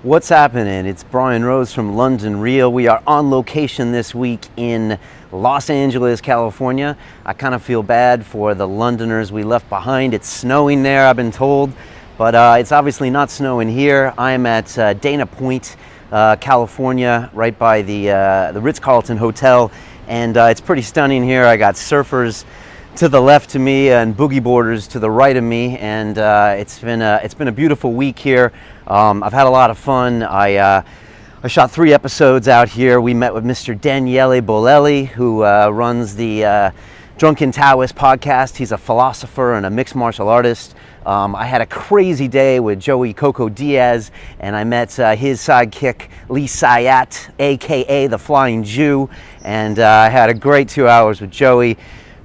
What's happening? It's Brian Rose from London Real. We are on location this week in Los Angeles, California. I kind of feel bad for the Londoners we left behind. It's snowing there, I've been told, but it's obviously not snowing here. I'm at Dana Point, California, right by the Ritz-Carlton Hotel, and it's pretty stunning here. I got surfers to the left of me and boogie boarders to the right of me, and it's been a beautiful week here. I've had a lot of fun. I shot 3 episodes out here. We met with Mr. Daniele Bolelli, who runs the Drunken Taoist podcast. He's a philosopher and a mixed martial artist. I had a crazy day with Joey Coco Diaz, and I met his sidekick Lee Sayat, aka the Flying Jew, and I had a great 2 hours with Joey.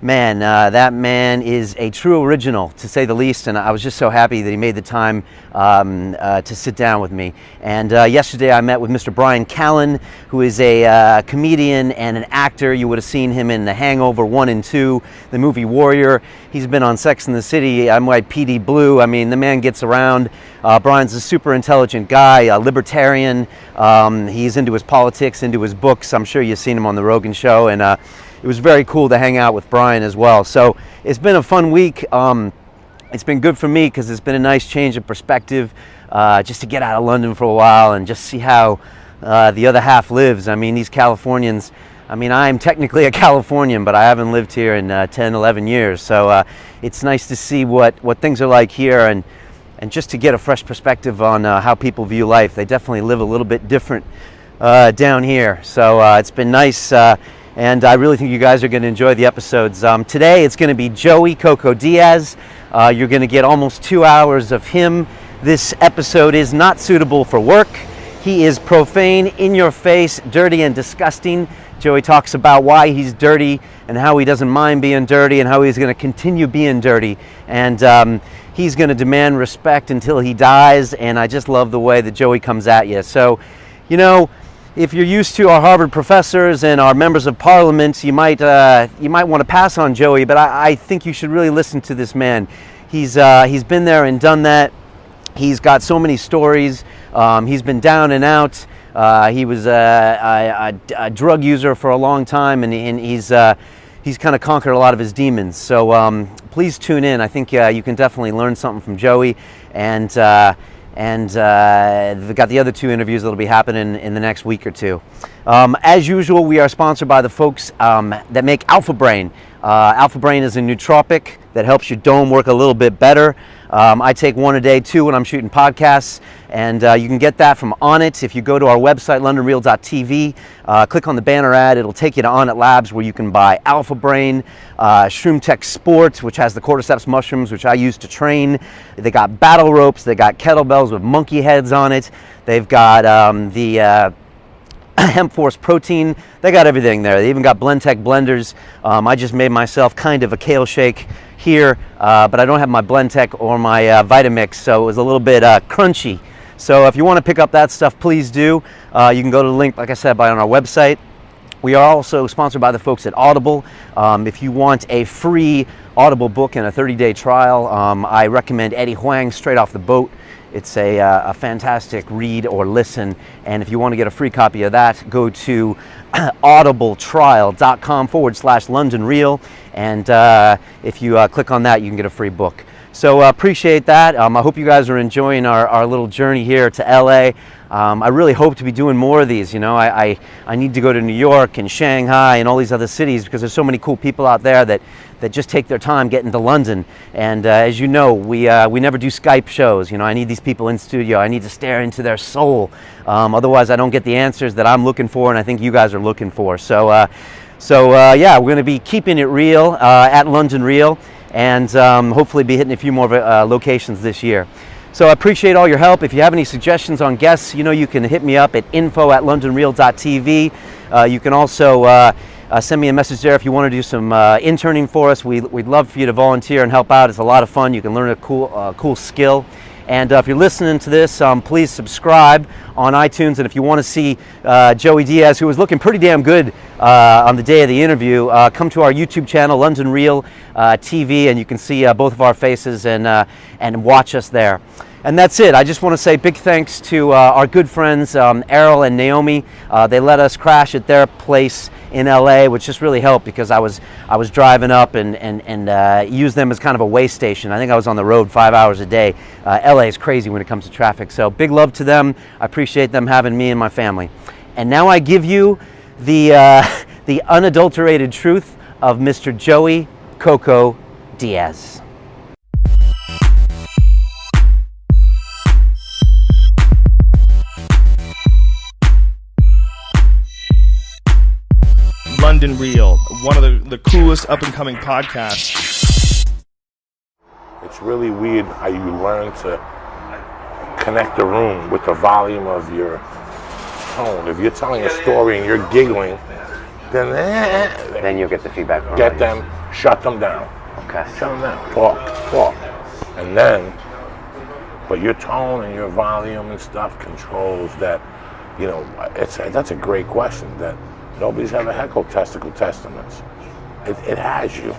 Man, that man is a true original, to say the least, and I was just so happy that he made the time to sit down with me. And yesterday I met with Mr. Brian Callen, who is a comedian and an actor. You would have seen him in The Hangover 1 and 2, the movie Warrior. He's been on Sex and the City, NYPD Blue. I mean, the man gets around. Brian's a super intelligent guy, a libertarian. He's into his politics, into his books. I'm sure you've seen him on The Rogan Show, and it was very cool to hang out with Brian as well. So it's been a fun week. It's been good for me because it's been a nice change of perspective, just to get out of London for a while and just see how the other half lives. I mean, these Californians, I mean, I'm technically a Californian, but I haven't lived here in 10, 11 years. So it's nice to see what things are like here, and just to get a fresh perspective on how people view life. They definitely live a little bit different down here. So it's been nice. And I really think you guys are going to enjoy the episodes. Today it's going to be Joey Coco Diaz. You're going to get almost 2 hours of him. This episode is not suitable for work. He is profane, in your face, dirty and disgusting. Joey talks about why he's dirty and how he doesn't mind being dirty and how he's going to continue being dirty. And he's going to demand respect until he dies. And I just love the way that Joey comes at you. So, you know, if you're used to our Harvard professors and our members of parliament, you might want to pass on Joey, but I think you should really listen to this man. He's been there and done that. He's got so many stories. He's been down and out. He was a drug user for a long time, and he's kind of conquered a lot of his demons. So please tune in. I think you can definitely learn something from Joey, and they've got the other 2 interviews that'll be happening in the next week or 2. As usual, we are sponsored by the folks that make Alpha Brain. Alpha Brain is a nootropic that helps your dome work a little bit better. I take 1 a day too when I'm shooting podcasts, and you can get that from Onnit. If you go to our website, londonreal.tv, click on the banner ad, it'll take you to Onnit Labs, where you can buy Alpha Brain, Shroom Tech Sport, which has the cordyceps mushrooms, which I use to train. They got battle ropes, they got kettlebells with monkey heads on it. They've got the Hemp Force protein. They got everything there. They even got BlendTech blenders. I just made myself kind of a kale shake here, but I don't have my BlendTech or my Vitamix, so it was a little bit crunchy. So if you want to pick up that stuff, please do. You can go to the link, like I said, on our website. We are also sponsored by the folks at Audible. If you want a free Audible book and a 30-day trial, I recommend Eddie Huang, Straight Off the Boat. It's a fantastic read or listen, and if you want to get a free copy of that, go to audibletrial.com/London Real, and if you click on that, you can get a free book. So appreciate that. I hope you guys are enjoying our little journey here to LA. I really hope to be doing more of these. You know, I need to go to New York and Shanghai and all these other cities, because there's so many cool people out there that just take their time getting to London. And as you know, we never do Skype shows. You know, I need these people in studio. I need to stare into their soul. Otherwise, I don't get the answers that I'm looking for, and I think you guys are looking for. So yeah, we're going to be keeping it real at London Real, and hopefully be hitting a few more locations this year. So I appreciate all your help. If you have any suggestions on guests, you know, you can hit me up at info@londonreal.tv. You can also send me a message there if you want to do some interning for us. We'd love for you to volunteer and help out. It's a lot of fun. You can learn a cool skill. And if you're listening to this, please subscribe on iTunes. And if you want to see Joey Diaz, who was looking pretty damn good on the day of the interview, come to our YouTube channel, London Real TV, and you can see both of our faces and watch us there. And that's it. I just want to say big thanks to our good friends Errol and Naomi. They let us crash at their place in LA, which just really helped because I was driving up and used them as kind of a way station. I think I was on the road 5 hours a day. LA is crazy when it comes to traffic. So big love to them. I appreciate them having me and my family. And now I give you the unadulterated truth of Mr. Joey Coco Diaz. London Real, one of the coolest up-and-coming podcasts. It's really weird how you learn to connect the room with the volume of your tone. If you're telling a story and you're giggling, then you'll get the feedback from get them, shut them down. Okay. Shut them down. Talk. And then, but your tone and your volume and stuff controls that, you know, that's a great question that nobody's ever heckled testicle testaments. It has you.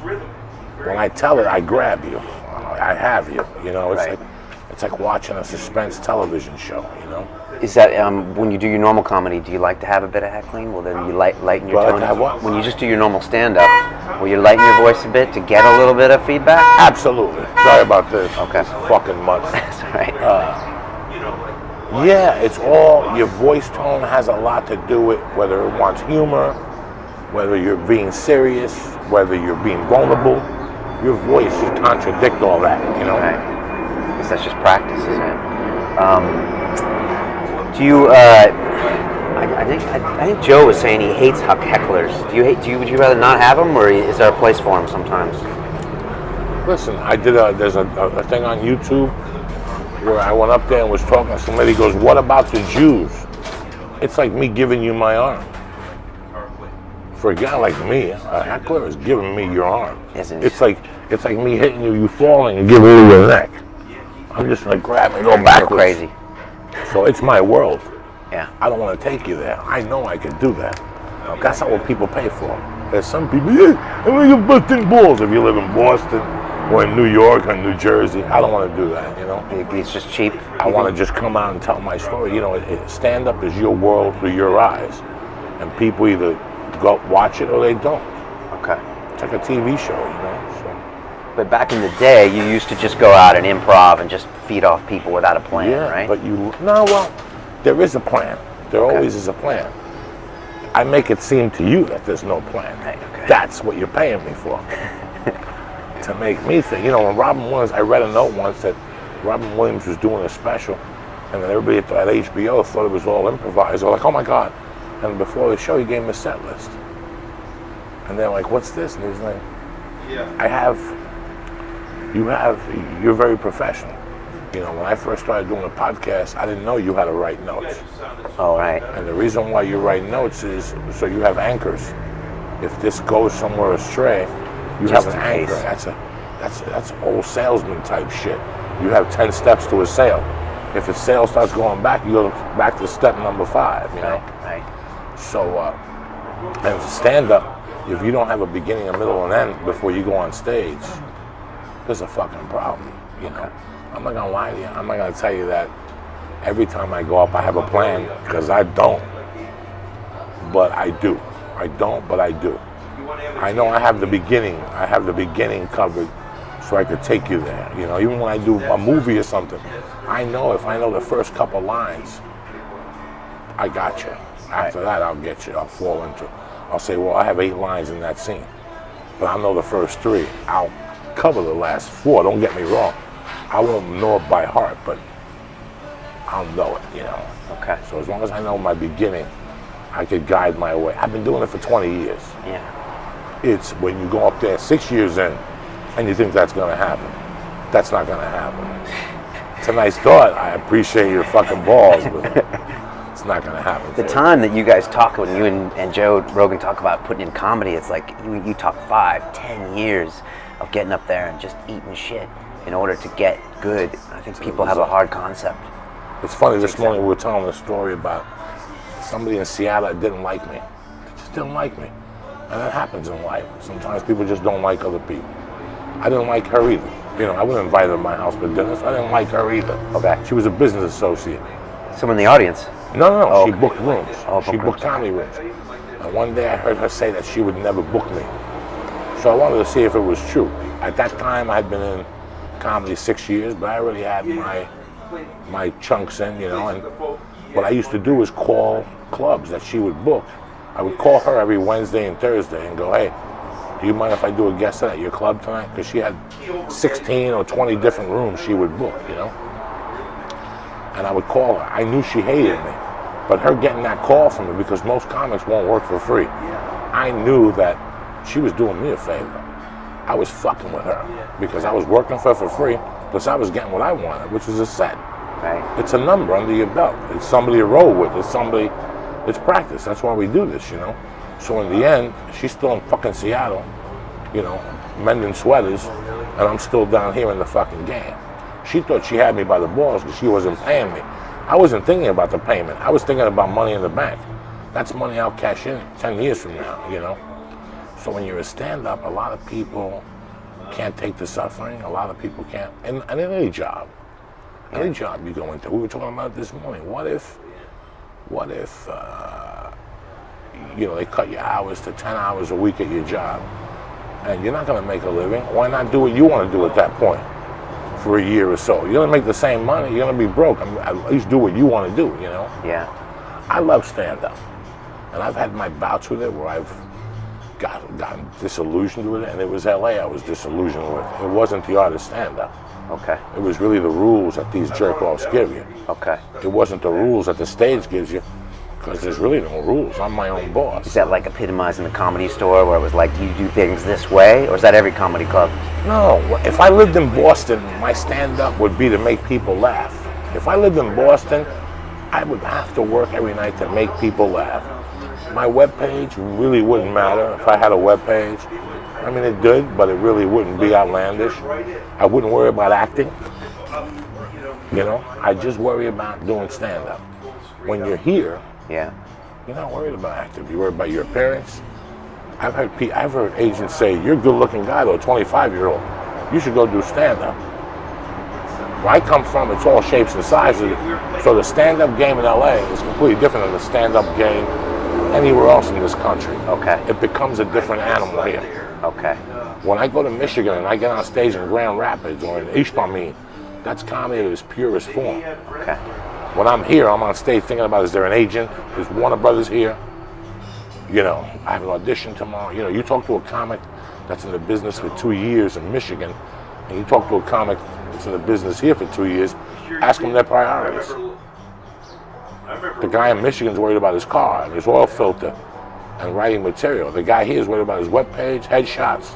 When I tell it, I grab you. I have you. You know, it's like watching a suspense television show, you know? Is that when you do your normal comedy, do you like to have a bit of heckling? Well, then you lighten your tone. Have what? When you just do your normal stand-up, will you lighten your voice a bit to get a little bit of feedback? Absolutely. Sorry about this. Okay. This fucking months. That's all right. Yeah, it's all, your voice tone has a lot to do with whether it wants humor, whether you're being serious, whether you're being vulnerable. Your voice should contradict all that, you know? Right. I guess that's just practice, isn't it? Do you, I think Joe was saying he hates hecklers. Would you rather not have them, or is there a place for them sometimes? Listen, there's a thing on YouTube where I went up there and was talking to somebody. He goes, "What about the Jews?" It's like me giving you my arm. For a guy like me, a heckler is giving me your arm. It's like me hitting you, you falling, and giving you your neck. I'm just like grabbing and go backwards. Crazy. So it's my world. Yeah. I don't want to take you there. I know I can do that. That's not what people pay for. There's some people, yeah, I'm gonna busting balls if you live in Boston or in New York or New Jersey. I don't want to do that, you know? It's just cheap. I want to just come out and tell my story. You know, stand-up is your world through your eyes. And people either go watch it or they don't. Okay. It's like a TV show, you know? So. But back in the day, you used to just go out and improv and just feed off people without a plan, right? But there is a plan. There always is a plan. I make it seem to you that there's no plan. Right, okay. That's what you're paying me for. To make me think. You know, when Robin Williams, I read a note once that Robin Williams was doing a special, and then everybody at HBO thought it was all improvised. They're like, "Oh my God." And before the show, he gave him a set list. And they're like, "What's this?" And he's like, you're very professional. You know, when I first started doing a podcast, I didn't know you had to write notes. Oh, right. And the reason why you write notes is so you have anchors. If this goes somewhere astray, you have an anchor. That's old salesman type shit. You have 10 steps to a sale. If a sale starts going back, you go back to step number 5, you know? Right. So, and stand-up, if you don't have a beginning, a middle, and end before you go on stage, there's a fucking problem, you know? I'm not gonna lie to you. I'm not gonna tell you that every time I go up I have a plan, because I don't. But I do. I don't, but I do. I know I have the beginning. I have the beginning covered so I could take you there. You know, even when I do a movie or something, I know if I know the first couple lines, I got you. After that, I'll get you. I'll say, well, I have 8 lines in that scene. But I'll know the first 3. I'll cover the last 4. Don't get me wrong. I won't know it by heart, but I'll know it, you know. Okay. So as long as I know my beginning, I could guide my way. I've been doing it for 20 years. Yeah. It's when you go up there 6 years in and you think that's gonna happen. That's not gonna happen. It's a nice thought. I appreciate your fucking balls, but it's not gonna happen. The time that you guys talk, when you and Joe Rogan talk about putting in comedy, it's like you talk 5, 10 years of getting up there and just eating shit in order to get good. I think people have a hard concept. It's funny, this morning we were telling a story about somebody in Seattle that didn't like me. They just didn't like me. And that happens in life. Sometimes people just don't like other people. I didn't like her either. You know, I wouldn't invite her to my house for dinner, so I didn't like her either. Okay. She was a business associate. Someone in the audience? No, Oh, she okay. booked rooms. She booked booked comedy rooms. And one day I heard her say that she would never book me. So I wanted to see if it was true. At that time, I'd been in comedy 6 years, but I already had my chunks in, you know. And what I used to do was call clubs that she would book. I would call her every Wednesday and Thursday and go, hey, do you mind if I do a guest set at your club tonight? Because she had 16 or 20 different rooms she would book, you know. And I would call her. I knew she hated me, but her getting that call from me, because most comics won't work for free, I knew that she was doing me a favor. I was fucking with her because I was working for her for free, plus I was getting what I wanted, which was a set. Right. It's a number under your belt. It's somebody to roll with. It's practice. That's why we do this, you know. So in the end, she's still in fucking Seattle, you know, mending sweaters, and I'm still down here in the fucking game. She thought she had me by the balls because she wasn't paying me. I wasn't thinking about the payment. I was thinking about money in the bank. That's money I'll cash in 10 years from now, you know. So when you're a stand-up, a lot of people can't take the suffering. A lot of people can't. And in any job you go into, we were talking about this morning. What if you know, they cut your hours to 10 hours a week at your job, and you're not going to make a living? Why not do what you want to do at that point for a year or so? You're going to make the same money. You're going to be broke. I mean, at least do what you want to do, you know? Yeah. I love stand-up, and I've had my bouts with it where I've gotten disillusioned with it, and it was LA I was disillusioned with. It wasn't the art of stand-up. Okay. It was really the rules that these jerk-offs give you. Okay. It wasn't the rules that the stage gives you, because there's really no rules. I'm my own boss. Is that like epitomizing the Comedy Store, where it was like, you do things this way, or is that every comedy club? No, if I lived in Boston, my stand-up would be to make people laugh. If I lived in Boston, I would have to work every night to make people laugh. My webpage really wouldn't matter if I had a webpage. I mean, it did, but it really wouldn't be outlandish. I wouldn't worry about acting. You know, I just worry about doing stand-up. When you're here, Yeah. you're not worried about acting. You worry about your appearance. I've heard agents say, you're a good-looking guy, though, a 25-year-old. You should go do stand-up. Where I come from, it's all shapes and sizes. So the stand-up game in LA is completely different than the stand-up game anywhere else in this country. Okay. It becomes a different animal here. Okay. When I go to Michigan and I get on stage in Grand Rapids or in Ishpeming, that's comedy at its purest form. Okay. When I'm here, I'm on stage thinking about, is there an agent? Is Warner Brothers here? You know, I have an audition tomorrow. You know, you talk to a comic that's in the business for 2 years in Michigan, and you talk to a comic that's in the business here for 2 years, ask them their priorities. The guy in Michigan's worried about his car and his oil filter and writing material. The guy here is worried about his webpage, headshots,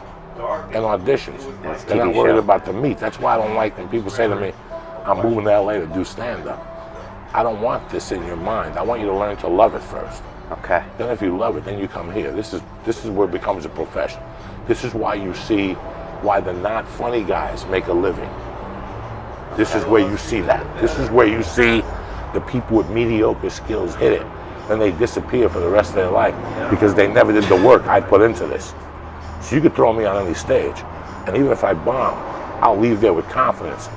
and auditions. They're not worried about the meat. That's why I don't like when people say to me, I'm moving to LA to do stand-up. I don't want this in your mind. I want you to learn to love it first. Okay. Then if you love it, then you come here. This is where it becomes a profession. This is why you see why the not funny guys make a living. This is where you see that. This is where you see the people with mediocre skills hit it. Then they disappear for the rest of their life because they never did the work I put into this. So you could throw me on any stage, and even if I bomb, I'll leave there with confidence,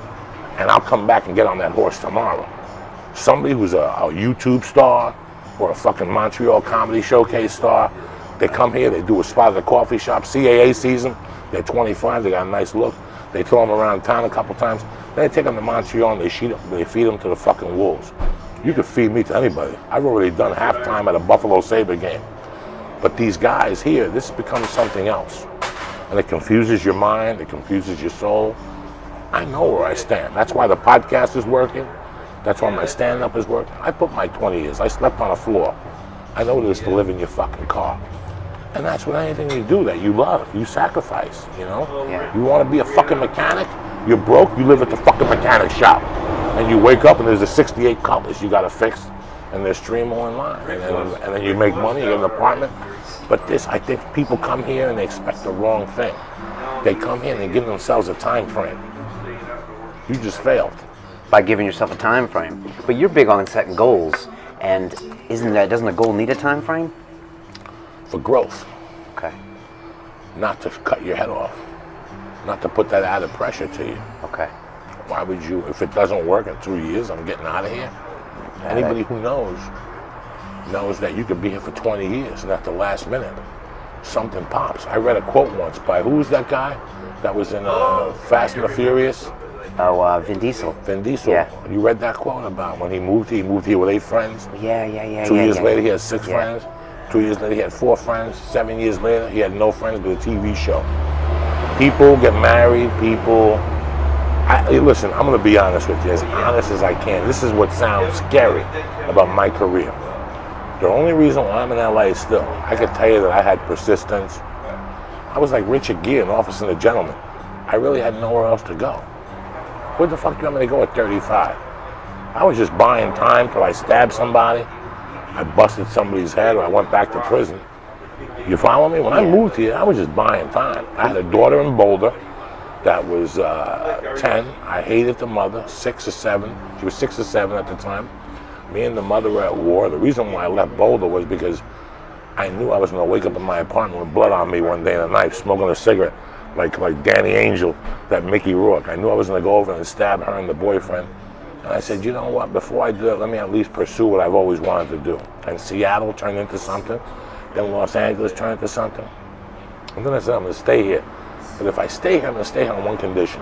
and I'll come back and get on that horse tomorrow. Somebody who's a YouTube star or a fucking Montreal Comedy Showcase star, they come here, they do a spot at the coffee shop, CAA season, they're 25, they got a nice look, they throw them around town a couple times, then they take them to Montreal and they feed them to the fucking wolves. You could feed me to anybody. I've already done halftime at a Buffalo Sabre game. But these guys here, this becomes something else. And it confuses your mind, it confuses your soul. I know where I stand. That's why the podcast is working. That's why my stand-up is working. I put my 20 years. I slept on a floor. I know what it is to live in your fucking car. And that's what anything you do that you love, you sacrifice, you know? Yeah. You want to be a fucking mechanic? You're broke, you live at the fucking mechanic shop. And you wake up and there's the 68 colors you got to fix, and there's 3 more in line. And then you make money, you get an apartment. But this, I think people come here and they expect the wrong thing. They come here and they give themselves a time frame. You just failed. By giving yourself a time frame. But you're big on setting goals, and doesn't a goal need a time frame? For growth. Okay. Not to cut your head off. not to put that added pressure to you. Okay. Why would you, if it doesn't work in 2 years, I'm getting out of here? Anybody who knows that you could be here for 20 years and at the last minute, something pops. I read a quote once by, who was that guy that was in Fast and the Furious? Oh, Vin Diesel. Vin Diesel. Yeah. You read that quote about when he moved here with 8 friends. Yeah. 2 years later, he had 6 friends. 2 years later, he had 4 friends. 7 years later, he had no friends but a TV show. People get married, listen, I'm going to be honest with you, as honest as I can. This is what sounds scary about my career. The only reason why I'm in LA still, I can tell you that I had persistence. I was like Richard Gere in Office and the Gentleman. I really had nowhere else to go. Where the fuck do you want me to go at 35? I was just buying time till I stabbed somebody, I busted somebody's head, or I went back to prison. You follow me? When I moved here, I was just buying time. I had a daughter in Boulder that was 10. I hated the mother, 6 or 7. She was 6 or 7 at the time. Me and the mother were at war. The reason why I left Boulder was because I knew I was going to wake up in my apartment with blood on me one day and a knife, smoking a cigarette like Danny Angel, that Mickey Rourke. I knew I was going to go over and stab her and the boyfriend. And I said, you know what, before I do it, let me at least pursue what I've always wanted to do. And Seattle turned into something. Then Los Angeles turned into something. And then I said, I'm going to stay here. But if I stay here, I'm going to stay here on one condition.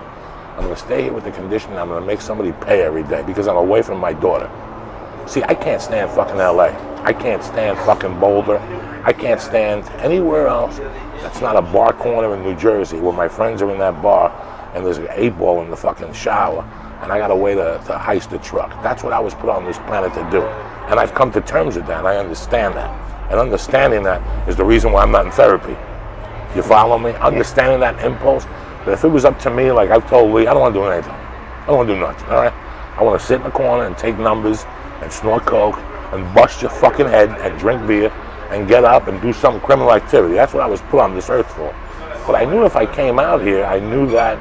I'm going to stay here with the condition that I'm going to make somebody pay every day because I'm away from my daughter. See, I can't stand fucking LA. I can't stand fucking Boulder. I can't stand anywhere else that's not a bar corner in New Jersey where my friends are in that bar and there's an 8-ball in the fucking shower and I got a way to heist a truck. That's what I was put on this planet to do. And I've come to terms with that and I understand that. And understanding that is the reason why I'm not in therapy. You follow me? Understanding that impulse, that if it was up to me, like I've told Lee, I don't want to do anything. I don't want to do nothing, all right? I want to sit in the corner and take numbers and snort coke and bust your fucking head and drink beer and get up and do some criminal activity. That's what I was put on this earth for. But I knew if I came out here, I knew that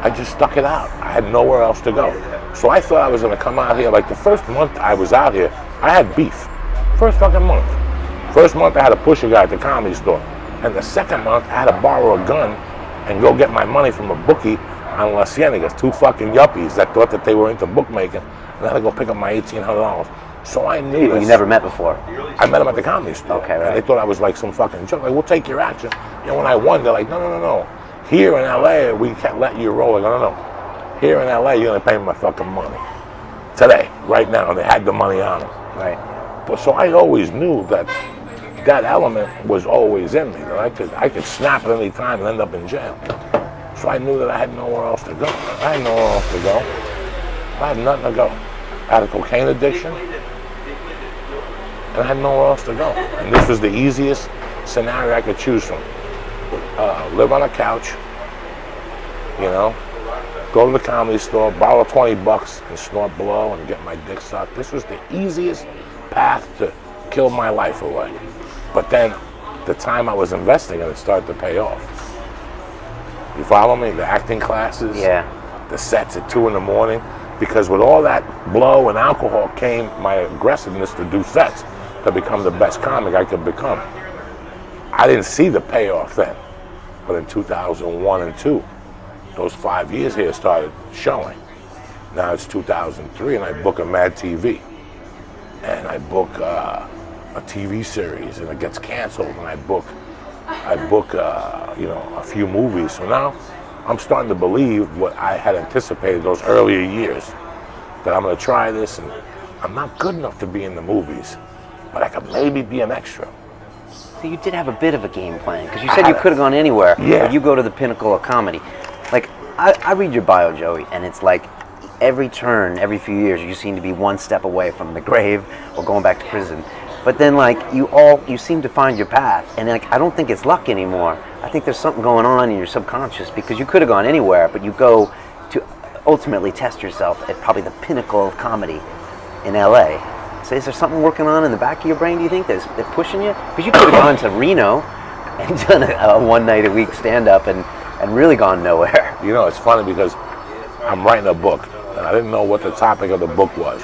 I just stuck it out. I had nowhere else to go. So I thought I was going to come out here. Like the first month I was out here, I had beef. First fucking month. First month I had to push a guy at the comedy store. And the second month I had to borrow a gun and go get my money from a bookie on La Cienega. 2 fucking yuppies that thought that they were into bookmaking. And I had to go pick up my $1,800. So I knew People this. you never met before. I met them at the comedy store. Okay, right. And they thought I was like some fucking joke. Like, we'll take your action. You know, when I won, they're like, no. Here in LA, we can't let you roll. Like, no. Here in LA, you're gonna pay me my fucking money. Today, right now. And they had the money on them. Right. But so I always knew that that element was always in me. That I could snap at any time and end up in jail. So I knew that I had nowhere else to go. I had nowhere else to go. I had nothing to go. I had a cocaine addiction. And I had nowhere else to go. And this was the easiest scenario I could choose from. Live on a couch, you know, go to the comedy store, borrow $20 and snort blow and get my dick sucked. This was the easiest path to kill my life away. But then the time I was investing in it started to pay off. You follow me? The acting classes, the sets at 2 in the morning. Because with all that blow and alcohol came my aggressiveness to do sets, to become the best comic I could become. I didn't see the payoff then. But in 2001 and 2, those 5 years here started showing. Now it's 2003 and I book a Mad TV. And I book a TV series and it gets canceled. And I book a few movies. So now I'm starting to believe what I had anticipated those earlier years. That I'm going to try this and I'm not good enough to be in the movies. But I could maybe be an extra. So you did have a bit of a game plan, because you said you could have gone anywhere, but you go to the pinnacle of comedy. Like, I read your bio, Joey, and it's like every turn, every few years, you seem to be one step away from the grave or going back to prison. But then, like, you seem to find your path, and like, I don't think it's luck anymore. I think there's something going on in your subconscious, because you could have gone anywhere, but you go to ultimately test yourself at probably the pinnacle of comedy in LA. So is there something working on in the back of your brain, do you think, that's pushing you? Because you could have gone to Reno and done a one-night-a-week stand-up and really gone nowhere. You know, it's funny because I'm writing a book, and I didn't know what the topic of the book was,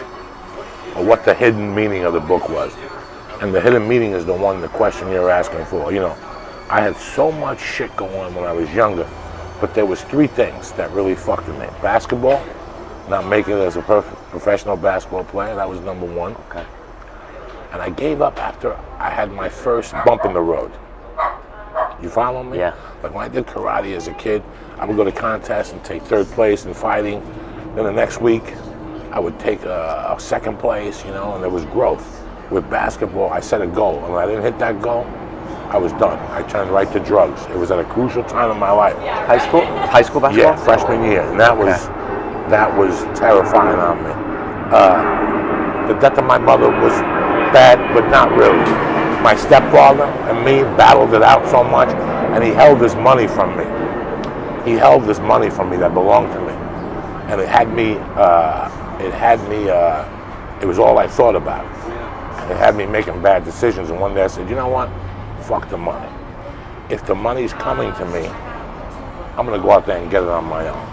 or what the hidden meaning of the book was. And the hidden meaning is the question you're asking for. You know, I had so much shit going on when I was younger, but there was 3 things that really fucked with me. Basketball, not making it as a professional basketball player, that was number 1. Okay. And I gave up after I had my first bump in the road. You follow me? Yeah. Like when I did karate as a kid, I would go to contests and take 3rd place in fighting. Then the next week, I would take a 2nd place, you know, and there was growth. With basketball, I set a goal, and when I didn't hit that goal, I was done. I turned right to drugs. It was at a crucial time in my life. High school basketball? Yeah, freshman year, and that was terrifying on me. The death of my mother was bad, but not really. My stepfather and me battled it out so much, and he held this money from me. He held this money from me that belonged to me, and it had me. It was all I thought about. It had me making bad decisions, and one day I said, you know what? Fuck the money. If the money's coming to me, I'm gonna go out there and get it on my own.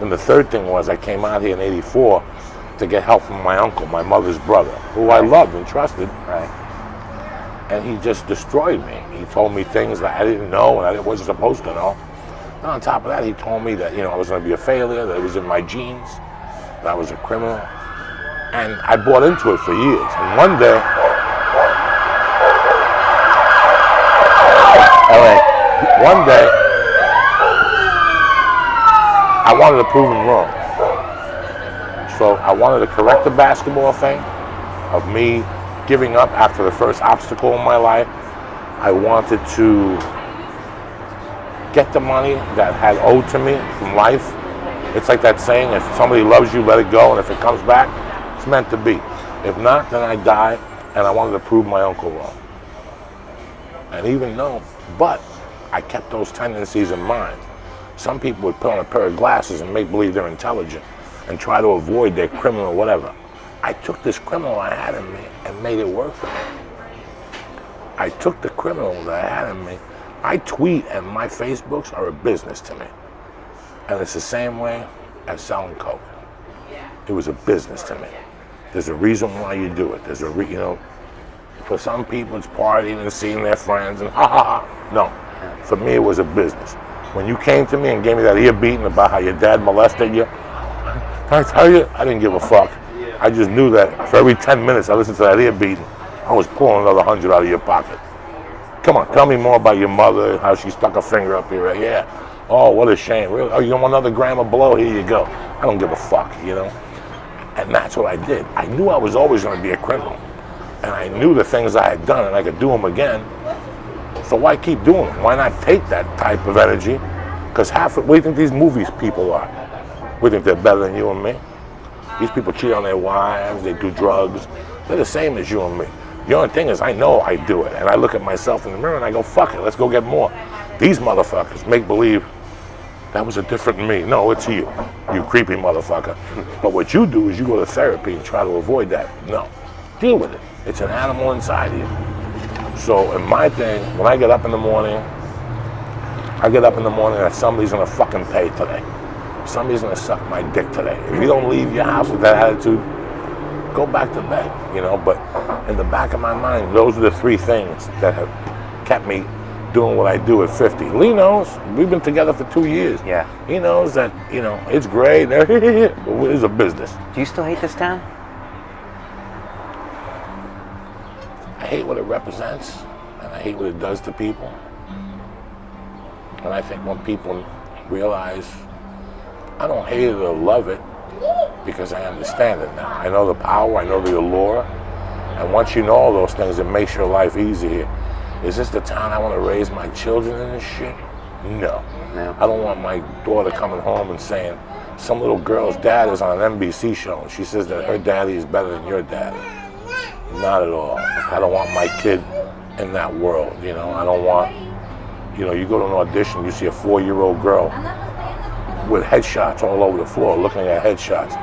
And the 3rd thing was I came out here in '84 to get help from my uncle, my mother's brother, who I loved and trusted. Right. And he just destroyed me. He told me things that I didn't know and I wasn't supposed to know. And on top of that, he told me that, you know, I was gonna be a failure, that it was in my genes, that I was a criminal. And I bought into it for years. And one day, I wanted to prove him wrong. So I wanted to correct the basketball thing of me giving up after the first obstacle in my life. I wanted to get the money that had owed to me from life. It's like that saying, if somebody loves you, let it go, and if it comes back, it's meant to be. If not, then I die, and I wanted to prove my uncle wrong. And even though, but I kept those tendencies in mind. Some people would put on a pair of glasses and make believe they're intelligent and try to avoid their criminal whatever. I took this criminal I had in me and made it work for me. I took the criminal that I had in me. I tweet and my Facebooks are a business to me. And it's the same way as selling Coke. It was a business to me. There's a reason why you do it. There's a you know, for some people it's partying and seeing their friends and ha ha ha. No, for me it was a business. When you came to me and gave me that ear beating about how your dad molested you, I tell you, I didn't give a fuck. I just knew that for every 10 minutes I listened to that ear beating, I was pulling another 100 out of your pocket. Come on, tell me more about your mother, how she stuck a finger up here. Yeah. Oh, what a shame. Really? Oh, you don't want another gram of blow? Here you go. I don't give a fuck, you know? And that's what I did. I knew I was always going to be a criminal. And I knew the things I had done and I could do them again. So why keep doing them? Why not take that type of energy? Because what do you think these movies people are? We think they're better than you and me. These people cheat on their wives, they do drugs. They're the same as you and me. The only thing is I know I do it. And I look at myself in the mirror and I go, fuck it, let's go get more. These motherfuckers make believe that was a different me. No, it's you creepy motherfucker. But what you do is you go to therapy and try to avoid that. No, deal with it. It's an animal inside of you. So in my thing, when I get up in the morning, that somebody's gonna fucking pay today. Somebody's gonna suck my dick today. If you don't leave your house with that attitude, go back to bed, you know. But in the back of my mind, those are the 3 things that have kept me doing what I do at 50. Lee knows. We've been together for 2 years. Yeah. He knows that, you know, it's great. But it's a business. Do you still hate this town? I hate what it represents, and I hate what it does to people. And I think when people realize I don't hate it or love it because I understand it now. I know the power, I know the allure, and once you know all those things, it makes your life easier. Is this the town I want to raise my children in and shit? No. I don't want my daughter coming home and saying, some little girl's dad is on an NBC show, and she says that her daddy is better than your daddy. Not at all. I don't want my kid in that world, you know. I don't want, you know, you go to an audition, you see a 4-year-old girl with headshots all over the floor, looking at headshots.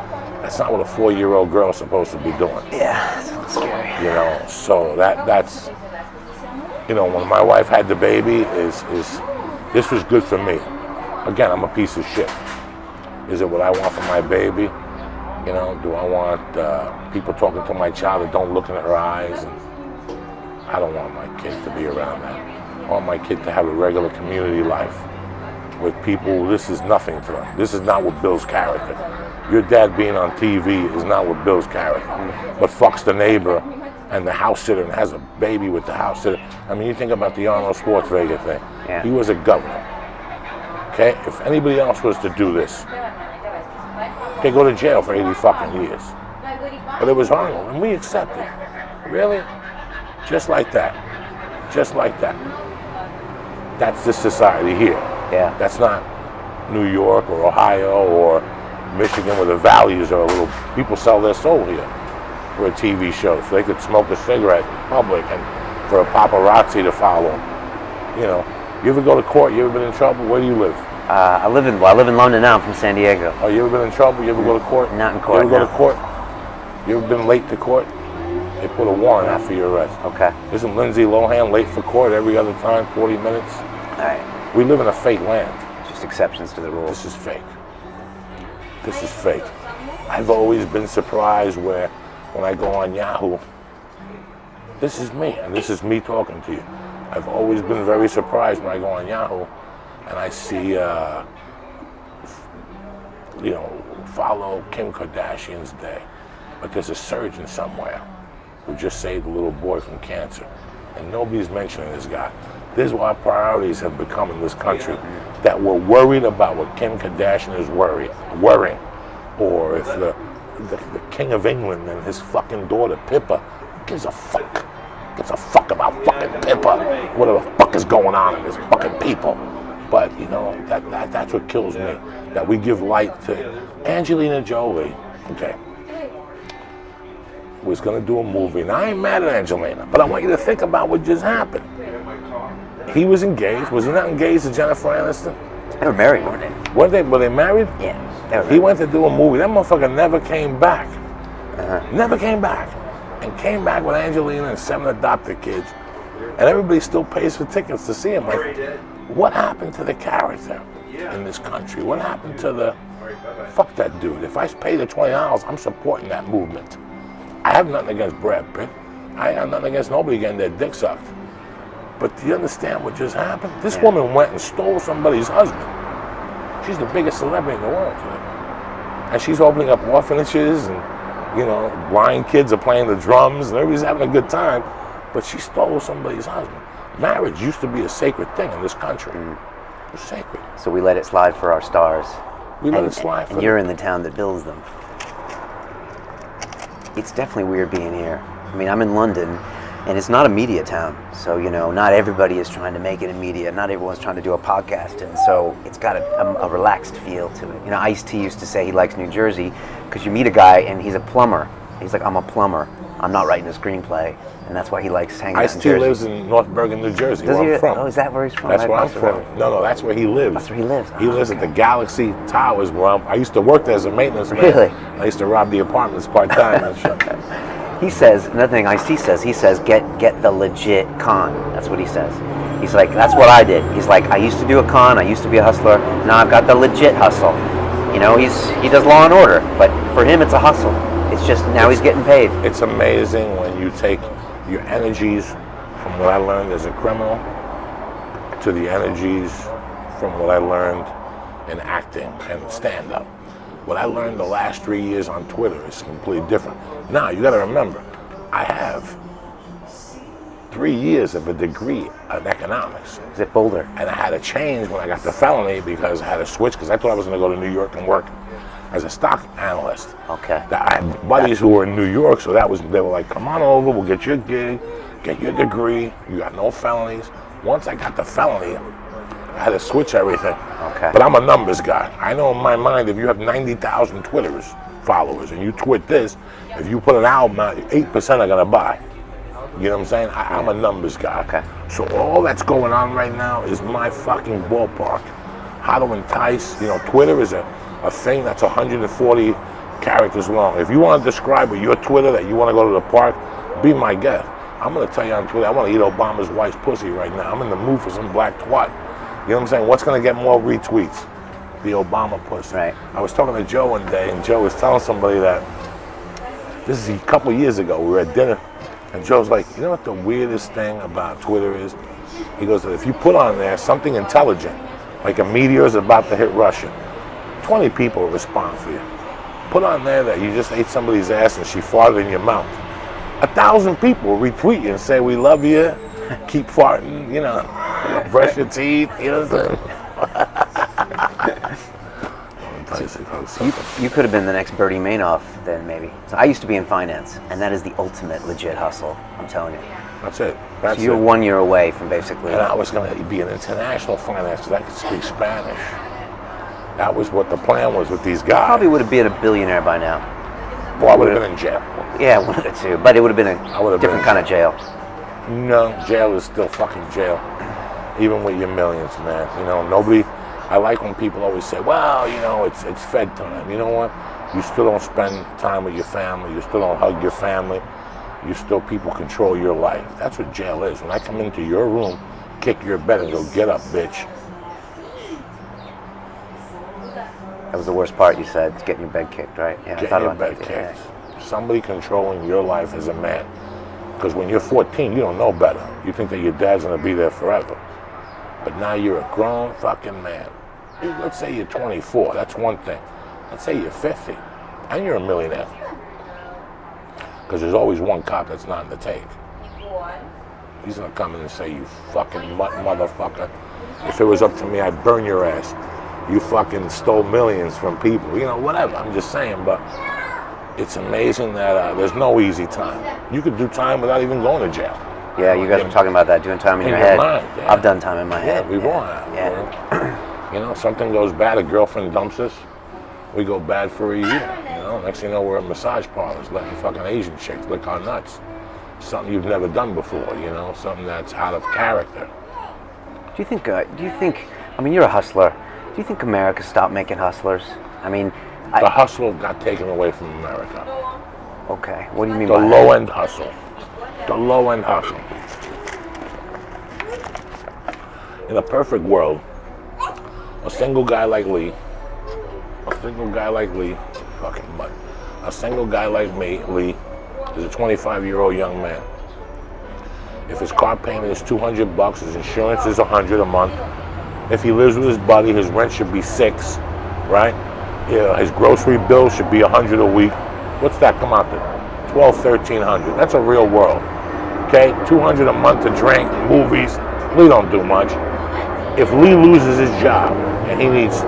That's not what a 4-year-old girl is supposed to be doing. Yeah, that's scary. You know, so that's, you know, when my wife had the baby, this was good for me. Again, I'm a piece of shit. Is it what I want for my baby? You know, do I want people talking to my child that don't look in her eyes? And I don't want my kid to be around that. I want my kid to have a regular community life with people. This is nothing to them. This is not what builds character. Your dad being on TV is not what builds character. But fucks the neighbor and the house sitter and has a baby with the house sitter. I mean, you think about the Arnold Schwarzenegger thing. Yeah. He was a governor. Okay? If anybody else was to do this, they go to jail for 80 fucking years. But it was Arnold, and we accept it. Really? Just like that. Just like that. That's the society here. Yeah. That's not New York or Ohio or Michigan, where the values are a little. People sell their soul here for a TV show, so they could smoke a cigarette in public and for a paparazzi to follow. You know, you ever go to court? You ever been in trouble? Where do you live? I live in London now. I'm from San Diego. Oh, you ever been in trouble? You ever go to court? Not in court. You ever go no. to court? You ever been late to court? They put a warrant out for your arrest. Okay. Isn't Lindsay Lohan late for court every other time, 40 minutes? All right. We live in a fake land. Just exceptions to the rules. This is fake. This is fake. I've always been surprised when I go on Yahoo, this is me, and this is me talking to you. I've always been very surprised when I go on Yahoo and I see, follow Kim Kardashian's day. But there's a surgeon somewhere who just saved a little boy from cancer. And nobody's mentioning this guy. This is what our priorities have become in this country, that we're worried about what Kim Kardashian is worrying. Or if the King of England and his fucking daughter Pippa gives a fuck. Gives a fuck about fucking Pippa. Whatever the fuck is going on in this fucking people. But you know, that's what kills me. That we give light to Angelina Jolie. Okay. Was gonna do a movie, and I ain't mad at Angelina, but I want you to think about what just happened. He was engaged. Was he not engaged to Jennifer Aniston? They were married, weren't they? Were they married? Yeah. They were He married. went to do a movie. That motherfucker never came back. Never came back. And came back with Angelina and 7 adopted kids. And everybody still pays for tickets to see him. Like, what happened to the character in this country? What happened to the... Fuck that dude. If I pay the $20, I'm supporting that movement. I have nothing against Brad Pitt. I have nothing against nobody getting their dick sucked. But do you understand what just happened? This woman went and stole somebody's husband. She's the biggest celebrity in the world today. And she's opening up orphanages and, you know, blind kids are playing the drums and everybody's having a good time. But she stole somebody's husband. Marriage used to be a sacred thing in this country. It was sacred. So we let it slide for our stars. We let it slide for And you're in the town that builds them. It's definitely weird being here. I mean, I'm in London, and it's not a media town. So, you know, not everybody is trying to make it in media. Not everyone's trying to do a podcast. And so it's got a relaxed feel to it. You know, Ice-T used to say he likes New Jersey because you meet a guy, and he's a plumber. He's like, I'm a plumber. I'm not writing a screenplay. And that's why he likes hanging out in Jersey. Ice-T lives in North Bergen, New Jersey, Does where he? I'm from. Oh, is that where he's from? That's where I'm from. No, that's where he lives. That's where he lives. He lives at the Galaxy Towers where I used to work there as a maintenance man. Really? I used to rob the apartments part-time and shit. He says, another thing Ice-T says, he says, get the legit con. That's what he says. He's like, that's what I did. He's like, I used to do a con, I used to be a hustler, now I've got the legit hustle. You know, he does Law and Order, but for him it's a hustle. It's just, now he's getting paid. It's amazing when you take your energies from what I learned as a criminal to the energies from what I learned in acting and stand-up. What I learned the last 3 years on Twitter is completely different. Now, you gotta remember, I have 3 years of a degree in economics. Is it Boulder? And I had to change when I got the felony because I had to switch because I thought I was gonna go to New York and work as a stock analyst. Okay. I had buddies who were in New York, so they were like, come on over, we'll get you a gig, get your degree, you got no felonies. Once I got the felony, I had to switch everything. Okay. But I'm a numbers guy. I know in my mind, if you have 90,000 Twitters followers and you tweet this, if you put an album out, 8% are gonna buy. You know what I'm saying? I'm a numbers guy. Okay. So all that's going on right now is my fucking ballpark. How to entice, you know, Twitter is a thing that's 140 characters long. If you want to describe with your Twitter that you want to go to the park, be my guest. I'm going to tell you on Twitter, I want to eat Obama's wife's pussy right now. I'm in the mood for some black twat. You know what I'm saying? What's going to get more retweets? The Obama pussy. Right. I was talking to Joe one day, and Joe was telling somebody that, this is a couple years ago, we were at dinner, and Joe's like, you know what the weirdest thing about Twitter is? He goes, if you put on there something intelligent, like a meteor is about to hit Russia, 20 people will respond for you. Put on there that you just ate somebody's ass and she farted in your mouth. 1,000 people will retweet you and say, we love you, keep farting, you know, brush your teeth, you know what I'm saying? You could have been the next Bertie Madoff then, maybe. So I used to be in finance, and that is the ultimate legit hustle, I'm telling you. That's it. So you're 1 year away from basically... And I was going to be an international finance because I could speak Spanish. That was what the plan was with these guys. Probably would have been a billionaire by now. Well, I would have been in jail. Yeah, one of the two. But it would have been a different kind of jail. No, jail is still fucking jail. Even with your millions, man. You know, nobody... I like when people always say, well, you know, it's Fed time. You know what? You still don't spend time with your family. You still don't hug your family. You still, people control your life. That's what jail is. When I come into your room, kick your bed and go, get up, bitch. That was the worst part you said, getting your bed kicked, right? Yeah, Getting your bed kicked. Yeah. Somebody controlling your life as a man. Because when you're 14, you don't know better. You think that your dad's going to be there forever. But now you're a grown fucking man. Let's say you're 24, that's one thing. Let's say you're 50, and you're a millionaire. Because there's always one cop that's not in the take. He's going to come in and say, you fucking motherfucker. If it was up to me, I'd burn your ass. You fucking stole millions from people. You know, whatever, I'm just saying, but it's amazing that there's no easy time. You could do time without even going to jail. Yeah, you guys were talking about that, doing time in your head. Mind, yeah. I've done time in my head. Yeah, we've all have. Yeah. You know, something goes bad, a girlfriend dumps us, we go bad for a year. You know, next thing you know, we're at massage parlors, letting fucking Asian chicks lick our nuts. Something you've never done before, you know, something that's out of character. Do you think, I mean, you're a hustler. Do you think America stopped making hustlers? I mean... The hustle got taken away from America. Okay, what do you mean by that? The low-end hustle. The low-end hustle. In a perfect world, a single guy like Lee, fucking butt. A single guy like me, Lee, is a 25-year-old young man. If his car payment is $200, his insurance is $100 a month. If he lives with his buddy, his rent should be $6, right? Yeah, his grocery bill should be $100 a week. What's that come out to? $1,200, $1,300. That's a real world. Okay, $200 a month to drink, movies. Lee don't do much. If Lee loses his job and he needs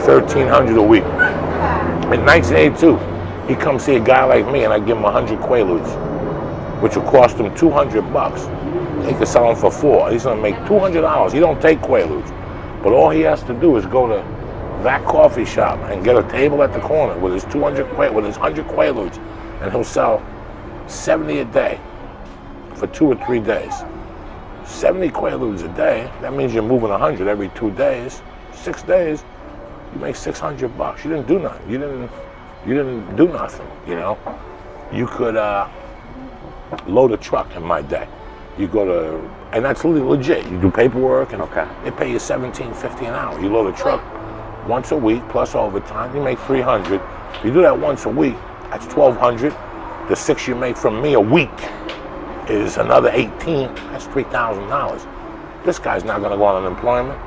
$1,300 a week, in 1982, he comes see a guy like me and I give him 100 Quaaludes, which will cost him $200. He could sell them for $4. He's gonna make $200. He don't take Quaaludes, but all he has to do is go to that coffee shop and get a table at the corner with his 100 Quaaludes, and he'll sell 70 a day for 2 or 3 days. 70 Quaaludes a day, that means you're moving 100 every 2 days. 6 days, you make $600. You didn't do nothing. You didn't do nothing, you know. You could load a truck in my day. You go to, and that's legit. You do paperwork and they pay you $17.50 an hour. You load a truck once a week plus overtime, you make $300. If you do that once a week, that's $1,200. The $6 you make from me a week is another $18. That's $3,000. This guy's not going to go on unemployment.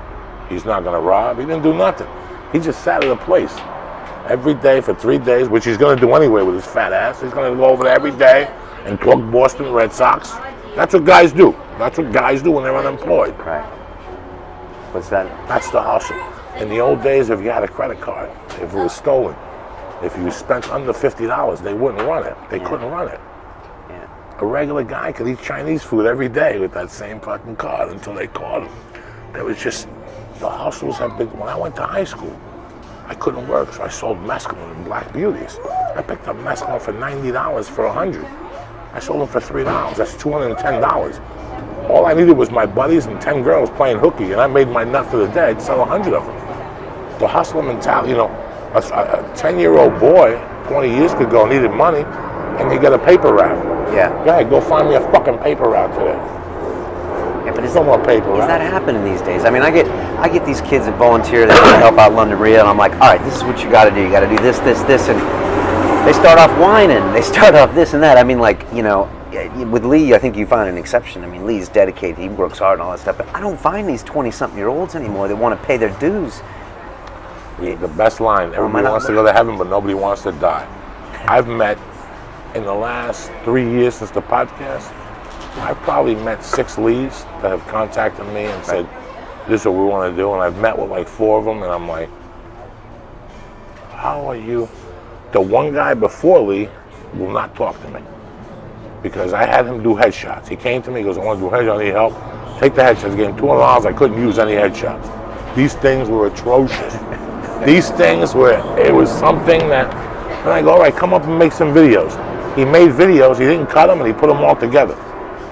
He's not going to rob. He didn't do nothing. He just sat at a place every day for 3 days, which he's going to do anyway with his fat ass. He's going to go over there every day and talk Boston Red Sox. That's what guys do. That's what guys do when they're unemployed. Right. What's that? That's the hustle. In the old days, if you had a credit card, if it was stolen, if you spent under $50, they wouldn't run it. They couldn't run it. Yeah. A regular guy could eat Chinese food every day with that same fucking card until they caught him. There was just, the hustles have been, when I went to high school, I couldn't work, so I sold mescaline and Black Beauties. I picked up mescaline for $90 for $100. I sold them for $3. That's $210. All I needed was my buddies and 10 girls playing hooky, and I made my nut for the day. I'd sell 100 of them. The hustler mentality, you know, a 10-year-old boy 20 years ago needed money, and he got a paper route. Yeah. Go ahead, go find me a fucking paper route today. Yeah, but no more paper route. Is that happening these days? I mean, I get these kids that volunteer, they want to help out London Rio, and I'm like, all right, this is what you got to do. You got to do this, this, this, and they start off whining. They start off this and that. I mean, like, you know, with Lee, I think you find an exception. I mean, Lee's dedicated, he works hard and all that stuff, but I don't find these 20-something-year-olds anymore that want to pay their dues. The best line, everybody wants to go to heaven, but nobody wants to die. I've met, in the last 3 years since the podcast, I've probably met 6 Lees that have contacted me and said, this is what we want to do, and I've met with like 4 of them, and I'm like, how are you? The one guy before Lee will not talk to me because I had him do headshots. He came to me, he goes, I want to do headshots, I need help. Take the headshots. Gave him $200, I couldn't use any headshots. These things were atrocious. These things were, it was something that, and I go, all right, come up and make some videos. He made videos, he didn't cut them, and he put them all together.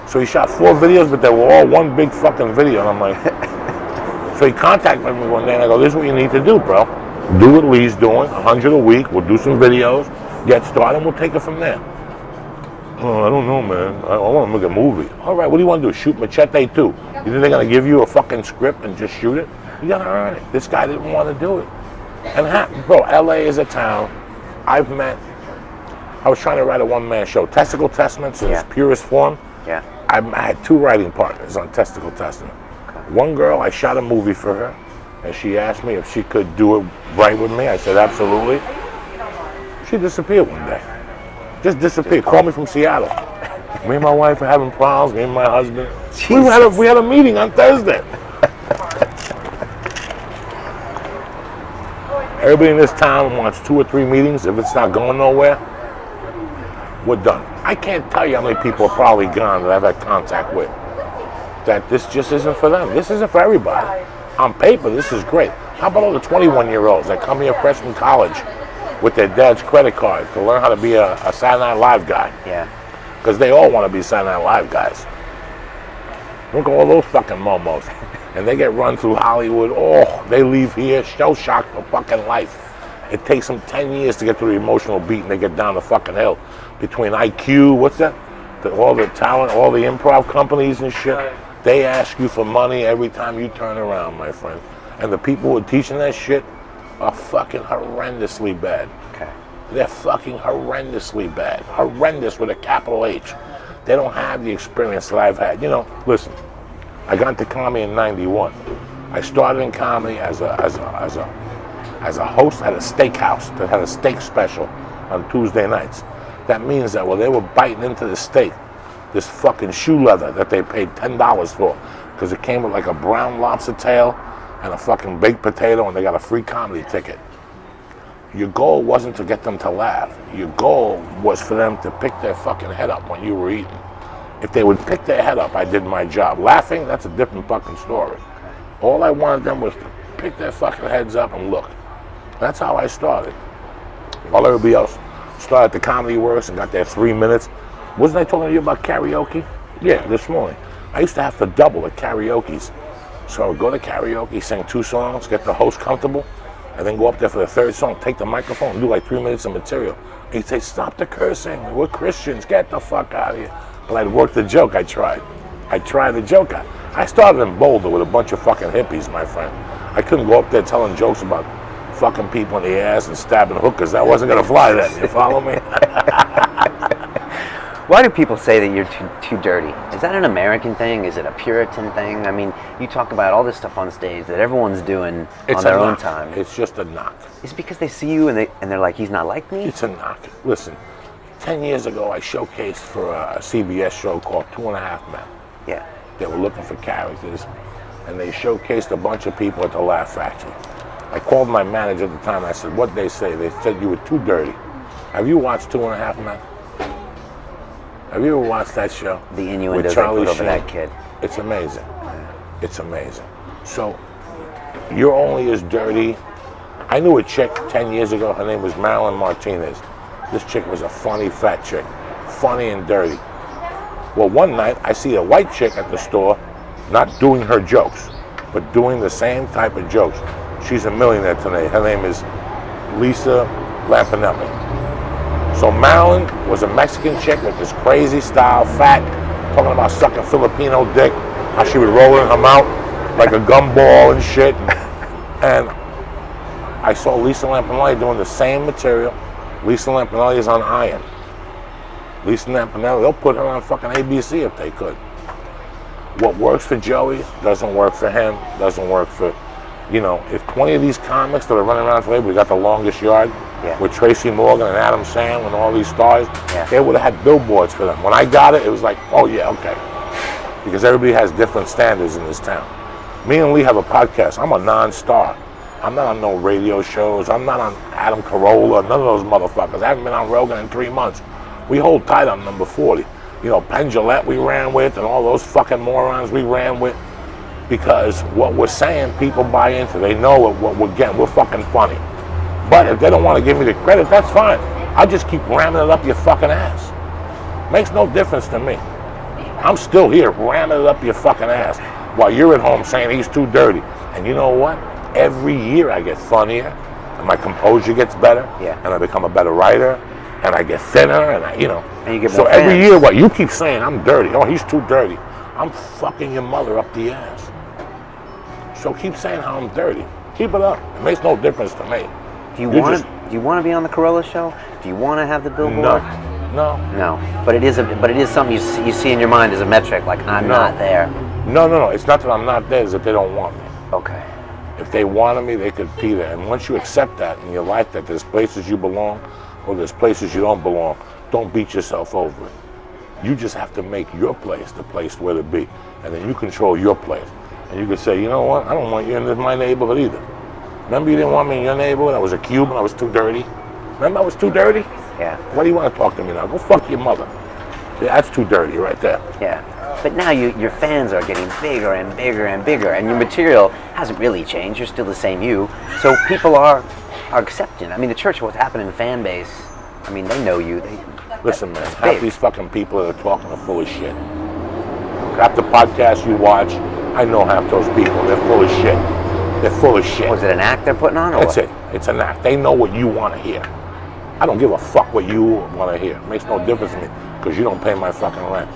So he shot 4 videos, but they were all one big fucking video, and I'm like, so he contacted me one day, and I go, this is what you need to do, bro. Do what Lee's doing, 100 a week, we'll do some videos, get started, and we'll take it from there. Oh, I don't know, man. I want to make a movie. All right, what do you want to do? Shoot Machete 2? You think they're going to give you a fucking script and just shoot it? You got to earn it. This guy didn't want to do it. And, bro, LA is a town I've met. I was trying to write a one-man show, Testicle Testaments in its purest form. Yeah. I had 2 writing partners on Testicle Testament. Okay. One girl, I shot a movie for her, and she asked me if she could do it right with me. I said, absolutely. She disappeared one day. Just disappeared. Called me from Seattle. Me and my wife were having problems, me and my husband. We had a meeting on Thursday. Everybody in this town wants 2 or 3 meetings. If it's not going nowhere, we're done. I can't tell you how many people are probably gone that I've had contact with. That this just isn't for them. This isn't for everybody. On paper, this is great. How about all the 21-year-olds that come here fresh from college with their dad's credit card to learn how to be a Saturday Night Live guy? Yeah. Because they all want to be Saturday Night Live guys. Look at all those fucking momos. And they get run through Hollywood. Oh, they leave here shell-shocked for fucking life. It takes them 10 years to get through the emotional beat, and they get down the fucking hill. Between IQ, what's that? All the talent, all the improv companies and shit, they ask you for money every time you turn around, my friend. And the people who are teaching that shit are fucking horrendously bad. Okay. They're fucking horrendously bad. Horrendous with a capital H. They don't have the experience that I've had. You know, listen. I got into comedy in '91. I started in comedy as a host at a steakhouse that had a steak special on Tuesday nights. That means that while they were biting into the steak, this fucking shoe leather that they paid $10 for, because it came with like a brown lobster tail and a fucking baked potato, and they got a free comedy ticket. Your goal wasn't to get them to laugh. Your goal was for them to pick their fucking head up when you were eating. If they would pick their head up, I did my job. Laughing, that's a different fucking story. All I wanted them was to pick their fucking heads up and look. That's how I started. While everybody else started at the Comedy Works and got their 3 minutes. Wasn't I talking to you about karaoke? Yeah, this morning. I used to have to double at karaoke's. So I would go to karaoke, sing 2 songs, get the host comfortable, and then go up there for the 3rd song, take the microphone, and do like 3 minutes of material. And he'd say, stop the cursing. We're Christians. Get the fuck out of here. But I'd work the joke. I tried the joke. I started in Boulder with a bunch of fucking hippies, my friend. I couldn't go up there telling jokes about fucking people in the ass and stabbing hookers. That wasn't going to fly then. You follow me? Why do people say that you're too dirty? Is that an American thing? Is it a Puritan thing? I mean, you talk about all this stuff on stage that everyone's doing on their own time. It's just a knock. It's because they see you and they're like, he's not like me? It's a knock. Listen, 10 years ago, I showcased for a CBS show called 2.5 Men. Yeah. They were looking for characters, and they showcased a bunch of people at the Laugh Factory. I called my manager at the time. I said, what'd they say? They said you were too dirty. Have you watched 2.5 Men? Have you ever watched that show? The innuendos they put over that kid. It's amazing. It's amazing. So, you're only as dirty. I knew a chick 10 years ago. Her name was Marilyn Martinez. This chick was a funny, fat chick. Funny and dirty. Well, one night, I see a white chick at the store, not doing her jokes, but doing the same type of jokes. She's a millionaire today. Her name is Lisa Lampanelli. So Marilyn was a Mexican chick with this crazy style, fat, talking about sucking Filipino dick, how she would roll it in her mouth like a gumball and shit. And I saw Lisa Lampanelli doing the same material. Lisa Lampanelli is on Iron. Lisa Nampanelli, they'll put her on fucking ABC if they could. What works for Joey doesn't work for him, doesn't work for, if 20 of these comics that are running around for labor, we got the longest yard with Tracy Morgan and Adam Sandler and all these stars, they would have had billboards for them. When I got it, it was like, oh yeah, okay. Because everybody has different standards in this town. Me and Lee have a podcast. I'm a non-star. I'm not on no radio shows. I'm not on Adam Carolla, none of those motherfuckers. I haven't been on Rogan in 3 months. We hold tight on number 40. Penn Jillette we ran with and all those fucking morons we ran with, because what we're saying, people buy into. They know what we're getting. We're fucking funny. But if they don't want to give me the credit, that's fine. I'll just keep ramming it up your fucking ass. Makes no difference to me. I'm still here ramming it up your fucking ass while you're at home saying he's too dirty. And you know what? Every year I get funnier and my composure gets better and I become a better writer. And I get thinner, and and you get so more every fans. year, what you keep saying, I'm dirty. Oh, he's too dirty. I'm fucking your mother up the ass. So keep saying how I'm dirty. Keep it up. It makes no difference to me. Do you want to be on the Carolla show? Do you want to have the billboard? No. But it is something you see in your mind as a metric. Like I'm not there. No. It's not that I'm not there. It's that they don't want me. Okay. If they wanted me, they could be there. And once you accept that in your life, that there's places you belong, or there's places you don't belong, don't beat yourself over it. You just have to make your place the place where to be. And then you control your place. And you can say, you know what, I don't want you in my neighborhood either. Remember you didn't want me in your neighborhood? I was a Cuban, I was too dirty. Remember I was too dirty? Yeah. Why do you want to talk to me now? Go fuck your mother. Yeah, that's too dirty right there. Yeah. But now your fans are getting bigger and bigger and bigger, and your material hasn't really changed. You're still the same you. So people are accepting. I mean, the church, what's happening in fan base, I mean, they know you. Listen, man, half these fucking people that are talking are full of shit. Half the podcasts you watch, I know half those people. They're full of shit. They're full of shit. Was it an act they're putting on? Or That's it. It's an act. They know what you want to hear. I don't give a fuck what you want to hear. It makes no difference to me because you don't pay my fucking rent.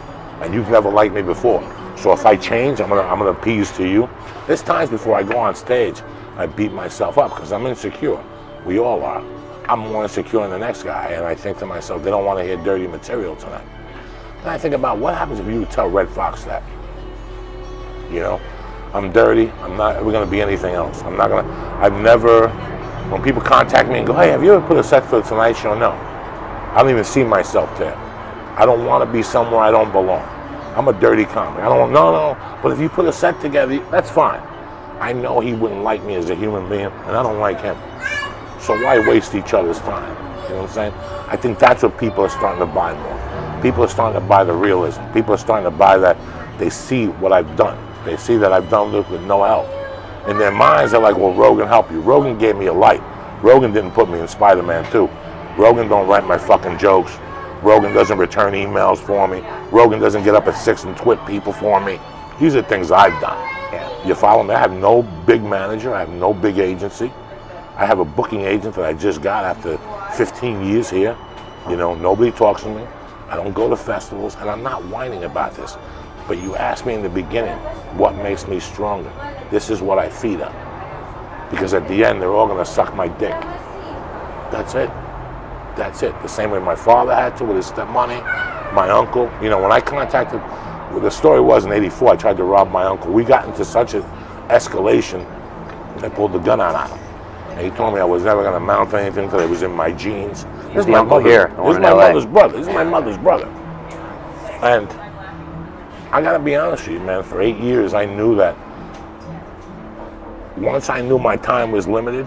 And you've never liked me before. So if I change, I'm gonna appease to you. There's times before I go on stage, I beat myself up because I'm insecure. We all are. I'm more insecure than the next guy, and I think to myself, they don't want to hear dirty material tonight. And I think about what happens if you tell Red Fox that. I'm dirty. I'm not ever gonna be anything else. I've never. When people contact me and go, hey, have you ever put a set for the Tonight Show? No. I don't even see myself there. I don't want to be somewhere I don't belong. I'm a dirty comic. No. But if you put a set together, that's fine. I know he wouldn't like me as a human being, and I don't like him. So why waste each other's time? You know what I'm saying? I think that's what people are starting to buy more. People are starting to buy the realism. People are starting to buy that they see what I've done. They see that I've done this with no help. In their minds, they're like, well, Rogan helped you. Rogan gave me a light. Rogan didn't put me in Spider-Man 2. Rogan don't write my fucking jokes. Rogan doesn't return emails for me. Rogan doesn't get up at 6 and twit people for me. These are things I've done. Yeah. You follow me? I have no big manager. I have no big agency. I have a booking agent that I just got after 15 years here. Nobody talks to me. I don't go to festivals, and I'm not whining about this. But you asked me in the beginning, what makes me stronger? This is what I feed on. Because at the end, they're all going to suck my dick. That's it. That's it. The same way my father had to with his stepmoney, my uncle. When I contacted, the story was in '84, I tried to rob my uncle. We got into such an escalation, I pulled the gun out on him. And he told me I was never going to mount anything until it was in my jeans. This is my mother's brother. This is my mother's brother. And I got to be honest with you, man, for 8 years, I knew that once I knew my time was limited,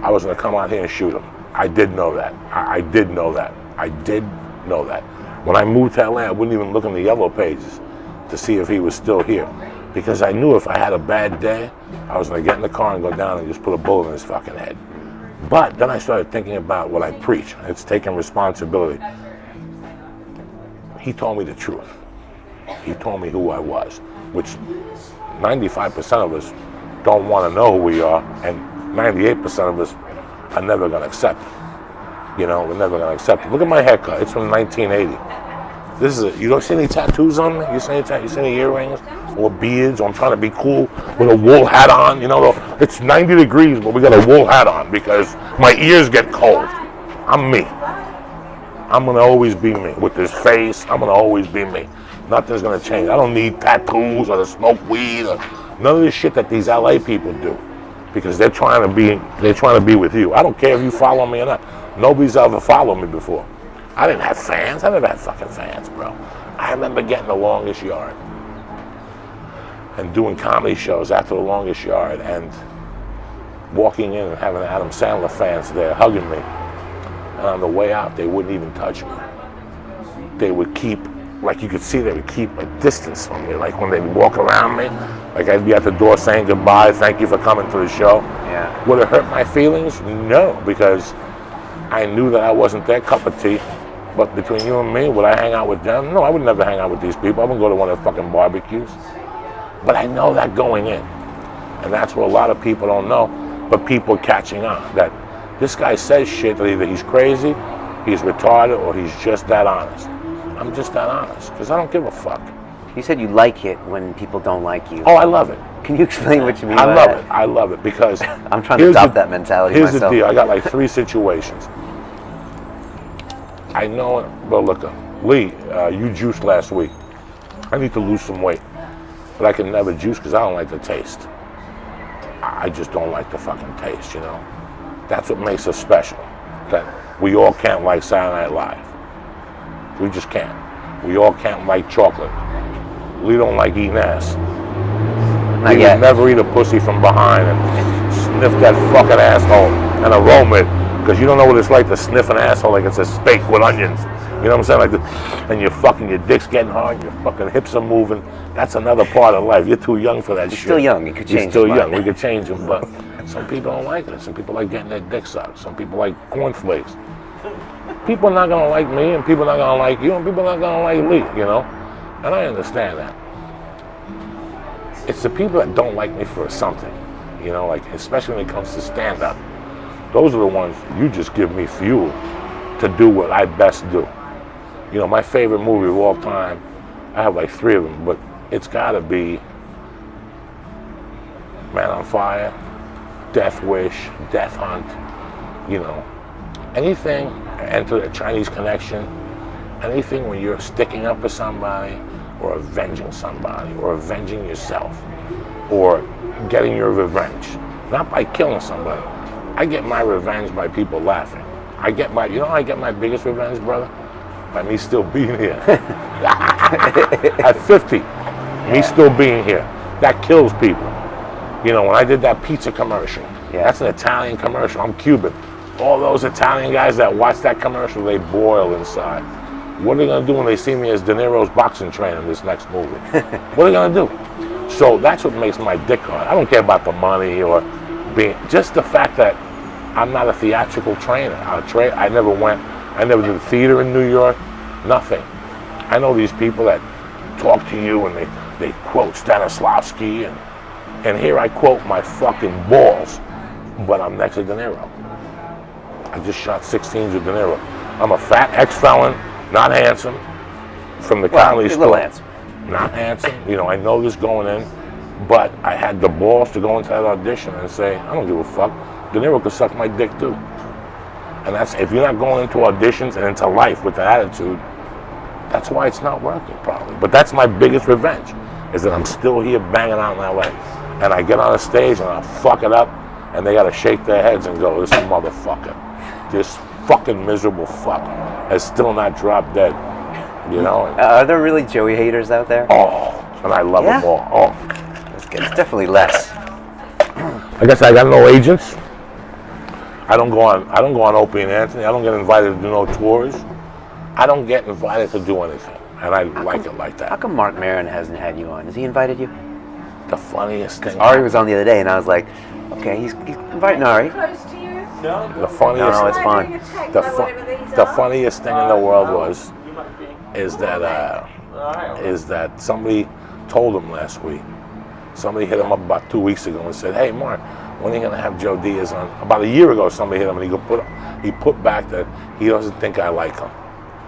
I was going to come out here and shoot him. I did know that. I did know that. I did know that. When I moved to LA, I wouldn't even look in the yellow pages to see if he was still here. Because I knew if I had a bad day, I was going to get in the car and go down and just put a bullet in his fucking head. But then I started thinking about what I preach. It's taking responsibility. He told me the truth. He told me who I was, which 95% of us don't want to know who we are, and 98% of us are never going to accept it. We're never going to accept it. Look at my haircut. It's from 1980. You don't see any tattoos on me? You see any earrings or beards? Or I'm trying to be cool with a wool hat on. It's 90 degrees, but we got a wool hat on because my ears get cold. I'm me. I'm gonna always be me. With this face, I'm gonna always be me. Nothing's gonna change. I don't need tattoos or to smoke weed or none of this shit that these LA people do, because they're trying to be with you. I don't care if you follow me or not. Nobody's ever followed me before. I didn't have fans. I never had fucking fans, bro. I remember getting The Longest Yard and doing comedy shows after The Longest Yard and walking in and having Adam Sandler fans there hugging me. And on the way out, they wouldn't even touch me. They would keep, like you could see, they would keep a distance from me. Like when they would walk around me, like I'd be at the door saying goodbye, thank you for coming to the show. Yeah. Would it hurt my feelings? No, because I knew that I wasn't their cup of tea. But between you and me, would I hang out with them? No, I would never hang out with these people. I wouldn't go to one of their fucking barbecues. But I know that going in. And that's what a lot of people don't know, but people are catching on. That this guy says shit that either he's crazy, he's retarded, or he's just that honest. I'm just that honest, because I don't give a fuck. You said you like it when people don't like you. Oh, I love it. Can you explain what you mean by I love that? it. I love it, because I'm trying to adopt that mentality Here's myself. the deal. I got like 3 situations. I know it. Well, look, Lee, you juiced last week. I need to lose some weight, but I can never juice because I don't like the taste. I just don't like the fucking taste, you know. That's what makes us special. That we all can't like Saturday Night Live. We just can't. We all can't like chocolate. We don't like eating ass. Not We yet. would never eat a pussy from behind and sniff that fucking asshole and aroma it. Because you don't know what it's like to sniff an asshole like it's a steak with onions. You know what I'm saying? Like, and your dick's getting hard, your fucking hips are moving. That's another part of life. You're too young for that shit. You're still young. You could change. You're still your young. mind. We could change them, but some people don't like it. Some people like getting their dick sucked. Some people like cornflakes. People are not gonna like me, and people are not gonna like you, and people are not gonna like Lee. You know, and I understand that. It's the people that don't like me for something. You know, like especially when it comes to stand-up. Those are the ones you just give me fuel to do what I best do. You know, my favorite movie of all time, I have like 3 of them, but it's gotta be Man on Fire, Death Wish, Death Hunt, you know. Anything, Enter the Chinese Connection, anything when you're sticking up for somebody or avenging somebody or avenging yourself or getting your revenge. Not by killing somebody. I get my revenge by people laughing. I get my biggest revenge, brother? By me still being here. At 50, me still being here. That kills people. You know, when I did that pizza commercial, that's an Italian commercial. I'm Cuban. All those Italian guys that watch that commercial, they boil inside. What are they gonna do when they see me as De Niro's boxing trainer in this next movie? What are they gonna do? So that's what makes my dick hard. I don't care about the money or being, just the fact that I'm not a theatrical trainer. I never did theater in New York, nothing. I know these people that talk to you and they quote Stanislavski and here I quote my fucking balls, but I'm next to De Niro. I just shot 16s with De Niro. I'm a fat ex-felon, not handsome, from the comedy a store. little handsome. Not handsome, you know, I know this going in, but I had the balls to go into that audition and say, I don't give a fuck. De Niro could suck my dick too. And that's, if you're not going into auditions and into life with that attitude, that's why it's not working probably. But that's my biggest revenge, is that I'm still here banging out in LA. And I get on a stage and I fuck it up and they gotta shake their heads and go, this motherfucker, this fucking miserable fuck has still not dropped dead. You know? Are there really Joey haters out there? Oh, and I love them all. Oh. It's definitely less. I guess I got no agents. I don't go on Opie and Anthony. I don't get invited to do no tours. I don't get invited to do anything, and I like it like How that. come Mark Maron hasn't had you on? Has he invited you? The funniest thing. Ari was on the other day, and I was like, okay, he's inviting Ari. Close to you? The funniest. No, it's fine. The funniest thing in the world is that somebody told him last week. Somebody hit him up about 2 weeks ago and said, hey, Mark, when are you going to have Joe Diaz on? About a year ago, somebody hit him and he put back that he doesn't think I like him.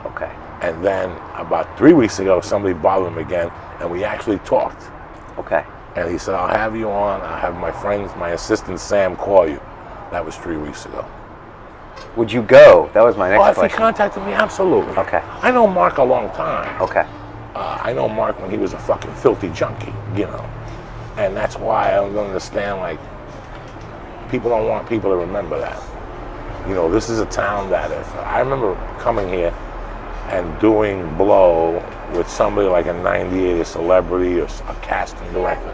Okay. And then about 3 weeks ago, somebody bothered him again, and we actually talked. Okay. And he said, I'll have you on. I'll have my assistant Sam call you. That was 3 weeks ago. Would you go? That was my next If question. he contacted me, absolutely. Okay. I know Mark a long time. Okay. I know Mark when he was a fucking filthy junkie, you know. And that's why I don't understand, like, people don't want people to remember that. You know, this is a town that if I remember coming here and doing Blow with somebody like a 98, a celebrity or a casting director.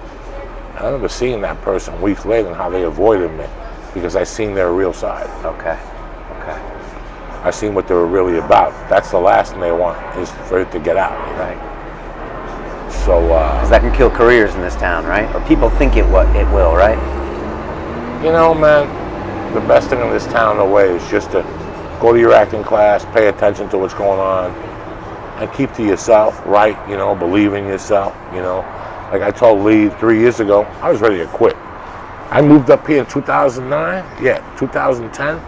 And I remember seeing that person weeks later and how they avoided me because I seen their real side. Okay. I seen what they were really about. That's the last thing they want, is for it to get out. Right. So, because that can kill careers in this town, right? Or people think it will, right? You know, man, the best thing in this town in a way is just to go to your acting class, pay attention to what's going on, and keep to yourself, right? You know, believe in yourself, you know. Like I told Lee 3 years ago, I was ready to quit. I moved up here in 2009, 2010.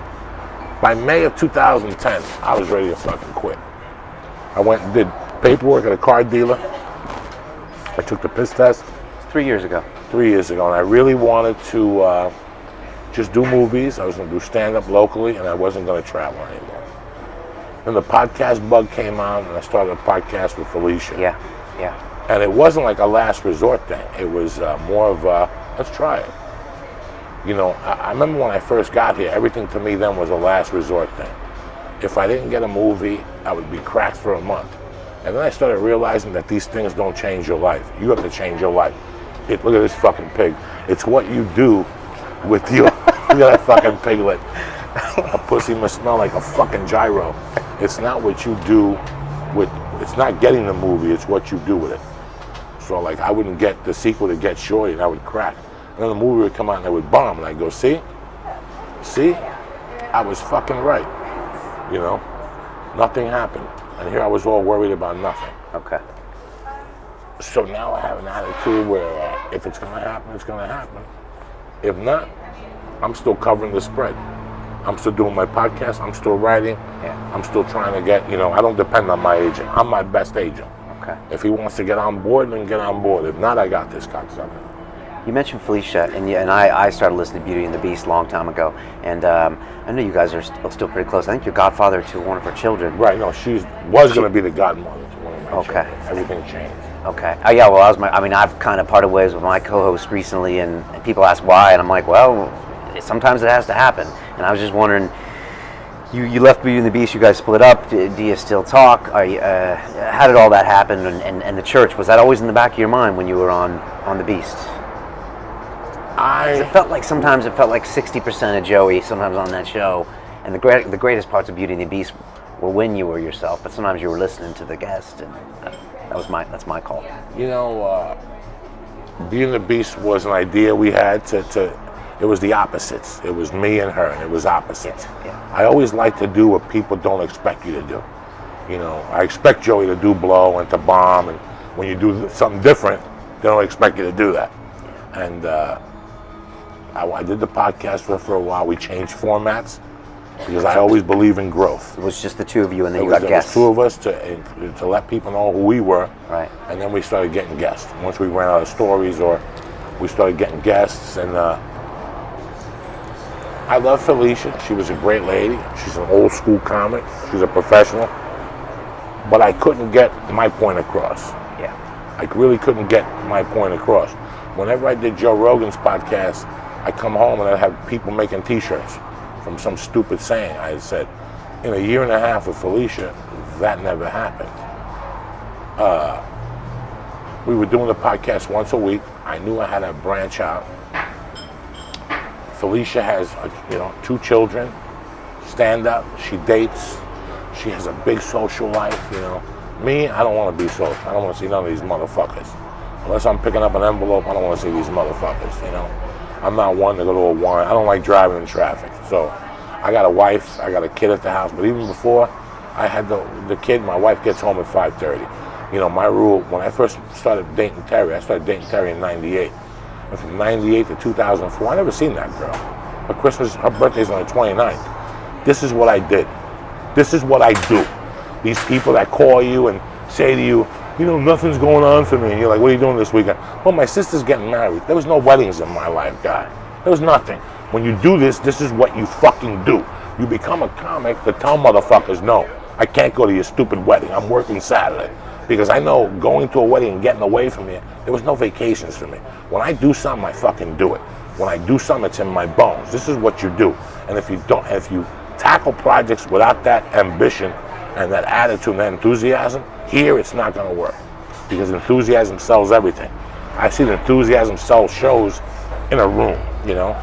By May of 2010, I was ready to fucking quit. I went and did paperwork at a car dealer. I took the piss test. 3 years ago. 3 years ago, and I really wanted to just do movies. I was going to do stand-up locally, and I wasn't going to travel anymore. Then the podcast bug came on, and I started a podcast with Felicia. Yeah. And it wasn't like a last resort thing. It was more of a, let's try it. You know, I remember when I first got here, everything to me then was a last resort thing. If I didn't get a movie, I would be cracked for a month. And then I started realizing that these things don't change your life. You have to change your life. Look at this fucking pig. It's what you do with your, look at that fucking piglet. A pussy must smell like a fucking gyro. It's not what you do with, it's not getting the movie, it's what you do with it. So like I wouldn't get the sequel to Get Shorty and I would crack. And then the movie would come out and it would bomb and I'd go, see, I was fucking right. You know, nothing happened. And here I was all worried about nothing. Okay. So now I have an attitude where if it's gonna happen, it's gonna happen. If not, I'm still covering the spread. I'm still doing my podcast, I'm still writing, I'm still trying to get, you know, I don't depend on my agent. I'm my best agent. Okay. If he wants to get on board, then get on board. If not, I got this cocksucker. You mentioned Felicia, and I started listening to Beauty and the Beast a long time ago, and I know you guys are still pretty close. I think you're godfather to one of her children. Right, no, she was going to be the godmother to one of my children. Everything changed. Okay. Oh yeah, well, I've kind of parted ways with my co-host recently, and people ask why, and I'm like, well, sometimes it has to happen. And I was just wondering, you left Beauty and the Beast, you guys split up, do you still talk? How did all that happen, and the church, was that always in the back of your mind when you were on the Beast? It felt like 60% of Joey sometimes on that show, and the greatest parts of Beauty and the Beast were when you were yourself, but sometimes you were listening to the guest, and that's my call. You know, Beauty and the Beast was an idea we had to it was the opposites. It was me and her, and it was opposites. Yeah. I always like to do what people don't expect you to do. You know, I expect Joey to do Blow and to bomb, and when you do something different, they don't expect you to do that. And I did the podcast for a while. We changed formats because I always believe in growth. It was just the two of you, and then you got guests. There was two of us to let people know who we were. Right. And then we started getting guests. Once we ran out of stories, or we started getting guests, and I love Felicia. She was a great lady. She's an old school comic. She's a professional. But I couldn't get my point across. Yeah. I really couldn't get my point across. Whenever I did Joe Rogan's podcast, I come home and I'd have people making t-shirts from some stupid saying I had said. In a year and a half with Felicia, that never happened. We were doing the podcast once a week. I knew I had to branch out. Felicia has, 2 children, stand up, she dates, she has a big social life, you know. Me, I don't want to be social. I don't want to see none of these motherfuckers. Unless I'm picking up an envelope, I don't want to see these motherfuckers, you know. I'm not one to go to a wine. I don't like driving in traffic. So I got a wife, I got a kid at the house, but even before I had the kid, my wife gets home at 5:30. You know, my rule, when I first started dating Terry, I started dating Terry in 98. And from 98 to 2004, I never seen that girl. Her birthday's on the 29th. This is what I did. This is what I do. These people that call you and say to you, you know, nothing's going on for me. And you're like, what are you doing this weekend? Well, my sister's getting married. There was no weddings in my life, guy. There was nothing. When you do this, this is what you fucking do. You become a comic to tell motherfuckers, no, I can't go to your stupid wedding. I'm working Saturday. Because I know going to a wedding and getting away from here, there was no vacations for me. When I do something, I fucking do it. When I do something, it's in my bones. This is what you do. And if you tackle projects without that ambition and that attitude and that enthusiasm, here it's not going to work. Because enthusiasm sells everything. I see the enthusiasm sell shows in a room, you know.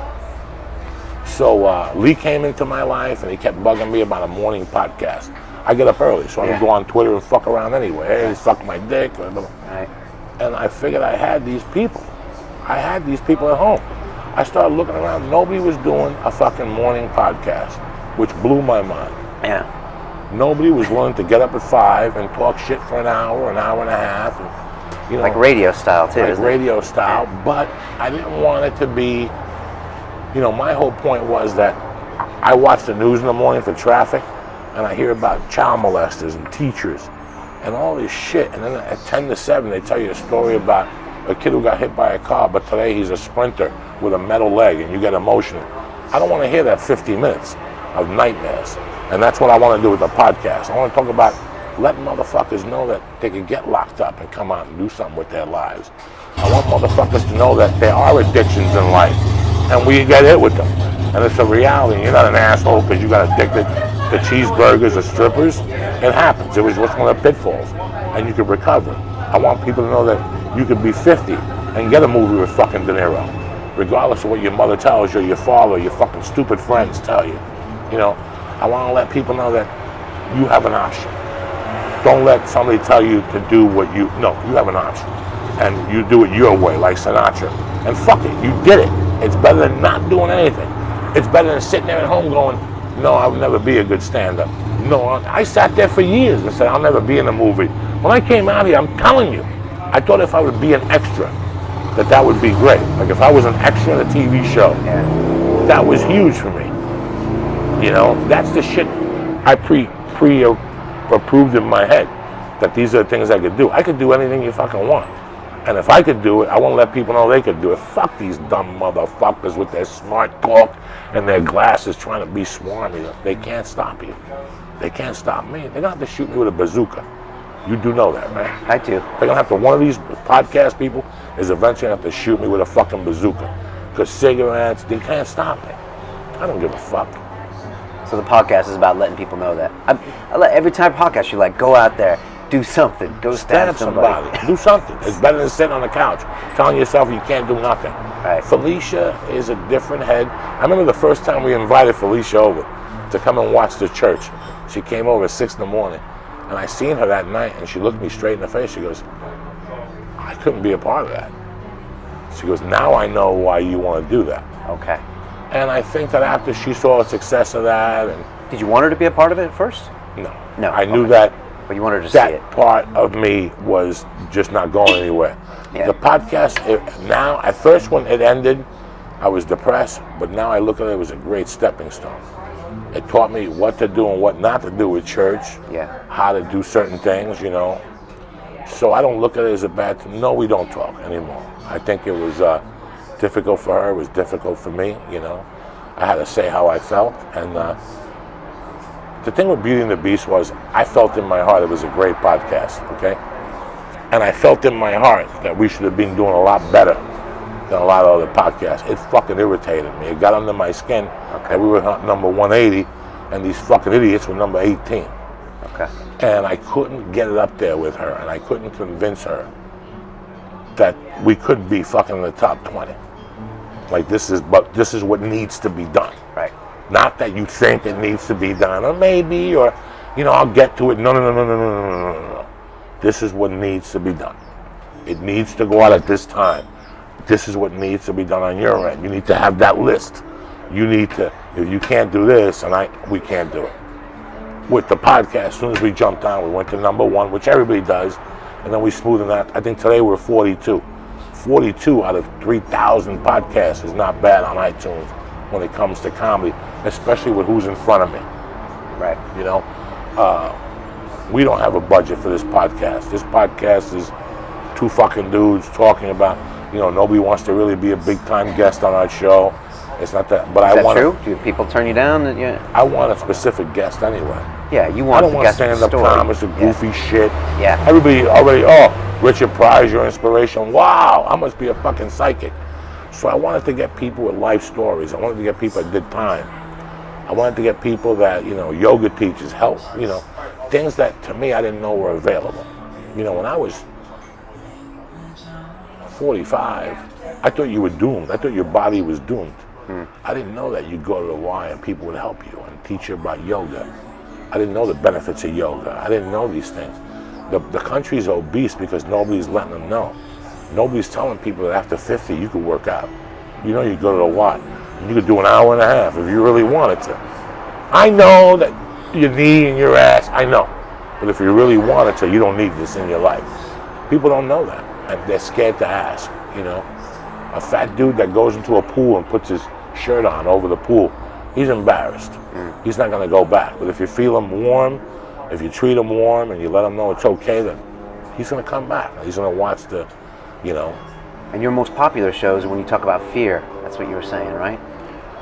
So Lee came into my life and he kept bugging me about a morning podcast. I get up early, so I can go on Twitter and fuck around anyway. Hey, suck my dick. Right. And I figured I had these people. I had these people at home. I started looking around. Nobody was doing a fucking morning podcast, which blew my mind. Yeah. Nobody was willing to get up at 5 and talk shit for an hour and a half. And, you know, like radio style, too. Like radio style, but I didn't want it to be, you know, my whole point was that I watch the news in the morning for traffic, and I hear about child molesters and teachers and all this shit. And then at 10 to 7, they tell you a story about a kid who got hit by a car, but today he's a sprinter with a metal leg, and you get emotional. I don't want to hear that 50 minutes of nightmares. And that's what I want to do with the podcast. I want to talk about letting motherfuckers know that they can get locked up and come out and do something with their lives. I want motherfuckers to know that there are addictions in life, and we get hit with them. And it's a reality. You're not an asshole because you got addicted to cheeseburgers or strippers. It happens. It was just one of the pitfalls, and you could recover. I want people to know that you could be 50 and get a movie with fucking De Niro, regardless of what your mother tells you, your father, your fucking stupid friends tell you. You know, I want to let people know that you have an option. Don't let somebody tell you to do what you, no, you have an option. And you do it your way, like Sinatra. And fuck it, you did it. It's better than not doing anything. It's better than sitting there at home going, no, I'll never be a good stand-up. No, I sat there for years and said, I'll never be in a movie. When I came out here, I'm telling you, I thought if I would be an extra, that would be great. Like if I was an extra in a TV show, that was huge for me. You know, that's the shit I pre-approved in my head, that these are the things I could do. I could do anything you fucking want. And if I could do it, I want to let people know they could do it. Fuck these dumb motherfuckers with their smart talk and their glasses trying to be swarmy. They can't stop you. They can't stop me. They're going to have to shoot me with a bazooka. You do know that, right? I do. They're going to have to, one of these podcast people is eventually going to have to shoot me with a fucking bazooka. Because cigarettes, they can't stop me. I don't give a fuck. So the podcast is about letting people know that. Every time podcast, you're like, go out there, do something, go stab somebody. Do something. It's better than sitting on the couch telling yourself you can't do nothing. Right. Felicia is a different head. I remember the first time we invited Felicia over to come and watch the church. She came over at 6 in the morning, and I seen her that night, and she looked me straight in the face. She goes, I couldn't be a part of that. She goes, now I know why you want to do that. Okay. And I think that after she saw the success of that, and did you want her to be a part of it at first? No. No. I knew that. But you wanted to see it. That part of me was just not going anywhere. Yeah. The podcast, now, at first when it ended, I was depressed, but now I look at it as a great stepping stone. It taught me what to do and what not to do with church, how to do certain things, you know. So I don't look at it as a bad thing. No, we don't talk anymore. I think it was difficult for her, it was difficult for me, you know. I had to say how I felt, and the thing with Beauty and the Beast was I felt in my heart it was a great podcast, okay? And I felt in my heart that we should have been doing a lot better than a lot of other podcasts. It fucking irritated me. It got under my skin that we were number 180 and these fucking idiots were number 18. Okay. And I couldn't get it up there with her, and I couldn't convince her that we could be fucking in the top 20. Like this is what needs to be done. Right. Not that you think it needs to be done, or maybe, or, you know, I'll get to it. No. This is what needs to be done. It needs to go out at this time. This is what needs to be done on your end. You need to have that list. You need to, if you can't do this, and we can't do it. With the podcast, as soon as we jumped on, we went to number 1, which everybody does, and then we smoothed that. I think today we're 42. 42 out of 3,000 podcasts is not bad on iTunes when it comes to comedy, especially with who's in front of me. Right. You know, we don't have a budget for this podcast. This podcast is 2 fucking dudes talking about, you know, nobody wants to really be a big time guest on our show. It's not that, but Is I that want. true? Do people turn you down? Yeah. I want a specific guest anyway. Yeah, you I want don't the want guest with stand-up story. comics or goofy shit. Yeah. Everybody already, oh, Richard Pryor's your inspiration. Wow, I must be a fucking psychic. So I wanted to get people with life stories. I wanted to get people that did time. I wanted to get people that, you know, yoga teachers, help, you know, things that to me I didn't know were available. You know, when I was 45, I thought you were doomed. I thought your body was doomed. I didn't know that you'd go to the Y and people would help you and teach you about yoga. I didn't know the benefits of yoga. I didn't know these things. The country's obese because nobody's letting them know. Nobody's telling people that after 50 you could work out. You know, you go to the Y and you could do an hour and a half if you really wanted to. I know that your knee and your ass, I know. But if you really wanted to, you don't need this in your life. People don't know that, and they're scared to ask, you know. A fat dude that goes into a pool and puts his shirt on over the pool, he's embarrassed. He's not going to go back. But if you feel him warm, if you treat him warm and you let him know it's okay, then he's going to come back. He's going to watch the, you know. And your most popular shows are when you talk about fear. That's what you were saying, right?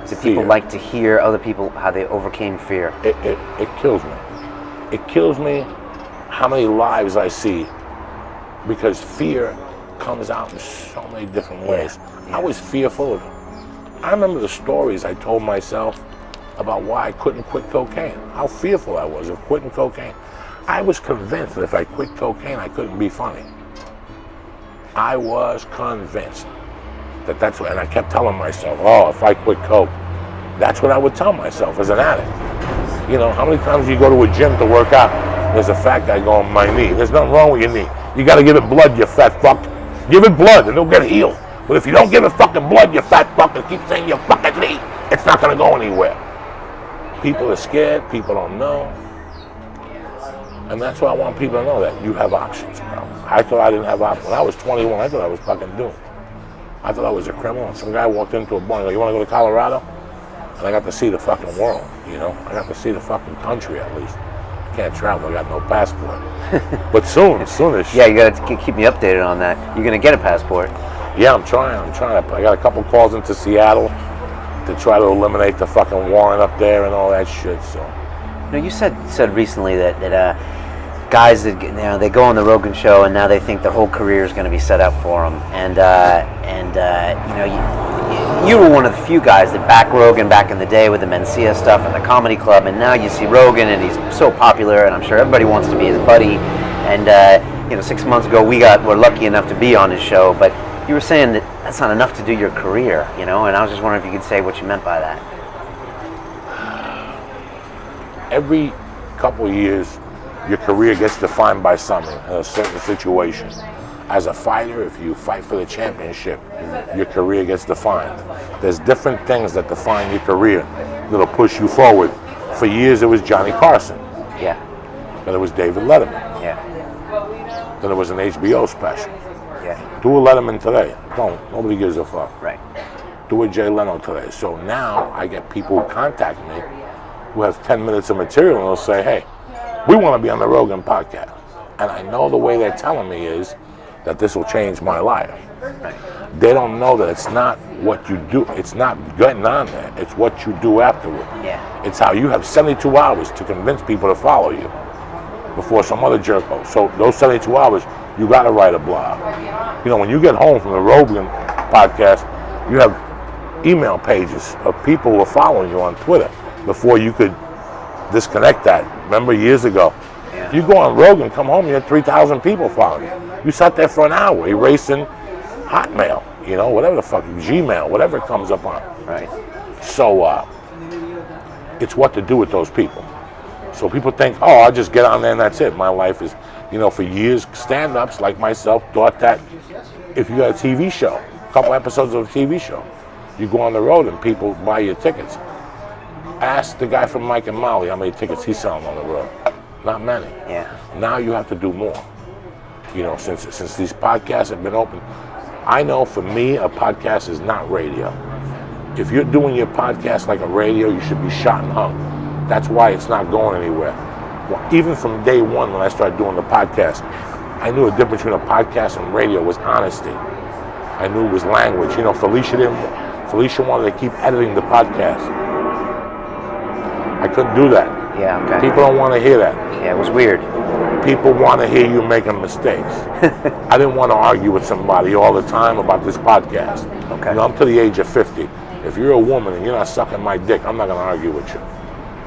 Do people Fear. like to hear other people, how they overcame fear? It kills me. It kills me how many lives I see because fear comes out in so many different ways. Yeah. I was fearful of it. I remember the stories I told myself about why I couldn't quit cocaine, how fearful I was of quitting cocaine. I was convinced that if I quit cocaine, I couldn't be funny. I was convinced that that's what, and I kept telling myself, oh, if I quit coke, that's what I would tell myself as an addict. You know, how many times you go to a gym to work out, there's a fat guy going, my knee. There's nothing wrong with your knee. You got to give it blood, you fat fuck. Give it blood and it'll get healed. But if you don't give it fucking blood, you fat fuck, and keep saying your fucking knee, it's not going to go anywhere. People are scared. People don't know. And that's why I want people to know that you have options, bro. I thought I didn't have options. When I was 21, I thought I was fucking doomed. I thought I was a criminal. Some guy walked into a bar and goes, you want to go to Colorado? And I got to see the fucking world, you know? I got to see the fucking country at least. I can't travel. I got no passport. But soon as... Yeah, you got to keep me updated on that. You're going to get a passport. Yeah, I'm trying. I got a couple calls into Seattle to try to eliminate the fucking warrant up there and all that shit, so... You know, you said recently that guys that, you know, they go on the Rogan show and now they think their whole career is going to be set up for them. And you know, you were one of the few guys that backed Rogan back in the day with the Mencia stuff and the comedy club, and now you see Rogan and he's so popular, and I'm sure everybody wants to be his buddy. And you know, 6 months ago we're lucky enough to be on his show, but you were saying that that's not enough to do your career, you know, and I was just wondering if you could say what you meant by that. Every couple of years, your career gets defined by something in a certain situation. As a fighter, if you fight for the championship, your career gets defined. There's different things that define your career that'll push you forward. For years, it was Johnny Carson. Yeah. Then it was David Letterman. Yeah. Then it was an HBO special. Yeah. Do a Letterman today. Don't. Nobody gives a fuck. Right. Do a Jay Leno today. So now I get people who contact me who have 10 minutes of material and they'll say, hey, we want to be on the Rogan podcast. And I know the way they're telling me is that this will change my life. Right. They don't know that it's not what you do. It's not getting on there. It's what you do afterward. Yeah. It's how you have 72 hours to convince people to follow you before some other jerko. So those 72 hours, you got to write a blog. You know, when you get home from the Rogan podcast, you have email pages of people who are following you on Twitter before you could disconnect that. Remember years ago, if you go on Rogan, come home, you had 3,000 people following you. You sat there for an hour erasing Hotmail, you know, whatever the fuck, Gmail, whatever it comes up on. Right. So it's what to do with those people. So people think, oh, I'll just get on there and that's it. My life is, you know, for years, stand-ups like myself thought that if you had a TV show, a couple episodes of a TV show, you go on the road and people buy your tickets. Ask the guy from Mike and Molly how many tickets he's selling on the road. Not many. Yeah. Now you have to do more. You know, since these podcasts have been open, I know for me a podcast is not radio. If you're doing your podcast like a radio, you should be shot and hung. That's why it's not going anywhere. Well, even from day one when I started doing the podcast, I knew the difference between a podcast and radio was honesty. I knew it was language. You know, Felicia Felicia wanted to keep editing the podcast. I couldn't do that. Yeah, okay. People don't want to hear that. Yeah, it was weird. People want to hear you making mistakes. I didn't want to argue with somebody all the time about this podcast. Okay. You know, I'm to the age of 50. If you're a woman and you're not sucking my dick, I'm not going to argue with you.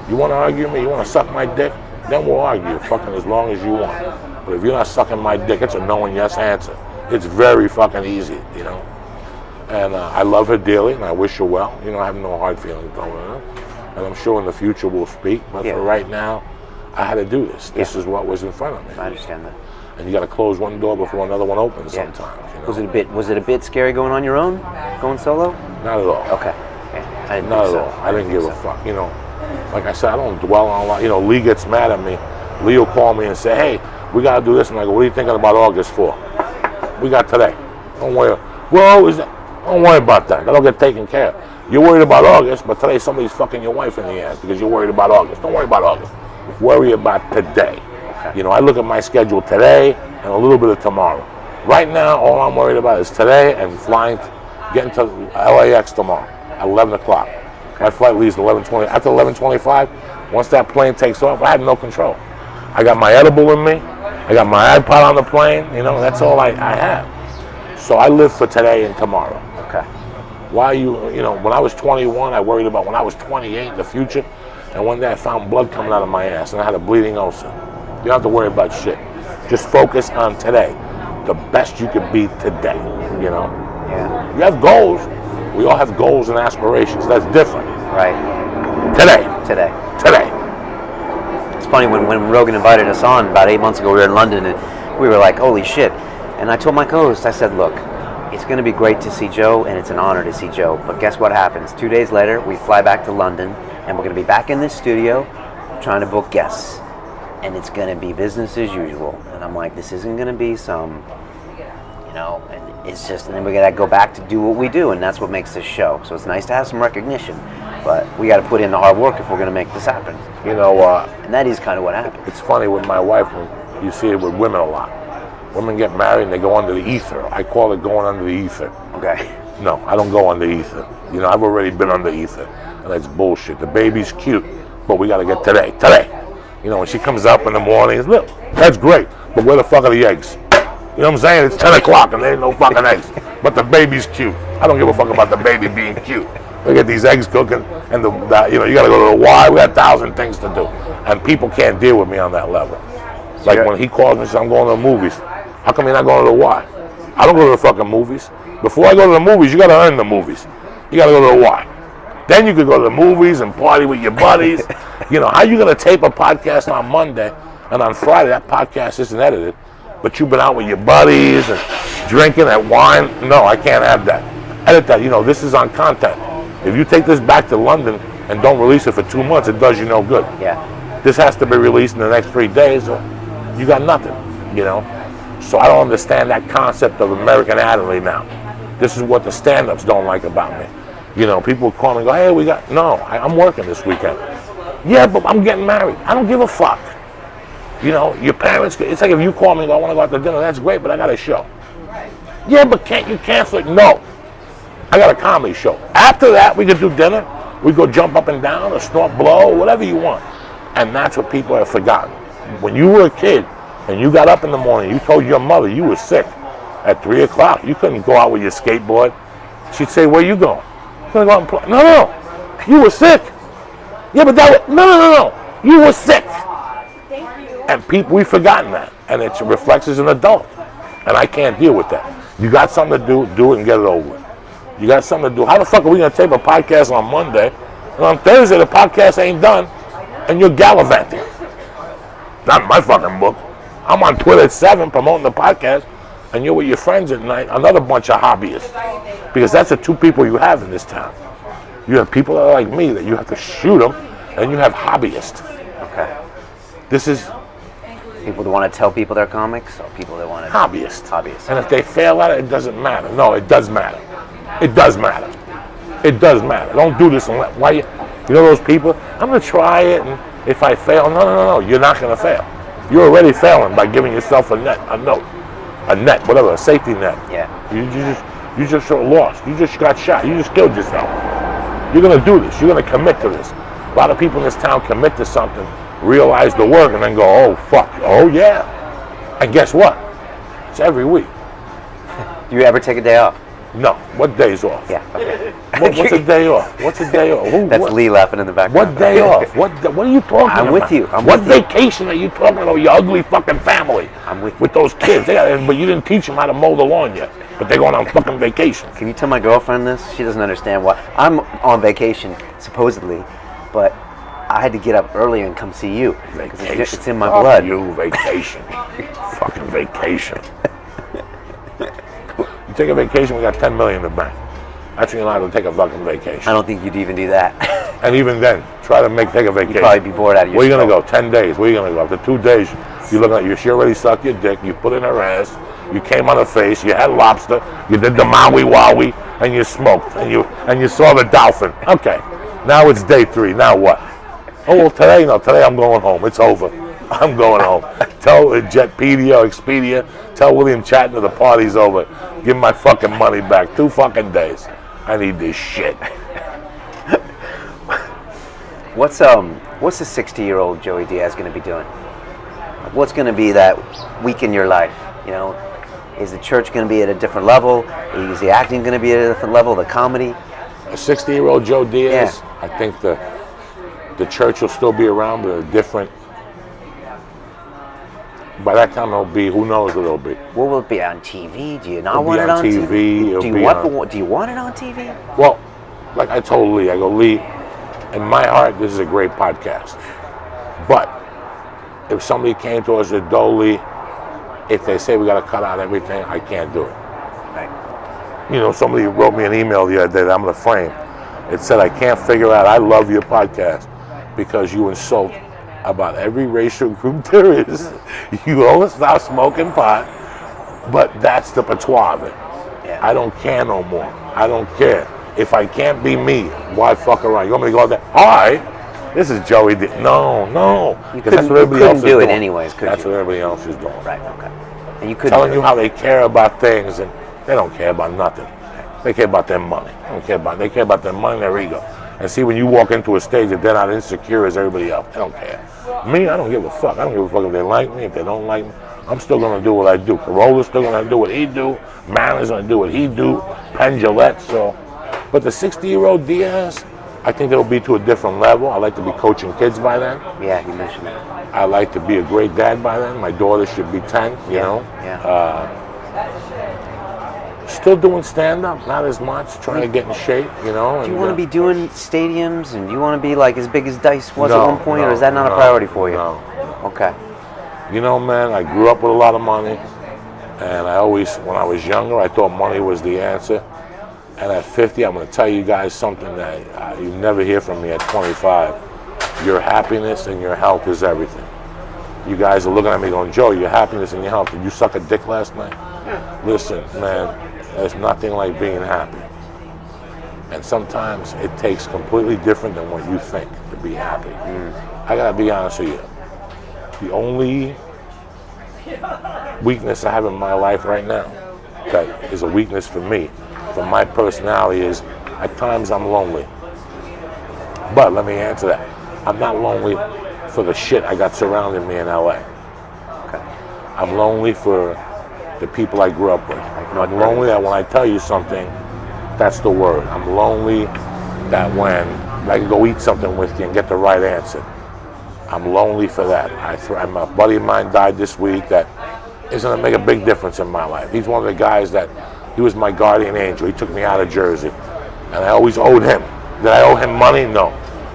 You want to argue with me? You want to suck my dick? Then we'll argue fucking as long as you want. But if you're not sucking my dick, it's a no and yes answer. It's very fucking easy, you know. And I love her dearly, and I wish her well. You know, I have no hard feelings toward her. And I'm sure in the future we'll speak. But for right now, I had to do this. This is what was in front of me. I understand that. And you got to close one door before another one opens sometimes. You know? Was it a bit scary going on your own, going solo? Not at all. Okay. Yeah, I didn't Not think at so. all. I didn't give a fuck. You know, like I said, I don't dwell on a lot. You know, Lee gets mad at me. Lee will call me and say, hey, we got to do this. And I go, what are you thinking about August for? We got today. Don't worry. Don't worry about that. That'll get taken care of. You're worried about August, but today somebody's fucking your wife in the ass because you're worried about August. Don't worry about August. Worry about today. Okay. You know, I look at my schedule today and a little bit of tomorrow. Right now, all I'm worried about is today and getting to LAX tomorrow at 11 o'clock. Okay. My flight leaves at 11:20. After 11:25, once that plane takes off, I have no control. I got my edible in me. I got my iPod on the plane. You know, that's all I have. So I live for today and tomorrow. Okay. Why you know, when I was 21, I worried about when I was 28 in the future, and one day I found blood coming out of my ass, and I had a bleeding ulcer. You don't have to worry about shit. Just focus on today. The best you could be today, you know? Yeah. You have goals. We all have goals and aspirations. That's different. Right. Today. It's funny, when Rogan invited us on about 8 months ago, we were in London, and we were like, holy shit. And I told my co-host, I said, look, it's going to be great to see Joe, and it's an honor to see Joe. But guess what happens? 2 days later, we fly back to London, and we're going to be back in this studio trying to book guests. And it's going to be business as usual. And I'm like, this isn't going to be some, you know, and it's just, and then we're going to go back to do what we do, and that's what makes this show. So it's nice to have some recognition, but we got to put in the hard work if we're going to make this happen. You know, and that is kind of what happened. it's funny with my wife, you see it with women a lot. Women get married and they go under the ether. I call it going under the ether. Okay. No, I don't go under ether. You know, I've already been under ether, and that's bullshit. The baby's cute, but we got to get today. You know, when she comes up in the morning, look, that's great, but where the fuck are the eggs? You know what I'm saying? It's 10 o'clock and there ain't no fucking eggs. But the baby's cute. I don't give a fuck about the baby being cute. We get these eggs cooking, and you know, you got to go to the Y. We got 1,000 things to do, and people can't deal with me on that level. Like when he calls me and says, I'm going to the movies. How come you're not going to the Y? I don't go to the fucking movies. Before I go to the movies, you got to earn the movies. You got to go to the Y. Then you could go to the movies and party with your buddies. You know, how you going to tape a podcast on Monday, and on Friday that podcast isn't edited, but you've been out with your buddies and drinking that wine? No, I can't have that. Edit that. You know, this is on content. If you take this back to London and don't release it for 2 months, it does you no good. Yeah. This has to be released in the next 3 days, or you got nothing, you know? So I don't understand that concept of American Idol now. This is what the stand-ups don't like about me. You know, people call me and go, hey, I'm working this weekend. Yeah, but I'm getting married. I don't give a fuck. You know, your parents, it's like if you call me and go, I want to go out to dinner, that's great, but I got a show. Yeah, but can't you cancel it? No. I got a comedy show. After that, we could do dinner. We go jump up and down or snort blow, whatever you want. And that's what people have forgotten. When you were a kid and you got up in the morning, you told your mother you were sick at 3 o'clock. You couldn't go out with your skateboard. She'd say, where you going? I'm going to go out and play. No. You were sick. Yeah, but no. You were sick. And we've forgotten that. And it reflects as an adult. And I can't deal with that. You got something to do it and get it over with. You got something to do. How the fuck are we going to tape a podcast on Monday, and on Thursday the podcast ain't done, and you're gallivanting? Not in my fucking book. I'm on Twitter at 7 promoting the podcast, and you're with your friends at night, another bunch of hobbyists. Because that's the two people you have in this town. You have people that are like me, that you have to shoot them, and you have hobbyists. Okay. This is People that want to tell people they're comics, or people that want to... hobbyists. Hobbyists. And if they fail at it, it doesn't matter. No, it does matter. It does matter. It does matter. Don't do this and why you know those people? I'm going to try it, and if I fail, no. You're not going to fail. You're already failing by giving yourself a net, a safety net. Yeah. You just lost. You just got shot. You just killed yourself. You're going to do this. You're going to commit to this. A lot of people in this town commit to something, realize the work, and then go, oh, fuck. Oh, yeah. And guess what? It's every week. Do you ever take a day off? No. What day's off? Yeah, okay. What's a day off? What's a day off? That's Lee laughing in the background. What day off? What are you talking about? I'm with you. What vacation are you talking about, you ugly fucking family? I'm with you. With those kids. But you didn't teach them how to mow the lawn yet. But they're going on fucking vacation. Can you tell my girlfriend this? She doesn't understand why. I'm on vacation, supposedly, but I had to get up earlier and come see you. Vacation. It's in my blood. You, vacation. Fucking vacation. You take a vacation, we got $10 million in the bank. That's when you're allowed to take a fucking vacation. I don't think you'd even do that. And even then, try to take a vacation. You'd probably be bored out of your Where are you going to go? 10 days. Where are you going to go? After 2 days, you look at she already sucked your dick, you put in her ass, you came on her face, you had lobster, you did the Maui Wowie, and you smoked, and you saw the dolphin. Okay, now it's day 3. Now what? Oh, well, today I'm going home. It's over. I'm going home. Tell Jetpedia or Expedia, tell William Chatner the party's over. Give my fucking money back. 2 fucking days. I need this shit. What's the 60-year-old Joey Diaz going to be doing? What's going to be that week in your life? You know, is the church going to be at a different level? Is the acting going to be at a different level? The comedy? A 60-year-old Joe Diaz. Yeah. I think the church will still be around, but a different. By that time, it'll be, who knows what it'll be. What will it be on TV? Do you not It'll want it on TV? TV? Do you want it on TV? Well, like I told Lee, I go, Lee, in my heart, this is a great podcast. But if somebody came to us at Dolly, if they say we got to cut out everything, I can't do it. Right. You know, somebody wrote me an email the other day that I'm going to frame. It said, I can't figure out, I love your podcast because you insult about every racial group there is. You always stop smoking pot, but that's the patois of it. Yeah. I don't care no more. I don't care. If I can't be me, why fuck around? You want me to go out there? Hi, this is Joey. No. Because that's what everybody else is doing. You couldn't do it anyways, could you? That's what everybody else is doing. Right, okay. And you couldn't Telling you how they care about things, and they don't care about nothing. They care about their money. They care about their money and their ego. And see, when you walk into a stage that they're not insecure as everybody else, they don't care. Me, I don't give a fuck. I don't give a fuck if they like me, if they don't like me. I'm still going to do what I do. Corolla's still going to do what he do. Manley's going to do what he do. Penn Jillette, so. But the 60-year-old Diaz, I think they'll be to a different level. I like to be coaching kids by then. Yeah, you mentioned that. I like to be a great dad by then. My daughter should be 10, you know. Yeah. Still doing stand-up, not as much, trying to get in shape, you know. Do you want to be doing stadiums, and do you want to be like as big as Dice was at one point, or is that not a priority for you? No. Okay. You know, man, I grew up with a lot of money, and I always, when I was younger, I thought money was the answer. And at 50, I'm going to tell you guys something that you never hear from me at 25. Your happiness and your health is everything. You guys are looking at me going, Joe, your happiness and your health. Did you suck a dick last night? Listen, man, there's nothing like being happy. And sometimes it takes completely different than what you think to be happy. I got to be honest with you. The only weakness I have in my life right now that is a weakness for me, for my personality, is at times I'm lonely. But let me answer that. I'm not lonely for the shit I got surrounding me in LA. Okay. I'm lonely for the people I grew up with. I'm lonely that when I tell you something, that's the word. I'm lonely that when I can go eat something with you and get the right answer. I'm lonely for that. A buddy of mine died this week that is going to make a big difference in my life. He's one of the guys he was my guardian angel. He took me out of Jersey. And I always owed him. Did I owe him money? No.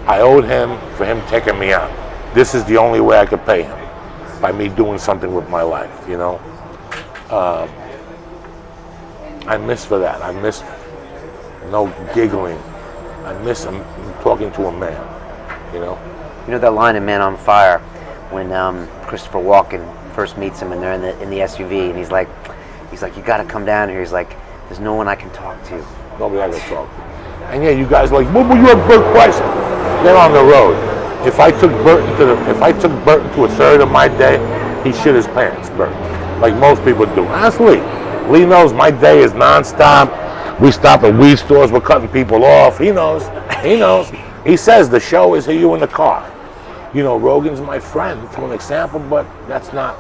I owed him for him taking me out. This is the only way I could pay him, by me doing something with my life, you know. I miss for that. I miss no giggling. I miss talking to a man, you know. You know that line in Man on Fire when Christopher Walken first meets him and they're in the SUV and he's like, you got to come down here. He's like, there's no one I can talk to. Nobody I can talk to. And yeah, you guys are like, what were you at Burt Price? They're on the road. If I took Burton to a third of my day, he shit his pants, Burton. Like most people do. Ask Lee. Lee knows my day is nonstop. We stop at weed stores. We're cutting people off. He knows. He knows. He says the show is you in the car. You know, Rogan's my friend, for an example, but that's not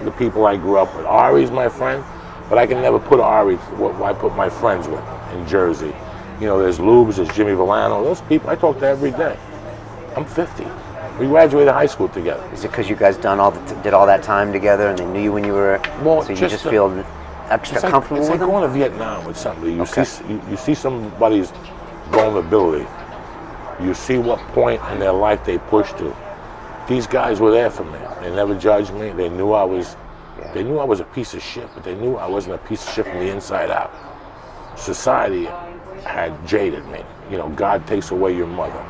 the people I grew up with. Ari's my friend, but I can never put Ari what I put my friends with in Jersey. You know, there's Lubes, there's Jimmy Villano. Those people I talk to every day. I'm 50. We graduated high school together. Is it because you guys did all that time together, and they knew you when you were? Well, so you just feel extra comfortable with them? It's like going to Vietnam with somebody. You see somebody's vulnerability. You see what point in their life they pushed to. These guys were there for me. They never judged me. They knew I was. They knew I was a piece of shit, but they knew I wasn't a piece of shit from the inside out. Society had jaded me. You know, God takes away your mother.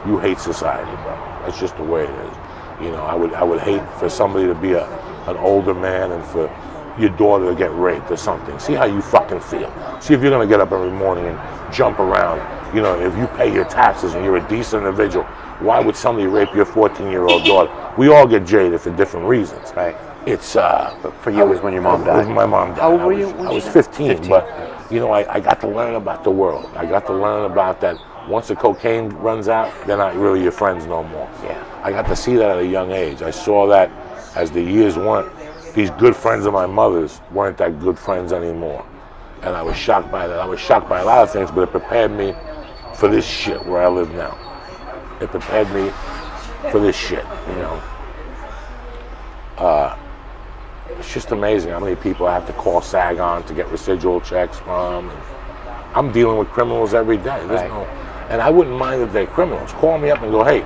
You hate society, bro. That's just the way it is. You know, I would hate for somebody to be an older man and for your daughter to get raped or something. See how you fucking feel. See if you're gonna get up every morning and jump around. You know, if you pay your taxes and you're a decent individual, why would somebody rape your 14-year-old daughter? We all get jaded for different reasons. Right. It's but for you, it was when your mom died. My mom died. How old were you? I was 15, but you know, I got to learn about the world. I got to learn about that. Once the cocaine runs out, they're not really your friends no more. Yeah. I got to see that at a young age. I saw that as the years went. These good friends of my mother's weren't that good friends anymore. And I was shocked by that. I was shocked by a lot of things, but it prepared me for this shit where I live now. It prepared me for this shit, you know. It's just amazing how many people I have to call SAG on to get residual checks from. I'm dealing with criminals every day. And I wouldn't mind if they're criminals. Call me up and go, hey,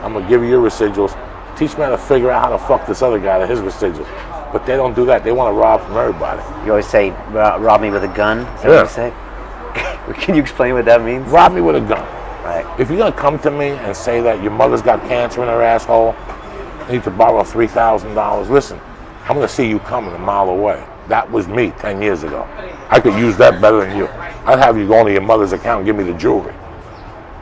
I'm going to give you your residuals. Teach me how to figure out how to fuck this other guy to his residuals. But they don't do that. They want to rob from everybody. You always say, rob me with a gun? Is that what you say? Can you explain what that means? Rob me with a gun. Right. If you're going to come to me and say that your mother's got cancer in her asshole, I need to borrow $3,000, listen, I'm going to see you coming a mile away. That was me 10 years ago. I could use that better than you. I'd have you go into your mother's account and give me the jewelry.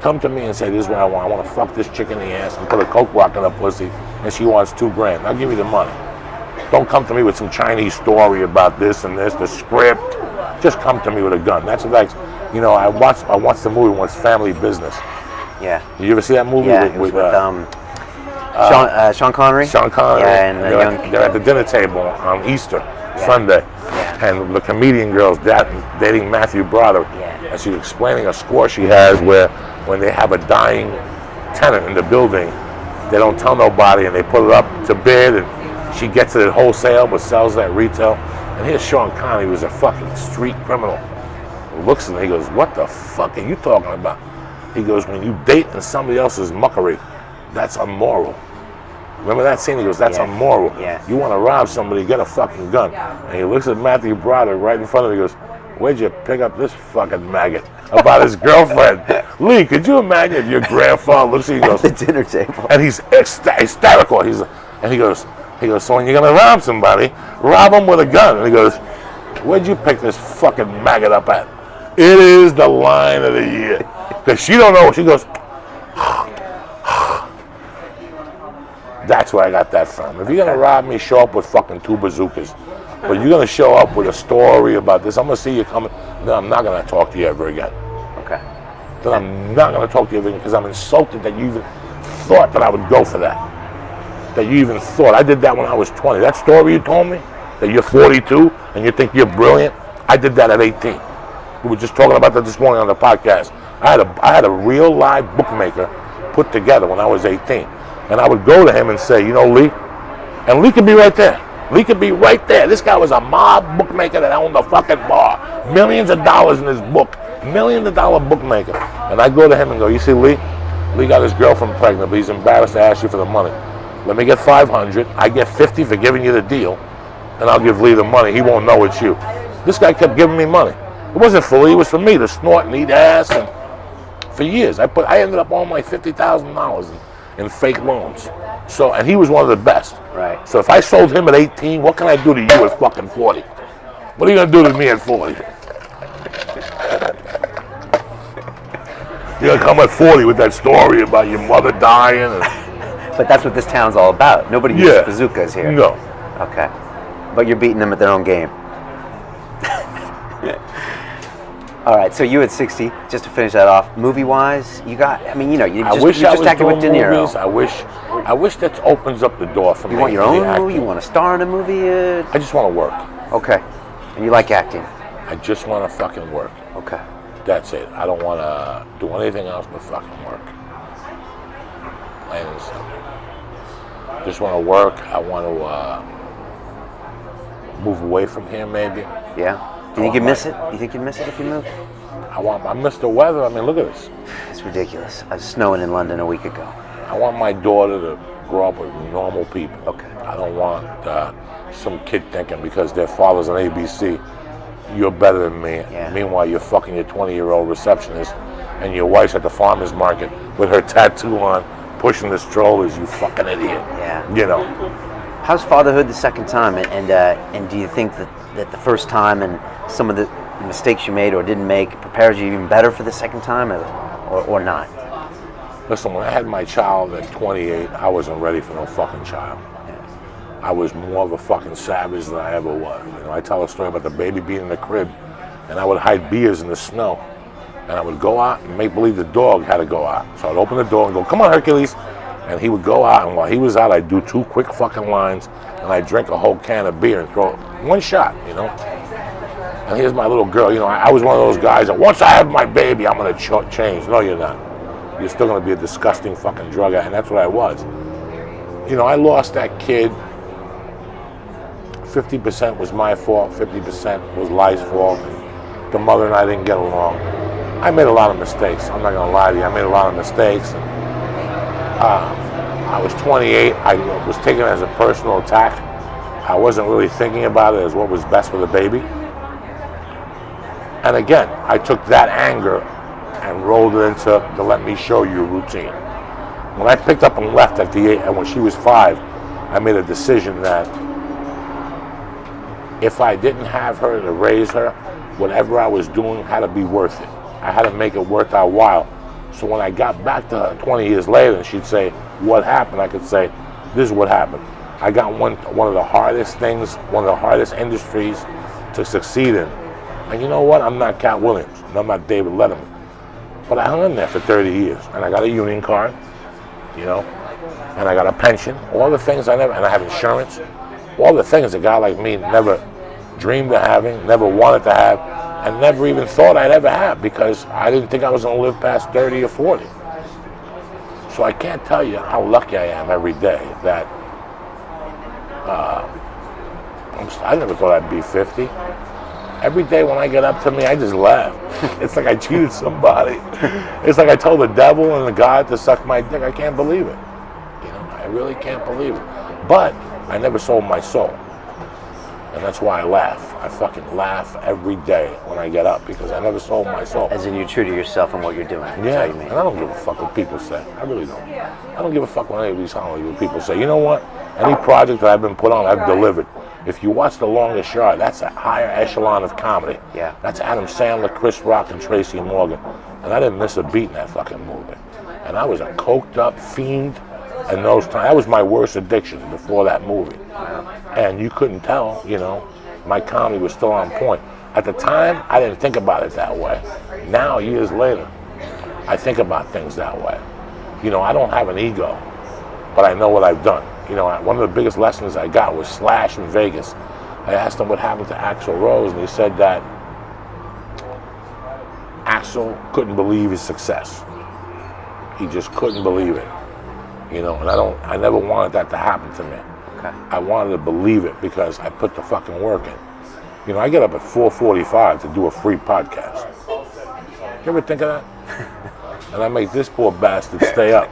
Come to me and say, this is what I want. I want to fuck this chick in the ass and put a coke rock in her pussy, and she wants $2 grand. I'll give you the money. Don't come to me with some Chinese story about this and this, the script. Just come to me with a gun. That's what you know, I watched the movie once, Family Business. Yeah. You ever see that movie? Yeah, with Sean Connery? Sean Connery. Yeah, and they're at the dinner table on Easter Sunday. Yeah. And the comedian girl's dating Matthew Broderick. Yeah. And she's explaining a score she has where when they have a dying tenant in the building, they don't tell nobody and they put it up to bid, and she gets it at wholesale but sells it at retail. And here's Sean Connery, who was a fucking street criminal. He looks at me, he goes, what the fuck are you talking about? He goes, when you date in somebody else's muckery, that's immoral. Remember that scene? He goes, that's immoral. Yeah. You want to rob somebody, get a fucking gun. And he looks at Matthew Broderick right in front of him. He goes, where'd you pick up this fucking maggot about his girlfriend? Lee, could you imagine if your grandfather looks at you and goes, at the dinner table. And he's hysterical. And he goes, so when you're going to rob somebody, rob him with a gun. And he goes, where'd you pick this fucking maggot up at? It is the line of the year. Because she don't know. She goes, that's where I got that from. If you're going to rob me, show up with fucking 2 bazookas. But you're going to show up with a story about this. I'm going to see you coming. Then I'm not going to talk to you ever again. Okay. Then I'm not going to talk to you ever again because I'm insulted that you even thought that I would go for that. That you even thought. I did that when I was 20. That story you told me, that you're 42 and you think you're brilliant, I did that at 18. We were just talking about that this morning on the podcast. I had a real live bookmaker put together when I was 18. And I would go to him and say, you know, Lee, and Lee could be right there. Lee could be right there. This guy was a mob bookmaker that owned a fucking bar. Millions of dollars in his book. $million bookmaker. And I go to him and go, you see, Lee got his girlfriend pregnant, but he's embarrassed to ask you for the money. Let me get $500. I get $50 for giving you the deal, and I'll give Lee the money. He won't know it's you. This guy kept giving me money. It wasn't for Lee. It was for me to snort and eat ass. And for years, I ended up on my $50,000 in fake loans. So, and he was one of the best. Right. So if I sold him at 18, what can I do to you at fucking 40? What are you gonna do to me at 40? You're gonna come at 40 with that story about your mother dying. But that's what this town's all about. Nobody uses bazookas here. No. Okay. But you're beating them at their own game. All right, so you at 60, just to finish that off, movie-wise, you got, I mean, you know, you I just, wish you I just was acted doing with De Niro. movies. I wish that opens up the door for me. You want your own acting. movie? You want to star in a movie? I just want to work. Okay. And you like acting? I just want to fucking work. Okay. That's it. I don't want to do anything else but fucking work. Plain and simple. Just want to work. I want to move away from here, maybe. Yeah. Do you think you miss it? You think you'd miss it if you moved? I miss the weather. I mean, look at this. It's ridiculous. I was snowing in London a week ago. I want my daughter to grow up with normal people. Okay. I don't want some kid thinking because their father's on ABC, you're better than me. Yeah. Meanwhile, you're fucking your 20-year-old receptionist and your wife's at the farmer's market with her tattoo on, pushing the strollers, you fucking idiot. Yeah. You know. How's fatherhood the second time? And do you think that the first time and some of the mistakes you made or didn't make prepares you even better for the second time or not? Listen, when I had my child at 28, I wasn't ready for no fucking child. I was more of a fucking savage than I ever was. You know, I tell a story about the baby being in the crib, and I would hide beers in the snow, and I would go out and make believe the dog had to go out. So I'd open the door and go, "Come on, Hercules," and he would go out, and while he was out, I'd do 2 quick fucking lines, and I'd drink a whole can of beer and throw it one shot, you know. And here's my little girl. You know, I was one of those guys that once I have my baby, I'm gonna change. No, you're not. You're still gonna be a disgusting fucking drug addict, and that's what I was. You know, I lost that kid. 50% was my fault, 50% was Lai's fault. And the mother and I didn't get along. I made a lot of mistakes. I'm not gonna lie to you. I made a lot of mistakes. And, I was 28. I was taking it as a personal attack. I wasn't really thinking about it as what was best for the baby. And again, I took that anger and rolled it into the let me show you routine. When I picked up and left at the 8, and when she was 5, I made a decision that if I didn't have her to raise her, whatever I was doing had to be worth it. I had to make it worth our while. So when I got back to her 20 years later and she'd say, "What happened?" I could say, "This is what happened. I got one of the hardest things, one of the hardest industries to succeed in. And you know what? I'm not Cat Williams, and I'm not David Letterman. But I hung in there for 30 years, and I got a union card, you know, and I got a pension, all the things and I have insurance, all the things a guy like me never dreamed of having, never wanted to have, and never even thought I'd ever have because I didn't think I was going to live past 30 or 40. So I can't tell you how lucky I am every day that I never thought I'd be 50. Every day when I get up to me, I just laugh. It's like I cheated somebody. It's like I told the devil and the God to suck my dick. I can't believe it. You know, I really can't believe it. But I never sold my soul. And that's why I laugh. I fucking laugh every day when I get up because I never sold my soul. As in you're true to yourself and what you're doing. That's Yeah, how you mean. and I don't give a fuck what people say. I really don't. I don't give a fuck what any of these Hollywood people say. You know what? Any project that I've been put on, I've delivered. If you watch The Longest Yard, that's a higher echelon of comedy. Yeah. That's Adam Sandler, Chris Rock, and Tracy Morgan. And I didn't miss a beat in that fucking movie. And I was a coked up fiend in those times. That was my worst addiction before that movie. And you couldn't tell, you know, my comedy was still on point. At the time, I didn't think about it that way. Now, years later, I think about things that way. You know, I don't have an ego, but I know what I've done. You know, one of the biggest lessons I got was Slash in Vegas. I asked him what happened to Axl Rose, and he said that Axl couldn't believe his success. He just couldn't believe it. You know, and I never wanted that to happen to me. Okay. I wanted to believe it because I put the fucking work in. You know, I get up at 4:45 to do a free podcast. You ever think of that? And I make this poor bastard stay up.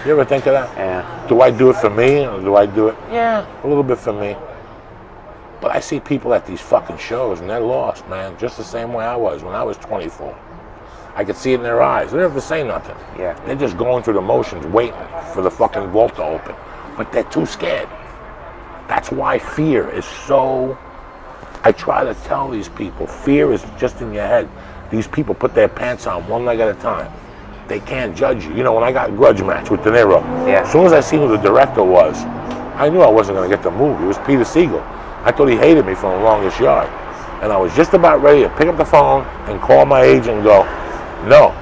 You ever think of that? Yeah. Do I do it for me or do I do it? Yeah, a little bit for me. But I see people at these fucking shows and they're lost, man, just the same way I was when I was 24. I could see it in their eyes. They don't have to say nothing. Yeah. They're just going through the motions, waiting for the fucking vault to open. But they're too scared. That's why fear is so... I try to tell these people, fear is just in your head. These people put their pants on one leg at a time. They can't judge you. You know, when I got Grudge Match with De Niro, as soon as I seen who the director was, I knew I wasn't going to get the movie. It was Peter Siegel. I thought he hated me from The Longest Yard. And I was just about ready to pick up the phone and call my agent and go, no,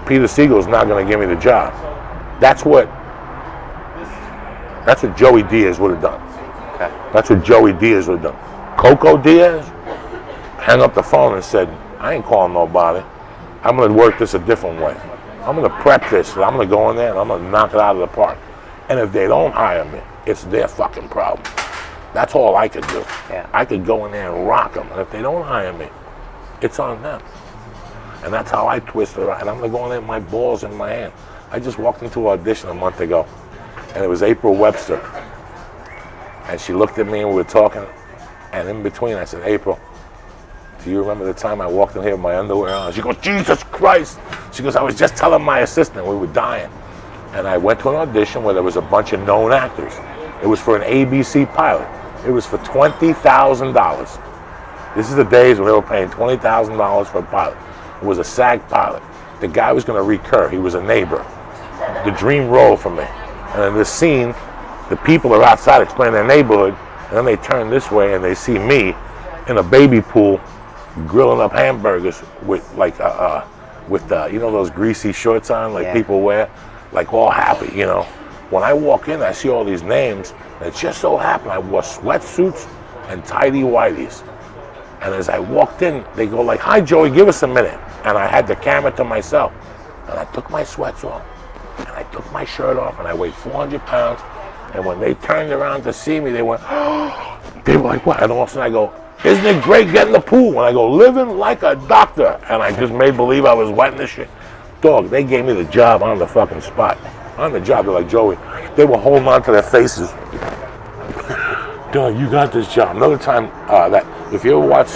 Peter Siegel's not going to give me the job. That's what Joey Diaz would have done. Okay. That's what Joey Diaz would have done. Coco Diaz hung up the phone and said, I ain't calling nobody. I'm going to work this a different way. I'm going to prep this. I'm going to go in there and I'm going to knock it out of the park. And if they don't hire me, it's their fucking problem. That's all I could do. Yeah. I could go in there and rock them. And if they don't hire me, it's on them. And that's how I twist it around. And I'm going to go in there with my balls in my hand. I just walked into an audition a month ago. And it was April Webster. And she looked at me and we were talking. And in between, I said, April, do you remember the time I walked in here with my underwear on? She goes, Jesus Christ. She goes, I was just telling my assistant we were dying. And I went to an audition where there was a bunch of known actors. It was for an ABC pilot. It was for $20,000. This is the days when they were paying $20,000 for a pilot. It was a SAG pilot. The guy was going to recur. He was a neighbor. The dream role for me. And in this scene, the people are outside explaining their neighborhood, and then they turn this way and they see me in a baby pool grilling up hamburgers with you know those greasy shorts on like people wear, like all happy, you know. When I walk in, I see all these names, and it just so happened I wore sweatsuits and tidy whities. And as I walked in, they go like, hi Joey, give us a minute. And I had the camera to myself. And I took my sweats off, and I took my shirt off, and I weighed 400 pounds. And when they turned around to see me, they went, oh, they were like, what? And all of a sudden I go, isn't it great getting the pool? And I go, living like a doctor. And I just made believe I was wetting the shit. Dog, they gave me the job on the fucking spot. On the job, they're like, Joey, they were holding on to their faces. Dog, you got this job. Another time, that if you ever watch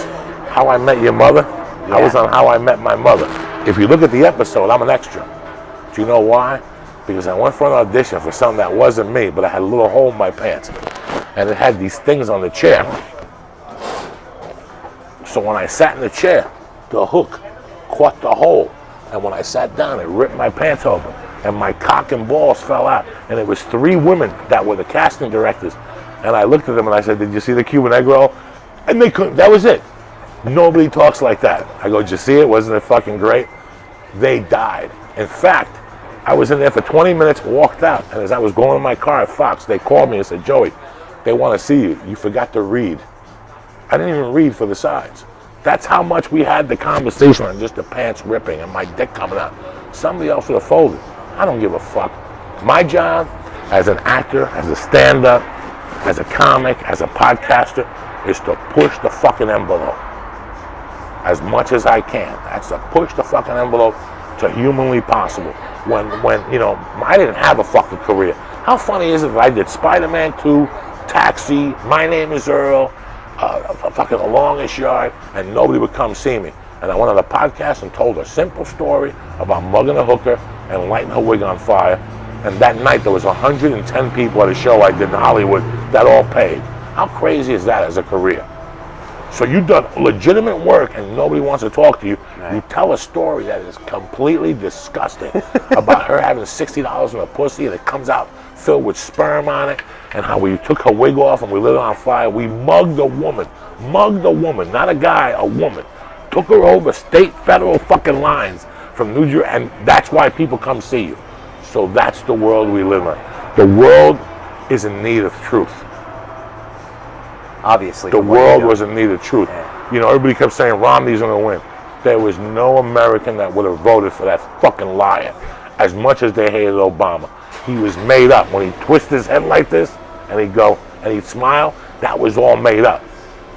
How I Met Your Mother, I was on How I Met My Mother. If you look at the episode, I'm an extra. Do you know why? Because I went for an audition for something that wasn't me, but I had a little hole in my pants. And it had these things on the chair. So when I sat in the chair, the hook caught the hole. And when I sat down, it ripped my pants open. And my cock and balls fell out. And it was 3 women that were the casting directors. And I looked at them and I said, did you see the Cuban egg roll? And they couldn't, that was it. Nobody talks like that. I go, did you see it? Wasn't it fucking great? They died. In fact, I was in there for 20 minutes, walked out. And as I was going in my car at Fox, they called me and said, Joey, they want to see you. You forgot to read. I didn't even read for the sides. That's how much we had the conversation on just the pants ripping and my dick coming out. Somebody else would have folded. I don't give a fuck. My job as an actor, as a stand-up, as a comic, as a podcaster, is to push the fucking envelope as much as I can. That's to push the fucking envelope to humanly possible. When you know, I didn't have a fucking career. How funny is it that I did Spider-Man 2, Taxi, My Name is Earl, fucking The Longest Yard, and nobody would come see me. And I went on a podcast and told a simple story about mugging a hooker and lighting her wig on fire. And that night there was 110 people at a show I did in Hollywood that all paid. How crazy is that as a career? So you've done legitimate work and nobody wants to talk to you. Right. You tell a story that is completely disgusting about her having $60 in a pussy and it comes out filled with sperm on it, and how we took her wig off and we lit it on fire. We mugged a woman, not a guy, a woman. Took her over state, federal fucking lines from New Jersey, and that's why people come see you. So that's the world we live in. The world is in need of truth. Obviously. The world was in need of truth. Yeah. You know, everybody kept saying Romney's going to win. There was no American that would have voted for that fucking liar as much as they hated Obama. He was made up. When he twist his head like this and he'd go and he'd smile, that was all made up.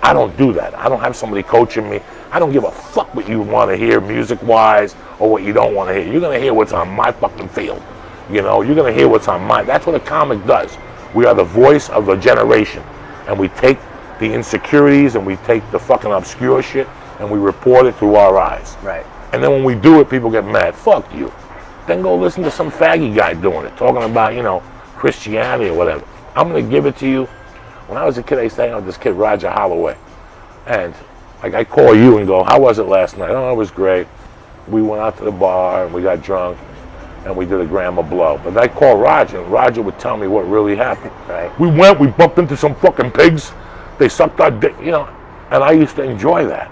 I don't do that. I don't have somebody coaching me. I don't give a fuck what you want to hear music-wise or what you don't want to hear. You're going to hear what's on my fucking field. You know, you're going to hear what's on mine. That's what a comic does. We are the voice of the generation. And we take the insecurities and we take the fucking obscure shit and we report it through our eyes. Right. And then when we do it, people get mad. Fuck you. Then go listen to some faggy guy doing it, talking about, you know, Christianity or whatever. I'm going to give it to you. When I was a kid, I used to hang out with this kid, Roger Holloway. And like I call you and go, how was it last night? Oh, it was great. We went out to the bar and we got drunk and we did a gram of blow. But I call Roger and Roger would tell me what really happened. Right. We bumped into some fucking pigs. They sucked our dick, you know. And I used to enjoy that.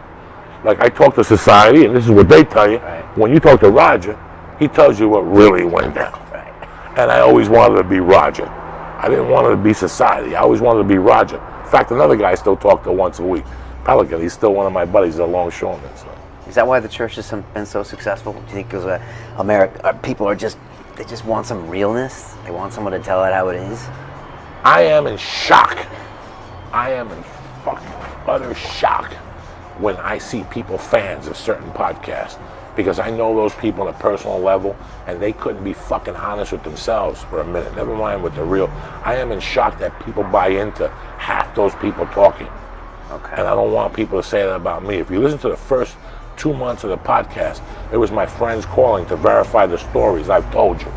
Like, I talk to society, and this is what they tell you. Right. When you talk to Roger, he tells you what really went down. Right. And I always wanted to be Roger. I didn't want to be society. I always wanted to be Roger. In fact, another guy I still talk to once a week, Pelican. He's still one of my buddies, he's a longshoreman. So. Is that why the church has been so successful? Do you think because people they just want some realness? They want someone to tell it how it is? I am in shock. I am in fucking utter shock when I see people fans of certain podcasts, because I know those people on a personal level and they couldn't be fucking honest with themselves for a minute, never mind with the real. I am in shock that people buy into half those people talking. Okay. And I don't want people to say that about me. If you listen to the first 2 months of the podcast, it was my friends calling to verify the stories I've told you.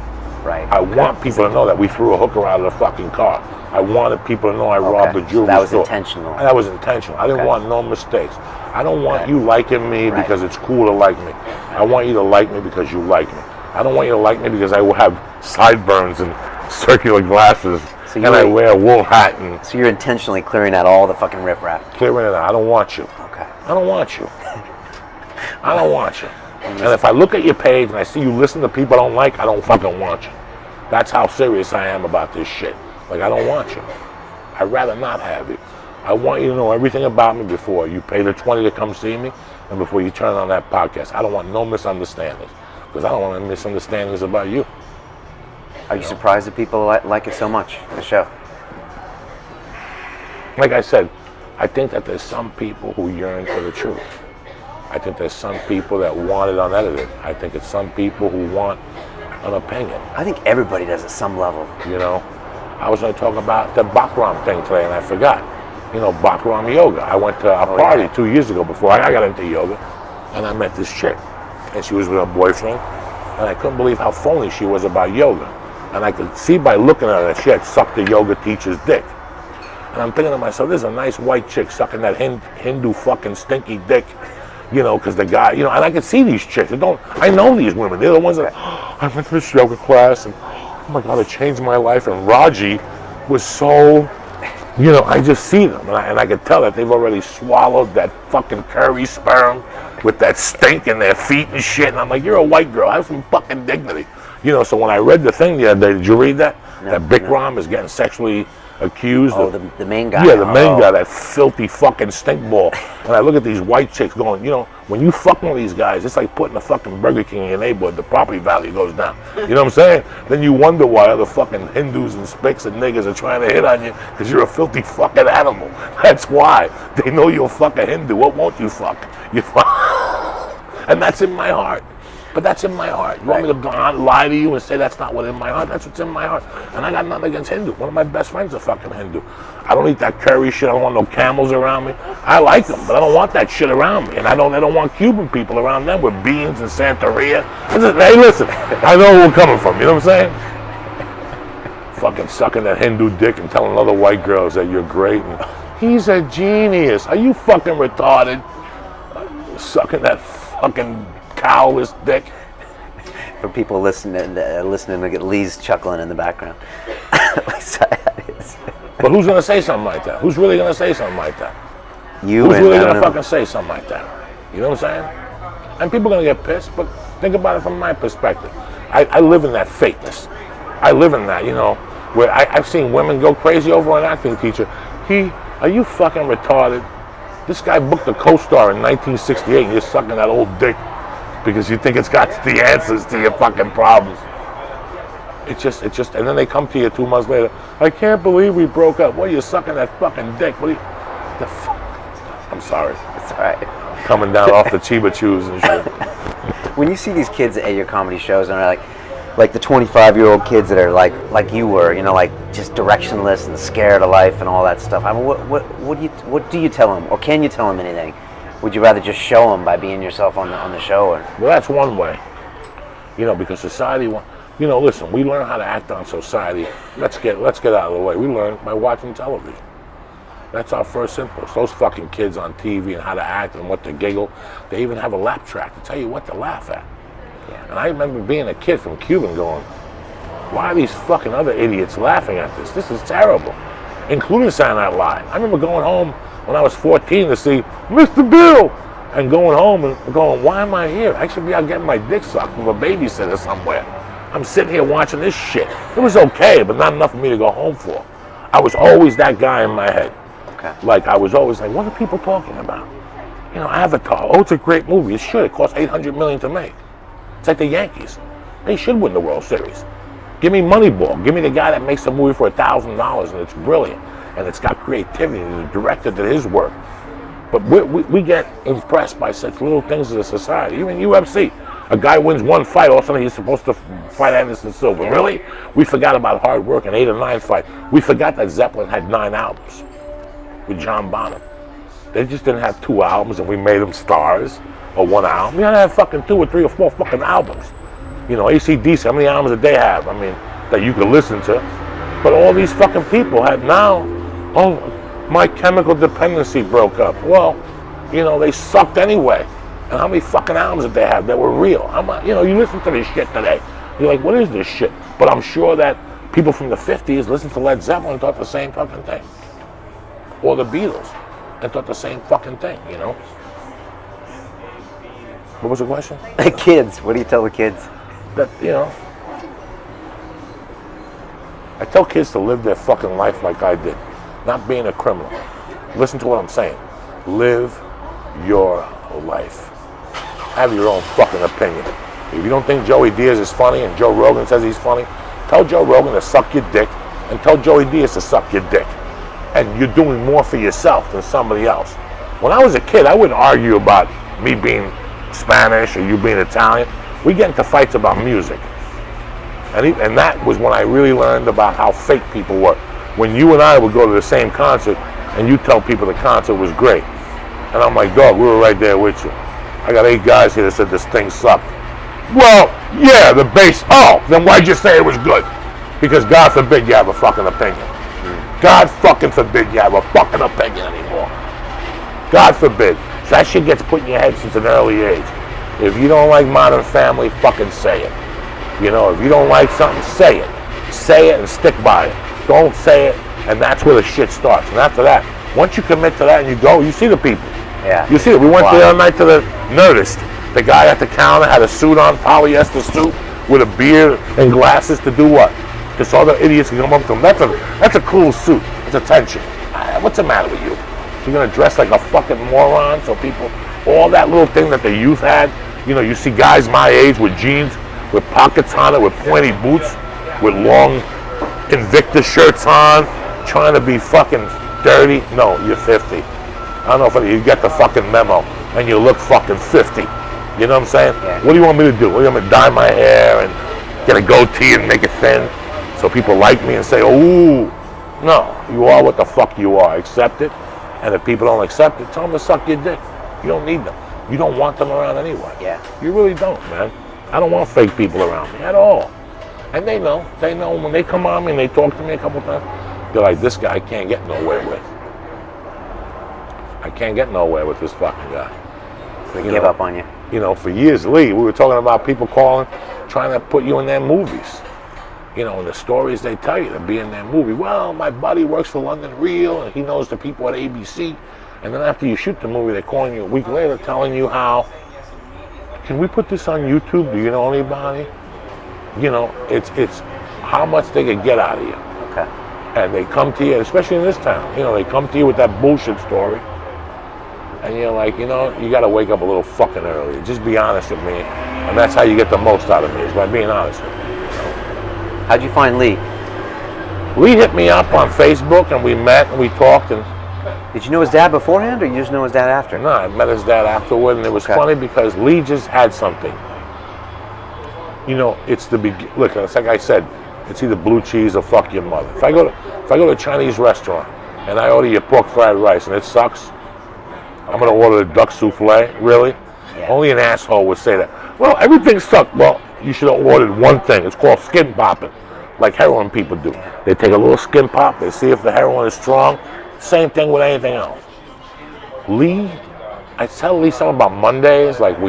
Right. I want people to know that we threw a hooker out of the fucking car. I wanted people to know I robbed a jewelry store. That was intentional. And that was intentional. I didn't want no mistakes. I don't want you liking me because it's cool to like me. I want you to like me because you like me. I don't want you to like me because I will have sideburns and circular glasses and I wear a wool hat. And so you're intentionally clearing out all the fucking riffraff. Clearing it out. I don't want you. Okay. I don't want you. I don't want you. And if I look at your page and I see you listen to people I don't like, I don't fucking want you. That's how serious I am about this shit. Like, I don't want you. I'd rather not have you. I want you to know everything about me before you pay the $20 to come see me and before you turn on that podcast. I don't want no misunderstandings, because I don't want any misunderstandings about you. Are you surprised that people like it so much, the show? Like I said, I think that there's some people who yearn for the truth. I think there's some people that want it unedited. I think it's some people who want an opinion. I think everybody does at some level. You know, I was going to talk about the Bikram thing today, and I forgot. You know, Bikram yoga. I went to a party 2 years ago before I got into yoga, and I met this chick, and she was with her boyfriend, and I couldn't believe how phony she was about yoga. And I could see by looking at her that she had sucked the yoga teacher's dick. And I'm thinking to myself, this is a nice white chick sucking that Hindu fucking stinky dick, you know, because the guy, you know, and I can see these chicks. I know these women. They're the ones that, I went to this yoga class, and oh my God, it changed my life. And Raji was so, you know, I just see them, and I could tell that they've already swallowed that fucking curry sperm with that stink in their feet and shit. And I'm like, you're a white girl, have some fucking dignity. You know, so when I read the thing the other day, did you read that? No, that Bikram is getting sexually accused. Oh, of, the main guy. Yeah, the main guy, that filthy fucking stink ball. And I look at these white chicks going, you know, when you fuck one of these guys, it's like putting a fucking Burger King in your neighborhood. The property value goes down. You know what I'm saying? Then you wonder why other fucking Hindus and spicks and niggas are trying to hit on you, because you're a filthy fucking animal. That's why. They know you'll fuck a Hindu. What won't you fuck? You fuck. And that's in my heart. But that's in my heart. You want me to lie to you and say that's not what's in my heart? That's what's in my heart. And I got nothing against Hindu. One of my best friends is a fucking Hindu. I don't eat that curry shit. I don't want no camels around me. I like them, but I don't want that shit around me. And I don't want Cuban people around them with beans and Santeria. Hey, listen, I know where we're coming from. You know what I'm saying? Fucking sucking that Hindu dick and telling other white girls that you're great. And he's a genius. Are you fucking retarded? Sucking that fucking cowless dick. For people listening to get Lee's chuckling in the background. But who's gonna say something like that? Who's really gonna say something like that? You. Who's really gonna fucking say something like that? You know what I'm saying? And people are gonna get pissed, but think about it from my perspective. I live in that fakeness. I live in that, you know, where I've seen women go crazy over an acting teacher. Are you fucking retarded? This guy booked a co-star in 1968 and you're sucking that old dick because you think it's got the answers to your fucking problems. It's just, and then they come to you 2 months later. I can't believe we broke up. What are you sucking that fucking dick? What are you, the fuck? I'm sorry. It's all right. Coming down off the Chiba Chews and shit. When you see these kids at your comedy shows and they're like the 25-year-old kids that are like you were, you know, like just directionless and scared of life and all that stuff. I mean, what do you tell them, or can you tell them anything? Would you rather just show them by being yourself on the show? Or? Well, that's one way. You know, because society, you know, listen, we learn how to act on society. Let's get out of the way. We learn by watching television. That's our first impulse. Those fucking kids on TV and how to act and what to giggle. They even have a laugh track to tell you what to laugh at. Yeah. And I remember being a kid from Cuba going, why are these fucking other idiots laughing at this? This is terrible. Including Saturday Night Live. I remember going home when I was 14 to see Mr. Bill and going home and going, why am I here? I should be out getting my dick sucked from a babysitter somewhere. I'm sitting here watching this shit. It was okay, but not enough for me to go home for. I was always that guy in my head. Okay. Like, I was always like, what are people talking about? You know, Avatar. Oh, it's a great movie. It should. It cost $800 million to make. It's like the Yankees. They should win the World Series. Give me Moneyball. Give me the guy that makes a movie for $1,000 and it's brilliant and it's got creativity and the director did his work. But we get impressed by such little things as a society. Even UFC. A guy wins one fight, all of a sudden he's supposed to fight Anderson Silva. Yeah. Really? We forgot about hard work and 8 or 9 fights. We forgot that Zeppelin had 9 albums with John Bonham. They just didn't have 2 albums and we made them stars, or 1 album. We had to have fucking 2 or 3 or 4 fucking albums. You know, AC/DC, how many albums did they have? I mean, that you could listen to. But all these fucking people have now, oh, My Chemical Dependency broke up. Well, you know, they sucked anyway. And how many fucking albums did they have that were real? You know, you listen to this shit today. You're like, what is this shit? But I'm sure that people from the 50s listened to Led Zeppelin and thought the same fucking thing. Or the Beatles and thought the same fucking thing, you know? What was the question? The kids. What do you tell the kids? That, you know, I tell kids to live their fucking life like I did. Not being a criminal. Listen to what I'm saying. Live your life. Have your own fucking opinion. If you don't think Joey Diaz is funny and Joe Rogan says he's funny, tell Joe Rogan to suck your dick and tell Joey Diaz to suck your dick. And you're doing more for yourself than somebody else. When I was a kid, I wouldn't argue about me being Spanish or you being Italian. We get into fights about music. And that was when I really learned about how fake people were. When you and I would go to the same concert and you tell people the concert was great. And I'm like, dog, we were right there with you. I got 8 guys here that said this thing sucked. Well, yeah, the bass. Oh, then why'd you say it was good? Because God forbid you have a fucking opinion. God fucking forbid you have a fucking opinion anymore. God forbid. So that shit gets put in your head since an early age. If you don't like Modern Family, fucking say it. You know, if you don't like something, say it. Say it and stick by it. Don't say it, and that's where the shit starts. And after that, once you commit to that and you go, you see the people. Yeah. You see it. We went the other night to the Nerdist. The guy at the counter had a suit on, polyester suit, with a beard and glasses to do what? Just all the idiots can come up to him. That's a cool suit. It's attention. What's the matter with you? You're gonna dress like a fucking moron so people, all that little thing that the youth had. You know, you see guys my age with jeans, with pockets on it, with pointy boots, with long Invictus shirts on, trying to be fucking dirty. No, you're 50. I don't know if you get the fucking memo, and you look fucking 50. You know what I'm saying? Yeah. What do you want me to do? What do you want me to dye my hair and get a goatee and make it thin so people like me and say, ooh? No, you are what the fuck you are. Accept it. And if people don't accept it, tell them to suck your dick. You don't need them. You don't want them around anyway. Yeah. You really don't, man. I don't want fake people around me at all. And they know. They know when they come on me and they talk to me a couple times, they're like, this guy I can't get nowhere with. I can't get nowhere with this fucking guy. They give up on you. You know, for years, Lee, we were talking about people calling, trying to put you in their movies. You know, and the stories they tell you to be in their movie. Well, my buddy works for London Real, and he knows the people at ABC. And then after you shoot the movie, they're calling you a week later telling you how, can we put this on YouTube? Do you know anybody? You know, it's how much they can get out of you. Okay. And they come to you, especially in this town, you know, they come to you with that bullshit story. And you're like, you know, you got to wake up a little fucking early. Just be honest with me. And that's how you get the most out of me, is by being honest with me. You know? How'd you find Lee? Lee hit me up on Facebook, and we met, and we talked. And did you know his dad beforehand, or you just know his dad after? No, I met his dad afterward, and it was funny because Lee just had something. You know, it's the look. It's like I said, it's either blue cheese or fuck your mother. If I go to a Chinese restaurant and I order your pork fried rice and it sucks, I'm gonna order the duck souffle. Really? Yeah. Only an asshole would say that. Well, everything sucked. Well, you should have ordered one thing. It's called skin popping, like heroin people do. They take a little skin pop. They see if the heroin is strong. Same thing with anything else. Lee, I tell Lee something about Mondays. Like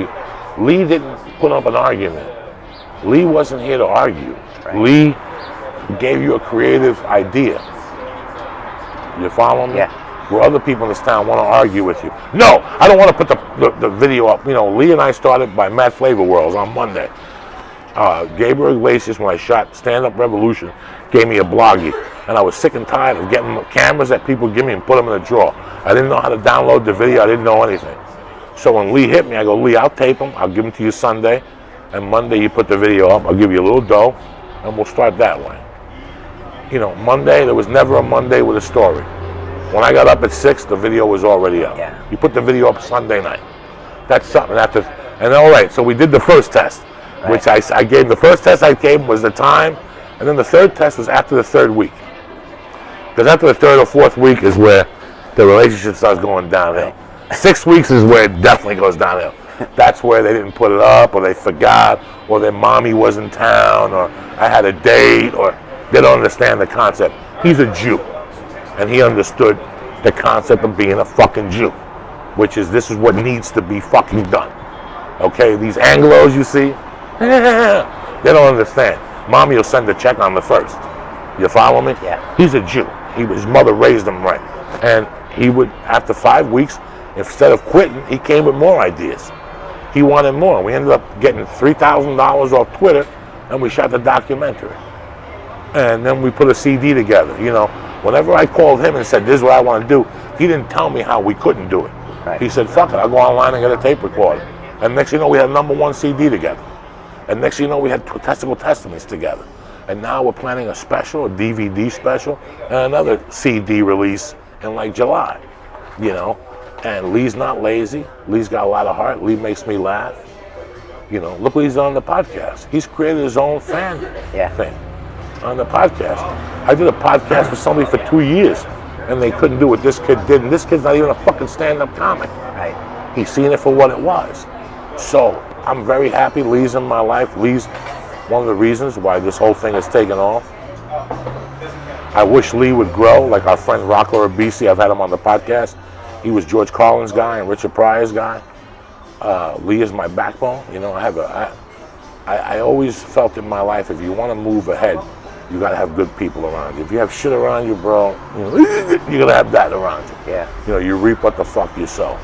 Lee didn't put up an argument. Lee wasn't here to argue. Right. Lee gave you a creative idea. You follow me? Yeah. where other people in this town want to argue with you. No, I don't want to put the video up. You know, Lee and I started by Mad Flavor Worlds on Monday. Gabriel Iglesias, when I shot Stand Up Revolution, gave me a bloggy. And I was sick and tired of getting cameras that people give me and put them in a drawer. I didn't know how to download the video. I didn't know anything. So when Lee hit me, I go, Lee, I'll tape them. I'll give them to you Sunday. And Monday you put the video up. I'll give you a little dough. And we'll start that way. You know, Monday, there was never a Monday with a story. When I got up at 6, the video was already up. Yeah. You put the video up Sunday night. That's something. And all right, so we did the first test, which I gave. The first test I gave was the time, and then the third test was after the third week. Because after the third or fourth week is where the relationship starts going downhill. 6 weeks is where it definitely goes downhill. That's where they didn't put it up, or they forgot, or their mommy was in town, or I had a date, or they don't understand the concept. He's a Jew, and he understood the concept of being a fucking Jew, which is this is what needs to be fucking done. Okay, these Anglos you see, they don't understand. Mommy will send a check on the first. You follow me? Yeah. He's a Jew. His mother raised him right. And he would, after 5 weeks, instead of quitting, he came with more ideas. He wanted more. We ended up getting $3,000 off Twitter, and we shot the documentary. And then we put a CD together. You know, whenever I called him and said, this is what I want to do, he didn't tell me how we couldn't do it. Right. He said, fuck it, I'll go online and get a tape recorder. And next thing you know, we had a #1 CD together. And next thing you know, we had Testicle Testaments together. And now we're planning a special, a DVD special, and another CD release in like July, you know. And Lee's not lazy. Lee's got a lot of heart. Lee makes me laugh. You know, look what he's done on the podcast. He's created his own fan thing on the podcast. I did a podcast with somebody for 2 years, and they couldn't do what this kid did. And this kid's not even a fucking stand-up comic. Right. He's seen it for what it was. So I'm very happy Lee's in my life. Lee's one of the reasons why this whole thing has taken off. I wish Lee would grow, like our friend Rocco Ribisi. I've had him on the podcast. He was George Carlin's guy and Richard Pryor's guy. Lee is my backbone. You know, I always felt in my life, if you want to move ahead, you got to have good people around you. If you have shit around you, bro, you know, you're going to have that around you. Yeah. You know, you reap what the fuck you sow.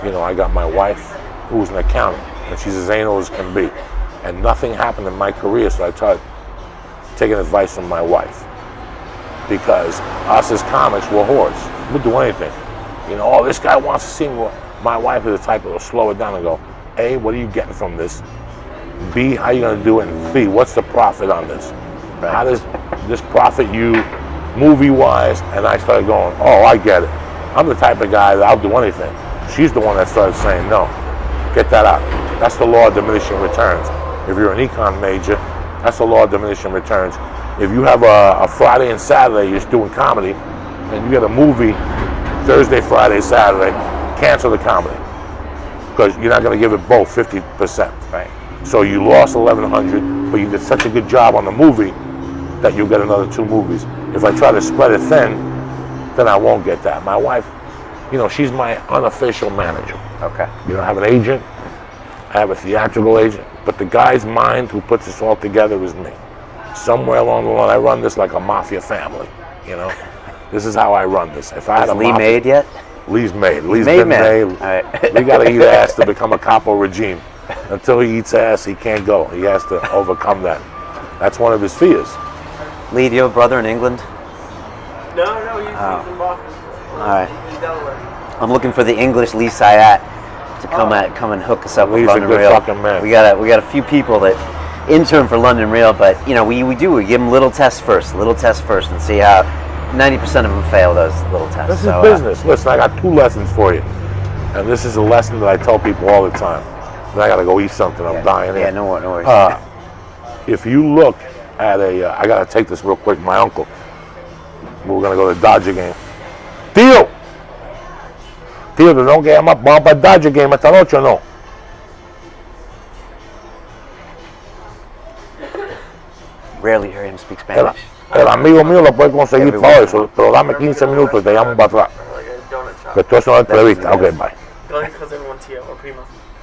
You know, I got my wife, who's an accountant, and she's as anal as can be. And nothing happened in my career, so I tried taking advice from my wife. Because us as comics, we're whores. We'll do anything. You know, oh, this guy wants to see me. My wife is the type that will slow it down and go, A, what are you getting from this? B, how are you going to do it? And C, what's the profit on this? Right. How does this profit you movie-wise? And I started going, oh, I get it. I'm the type of guy that I'll do anything. She's the one that started saying, no, get that out. That's the law of diminishing returns. If you're an econ major, that's the law of diminishing returns. If you have a Friday and Saturday, you're doing comedy, and you get a movie Thursday, Friday, Saturday, cancel the comedy. Because you're not going to give it both 50%. Right. So you lost 1,100, but you did such a good job on the movie that you'll get another 2 movies. If I try to spread it thin, then I won't get that. My wife, you know, she's my unofficial manager. Okay. You know, I have an agent, I have a theatrical agent, but the guy's mind who puts this all together is me. Somewhere along the line, I run this like a mafia family, you know? This is how I run this. If I had a Lee made yet? Lee's made. Lee's been made. Right. We got to eat ass to become a capo regime. Until he eats ass, he can't go. He has to overcome that. That's one of his fears. Lee, do you have a brother in England? No, he's in Boston. All right. He's Delaware. I'm looking for the English Lee Sayat to come and hook us up with London Real. Fucking man. We got a few people that intern for London Real, but you know we give them little tests first, and see how 90% of them fail those little tests. This is business. Listen, I got 2 lessons for you, and this is a lesson that I tell people all the time. And I got to go eat something. I'm dying here. Yeah, no worries. If you look at I got to take this real quick. My uncle. We're gonna go to the Dodger game. Tío, tenemos que llamar. Vamos para el Dodger game esta noche o no? Rarely hear him speak Spanish. El amigo mío lo puede conseguir para eso, pero dame 15 minutos y te llamo para atrás. Que esto es una entrevista. Okay, bye.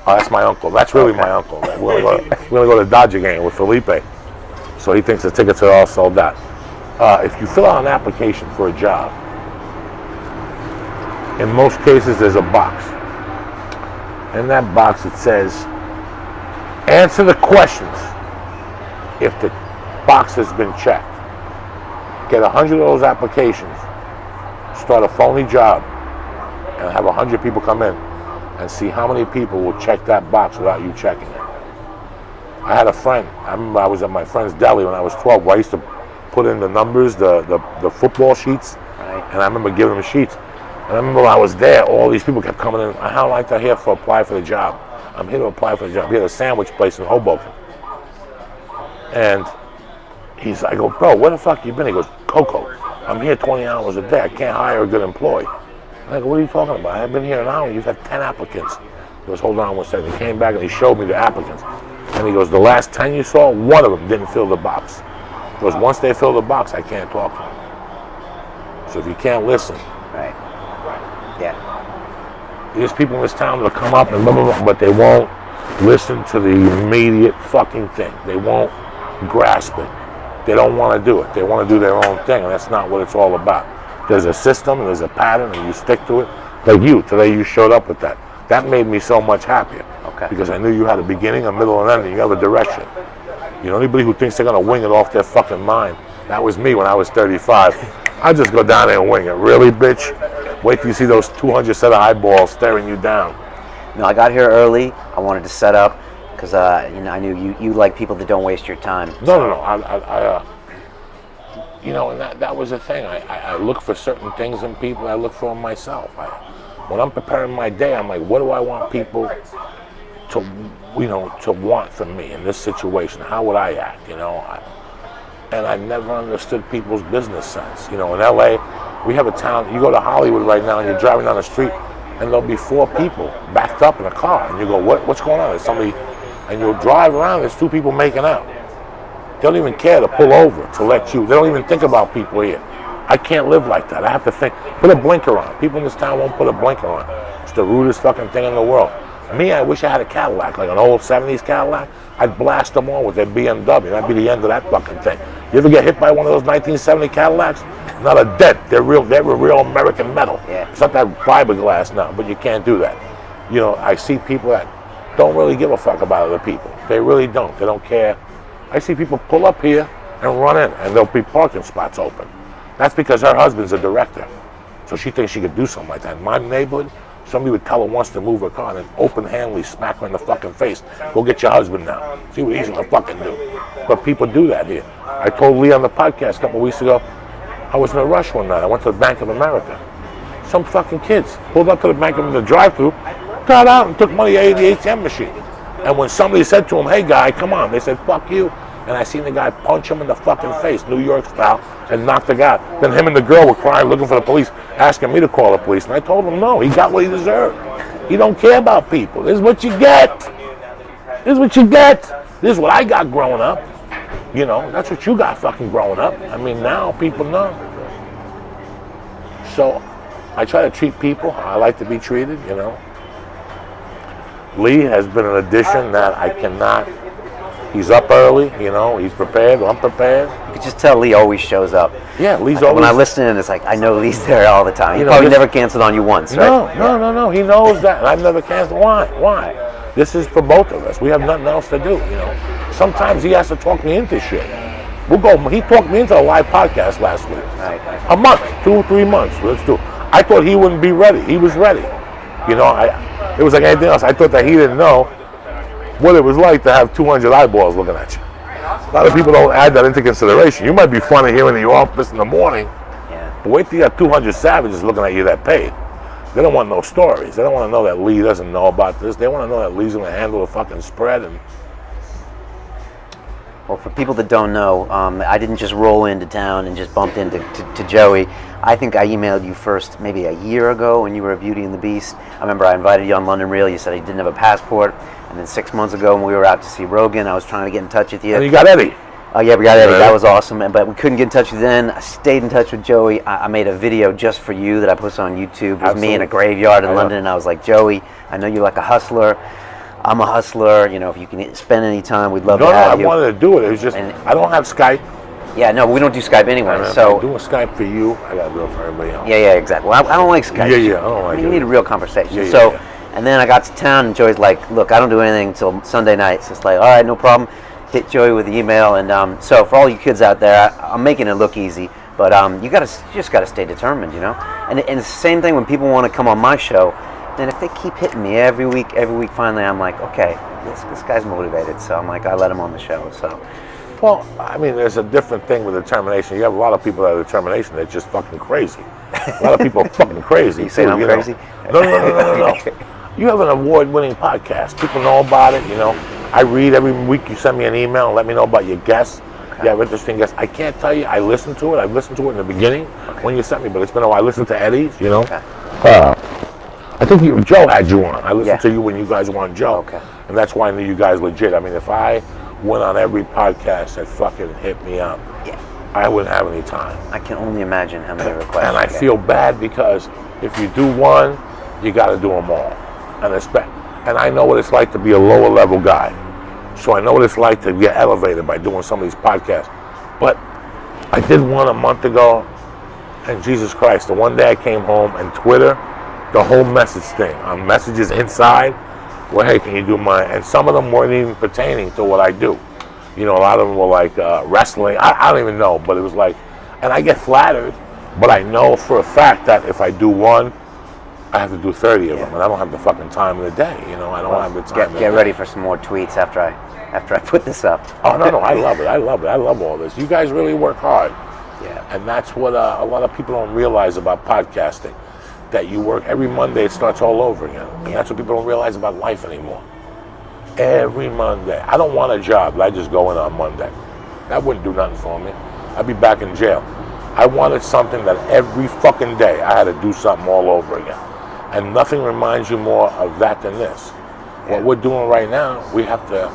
Oh, that's my uncle. That's really my uncle. We're gonna go to the Dodger game with Felipe. So he thinks the tickets are all sold out. If you fill out an application for a job, in most cases, there's a box. In that box, it says, answer the questions. If the box has been checked, get 100 of those applications, start a phony job, and have 100 people come in and see how many people will check that box without you checking it. I had a friend, I remember I was at my friend's deli when I was 12, where I used to put in the numbers, the football sheets, Right. and I remember giving them sheets. And I remember when I was there, all these people kept coming in. How like to here for apply for the job? I'm here to apply for the job. He had a sandwich place in Hoboken. And I go, bro, where the fuck you been? He goes, Coco, I'm here 20 hours a day. I can't hire a good employee. I go, what are you talking about? I've been here an hour. You've had 10 applicants. He goes, hold on one second. He came back and he showed me the applicants. And he goes, the last 10 you saw, one of them didn't fill the box. He goes, once they fill the box, I can't talk to them. So if you can't listen. Right. Yeah. There's people in this town that'll come up and blah, blah, blah, but they won't listen to the immediate fucking thing. They won't grasp it. They don't want to do it. They want to do their own thing, and that's not what it's all about. There's a system, and there's a pattern, and you stick to it. Like you, today you showed up with that. That made me so much happier. Okay. Because I knew you had a beginning, a middle, and ending. You have a direction. You know, anybody who thinks they're going to wing it off their fucking mind, that was me when I was 35. I just go down there and wing it. Really, bitch? Wait till you see those 200 set of eyeballs staring you down. No, I got here early. I wanted to set up because I knew you like people that don't waste your time. No. I you know, and that was the thing. I look for certain things in people. I look for them myself. When I'm preparing my day, I'm like, what do I want people to want from me in this situation? How would I act? You know, and I never understood people's business sense. You know, in LA, we have a town. You go to Hollywood right now, and you're driving down the street, and there'll be 4 people backed up in a car, and you go, what's going on? There's somebody, and you'll drive around. There's 2 people making out. They don't even care to pull over to let you. They don't even think about people here. I can't live like that. I have to think. Put a blinker on. People in this town won't put a blinker on. It's the rudest fucking thing in the world. Me, I wish I had a Cadillac, like an old 70s Cadillac. I'd blast them all with their BMW. That'd be the end of that fucking thing. You ever get hit by one of those 1970 Cadillacs? Not a dent. They were real American metal. Yeah. It's not that fiberglass now, but you can't do that. You know, I see people that don't really give a fuck about other people. They really don't. They don't care. I see people pull up here and run in, and there'll be parking spots open. That's because her husband's a director. So she thinks she could do something like that. In my neighborhood, somebody would tell her once to move her car and then open-handedly smack her in the fucking face. Go get your husband now. See what he's gonna fucking do. But people do that here. I told Lee on the podcast a couple weeks ago, I was in a rush one night. I went to the Bank of America. Some fucking kids pulled up to the Bank of America drive-thru, got out and took money out of the ATM machine. And when somebody said to him, hey guy, come on, they said, fuck you. And I seen the guy punch him in the fucking face, New York style, and knock the guy out. Then him and the girl were crying, looking for the police, asking me to call the police. And I told him, no, he got what he deserved. He don't care about people. This is what you get. This is what you get. This is what I got growing up. You know, that's what you got fucking growing up. I mean, now people know. So I try to treat people how I like to be treated, you know. Lee has been an addition that I cannot. He's up early, you know, he's prepared, I'm prepared. You could just tell Lee always shows up. Yeah, Lee's Like, always... When I listen in, it's like, I know Lee's there all the time. He You know, probably this- never canceled on you once, right? No, he knows that, and I've never canceled. Why? This is for both of us. We have nothing else to do, you know. Sometimes he has to talk me into shit. He talked me into a live podcast last week. Right. A month, 2 or 3 months, let's do it. I thought he wouldn't be ready. He was ready. You know, it was like anything else. I thought that he didn't know what it was like to have 200 eyeballs looking at you. A lot of people don't add that into consideration. You might be funny here in the office in the morning, Yeah. but wait till you got 200 savages looking at you that paid. They don't want no stories. They don't want to know that Lee doesn't know about this. They want to know that Lee's going to handle the fucking spread. And Well, for people that don't know, I didn't just roll into town and just bumped into to Joey. I think I emailed you first maybe a year ago when you were at Beauty and the Beast. I remember I invited you on London Real. You said you didn't have a passport. And then 6 months ago when we were out to see Rogan, I was trying to get in touch with you. you got Eddie. Oh yeah, we got Eddie. Right. That was awesome. But we couldn't get in touch with you then. I stayed in touch with Joey. I made a video just for you that I posted on YouTube. It was me in a graveyard in London, and I was like, Joey, I know you're like a hustler. I'm a hustler. You know, if you can spend any time, we'd love to have I you. wanted to do it. It was just, And- I don't have Skype. Yeah, no, we don't do Skype anyway. I'm So doing Skype for you. I gotta do it for everybody else. yeah, exactly. Well, I don't like Skype. Yeah, I don't like it. You need a real conversation. Yeah, so, yeah. and then I got to town, and Joey's like, "Look, I don't do anything until Sunday night." So it's like, "All right, no problem." Hit Joey with the email, and so for all you kids out there, I'm making it look easy, but you just gotta stay determined, you know. And it's the same thing when people want to come on my show. Then if they keep hitting me every week, finally I'm like, okay, this guy's motivated. So I'm like, I let him on the show. So. Well, I mean, there's a different thing with determination. You have a lot of people that have determination that's just fucking crazy. A lot of people are fucking crazy. You saying I'm crazy? No. You have an award-winning podcast. People know about it, you know. I read every week. You send me an email and let me know about your guests. Okay. You have interesting guests. I can't tell you. I listened to it. I listened to it in the beginning when you sent me, but it's been a while. I listened to Eddie's, you know. Okay. I think Joe had you on. I listened to you when you guys were on Joe. Okay. And that's why I knew you guys legit. I mean, if I went on every podcast that fucking hit me up, I wouldn't have any time. I can only imagine how many requests. And I feel bad because if you do one, you got to do them all. And I know what it's like to be a lower level guy. So I know what it's like to get elevated by doing some of these podcasts. But I did one a month ago, and Jesus Christ, the one day I came home and Twitter, the whole message thing, on messages inside, well, hey, can you do mine? And some of them weren't even pertaining to what I do. You know, a lot of them were like wrestling. I don't even know, but it was like, and I get flattered, but I know for a fact that if I do one, I have to do 30 of them, and I don't have the fucking time of the day. You know, I don't have the time. Get ready for some more tweets after I put this up. Oh no, I love it. I love all this. You guys really work hard. Yeah. And that's what a lot of people don't realize about podcasting. That you work every Monday, it starts all over again. And that's what people don't realize about life anymore. Every Monday. I don't want a job, but I just go in on Monday. That wouldn't do nothing for me. I'd be back in jail. I wanted something that every fucking day I had to do something all over again. And nothing reminds you more of that than this. What we're doing right now, we have to,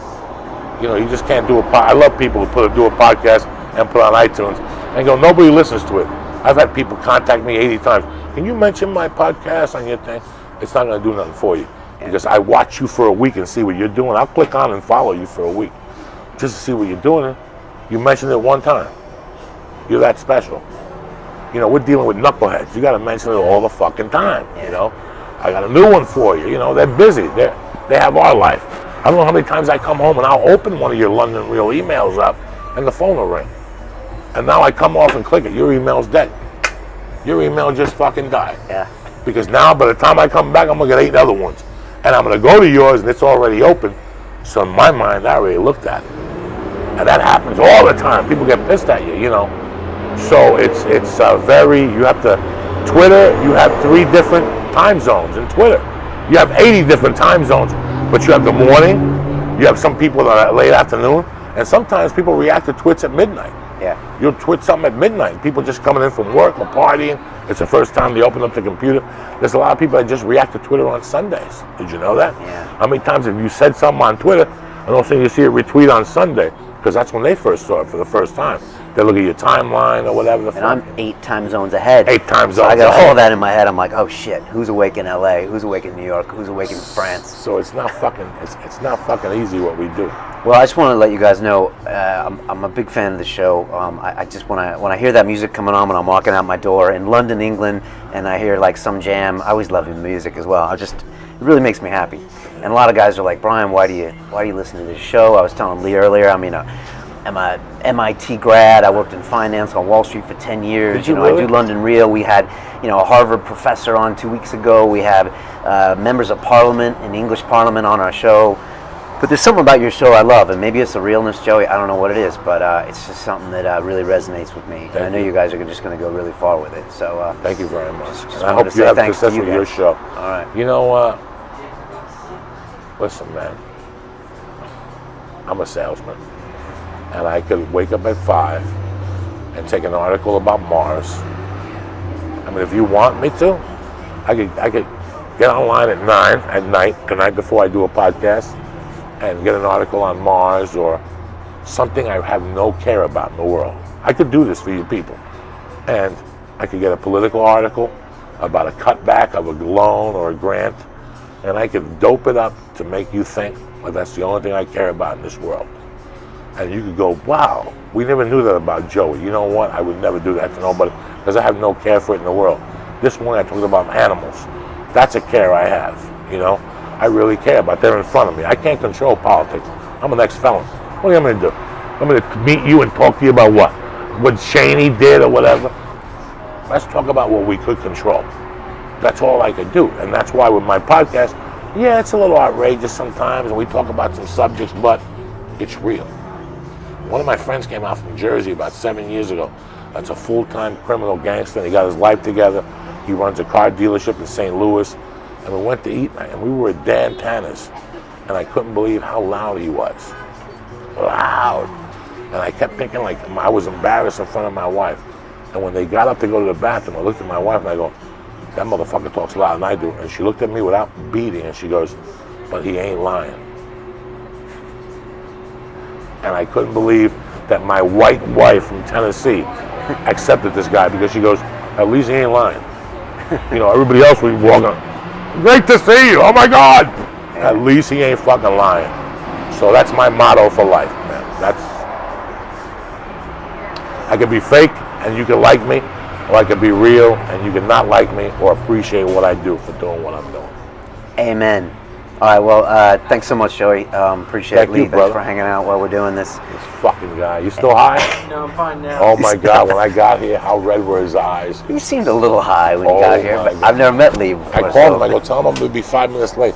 you know, you just can't do I love people who do a podcast and put on iTunes and go, nobody listens to it. I've had people contact me 80 times. Can you mention my podcast on your thing? It's not going to do nothing for you. Because I watch you for a week and see what you're doing. I'll click on and follow you for a week just to see what you're doing. You mentioned it one time. You're that special. You know, we're dealing with knuckleheads. You got to mention it all the fucking time, you know. I got a new one for you. You know, they're busy. They have our life. I don't know how many times I come home and I'll open one of your London Real emails up and the phone will ring. And now I come off and click it. Your email's dead. Your email just fucking died. Yeah. Because now by the time I come back, I'm going to get 8 other ones. And I'm going to go to yours and it's already open. So in my mind, I already looked at it. And that happens all the time. People get pissed at you, you know. So it's you have to, Twitter, you have 3 different time zones in Twitter. You have 80 different time zones, but you have the morning, you have some people that are late afternoon, and sometimes people react to tweets at midnight. Yeah. You'll tweet something at midnight. People just coming in from work or partying. It's the first time they open up the computer. There's a lot of people that just react to Twitter on Sundays. Did you know that? Yeah. How many times have you said something on Twitter, and all of a sudden you see a retweet on Sunday? Because that's when they first saw it for the first time. They look at your timeline or whatever. And I'm 8 time zones ahead. 8 time zones. So I got all that in my head. I'm like, oh shit, who's awake in LA? Who's awake in New York? Who's awake in France? So it's not fucking easy what we do. Well, I just want to let you guys know, I'm a big fan of the show. I just when I hear that music coming on when I'm walking out my door in London, England, and I hear like some jam, I always love the music as well. It really makes me happy. And a lot of guys are like, Brian, why do you listen to this show? I was telling Lee earlier, I mean, I'm a MIT grad. I worked in finance on Wall Street for 10 years. You know, really? I do London Real. We had, a Harvard professor on 2 weeks ago. We have members of Parliament in English Parliament on our show. But there's something about your show I love, and maybe it's the realness, Joey. I don't know what it is, but it's just something that really resonates with me. And I know you guys are just going to go really far with it. So thank you very much. I hope you have success with your show. All right. You know, listen, man. I'm a salesman. And I could wake up at 5 and take an article about Mars. I mean, if you want me to, I could get online at 9 at night, the night before I do a podcast, and get an article on Mars or something I have no care about in the world. I could do this for you people. And I could get a political article about a cutback of a loan or a grant, and I could dope it up to make you think, well, that's the only thing I care about in this world. And you could go, wow, we never knew that about Joey. You know what? I would never do that to nobody because I have no care for it in the world. This morning I talked about animals. That's a care I have, you know? I really care about they're in front of me. I can't control politics. I'm an ex-felon. What am I going to do? I'm going to meet you and talk to you about what? What Cheney did or whatever? Let's talk about what we could control. That's all I could do. And that's why with my podcast, yeah, it's a little outrageous sometimes, and we talk about some subjects, but it's real. One of my friends came out from Jersey about 7 years ago. That's a full-time criminal gangster, and he got his life together. He runs a car dealership in St. Louis, and we went to eat, and we were at Dan Tanner's, and I couldn't believe how loud he was. Loud. And I kept thinking, like, I was embarrassed in front of my wife. And when they got up to go to the bathroom, I looked at my wife, and I go, that motherfucker talks louder than I do. And she looked at me without beating, and she goes, but he ain't lying. And I couldn't believe that my white wife from Tennessee accepted this guy because she goes, at least he ain't lying. You know, everybody else would walk on, great to see you, oh my God. At least he ain't fucking lying. So that's my motto for life, man. I can be fake and you can like me, or I can be real and you can not like me or appreciate what I do for doing what I'm doing. Amen. All right, well, thanks so much, Joey. Appreciate Thank it, Lee. you, Thanks brother. for hanging out while we're doing this. This fucking guy. You still high? No, I'm fine now. Oh my God, when I got here, how red were his eyes? You seemed a little high when you Oh got here, my but God. I've never met Lee before. I called so- him, I go, tell him I'm going to be 5 minutes late.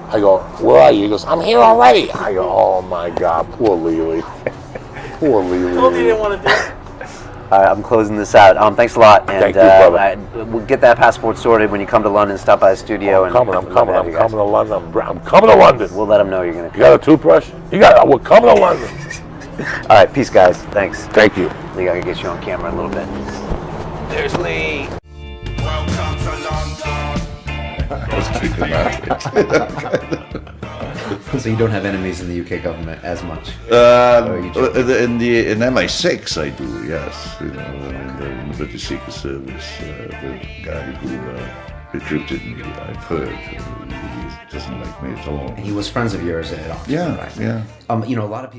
I go, where are you? He goes, I'm here already. I go, oh my God, poor Lily. Poor Lily. Told you didn't want to do it. All right, I'm closing this out. Thanks a lot. And Thank you, brother. we'll get that passport sorted when you come to London. Stop by the studio. I'm coming and to love have you guys. London. I'm coming to London. We'll let them know you're going to You come. got a toothbrush? We're coming to London. All right, peace, guys. Thanks. Thank you. Lee, I can get you on camera a little bit. There's Lee. Welcome to London. was kicking out. So you don't have enemies in the UK government as much? In MI6 I do, yes. You know, in the British Secret Service, the guy who recruited me, I've heard, he doesn't like me at all. And he was friends of yours at Oxford, Yeah, right? yeah. You know, a lot of people.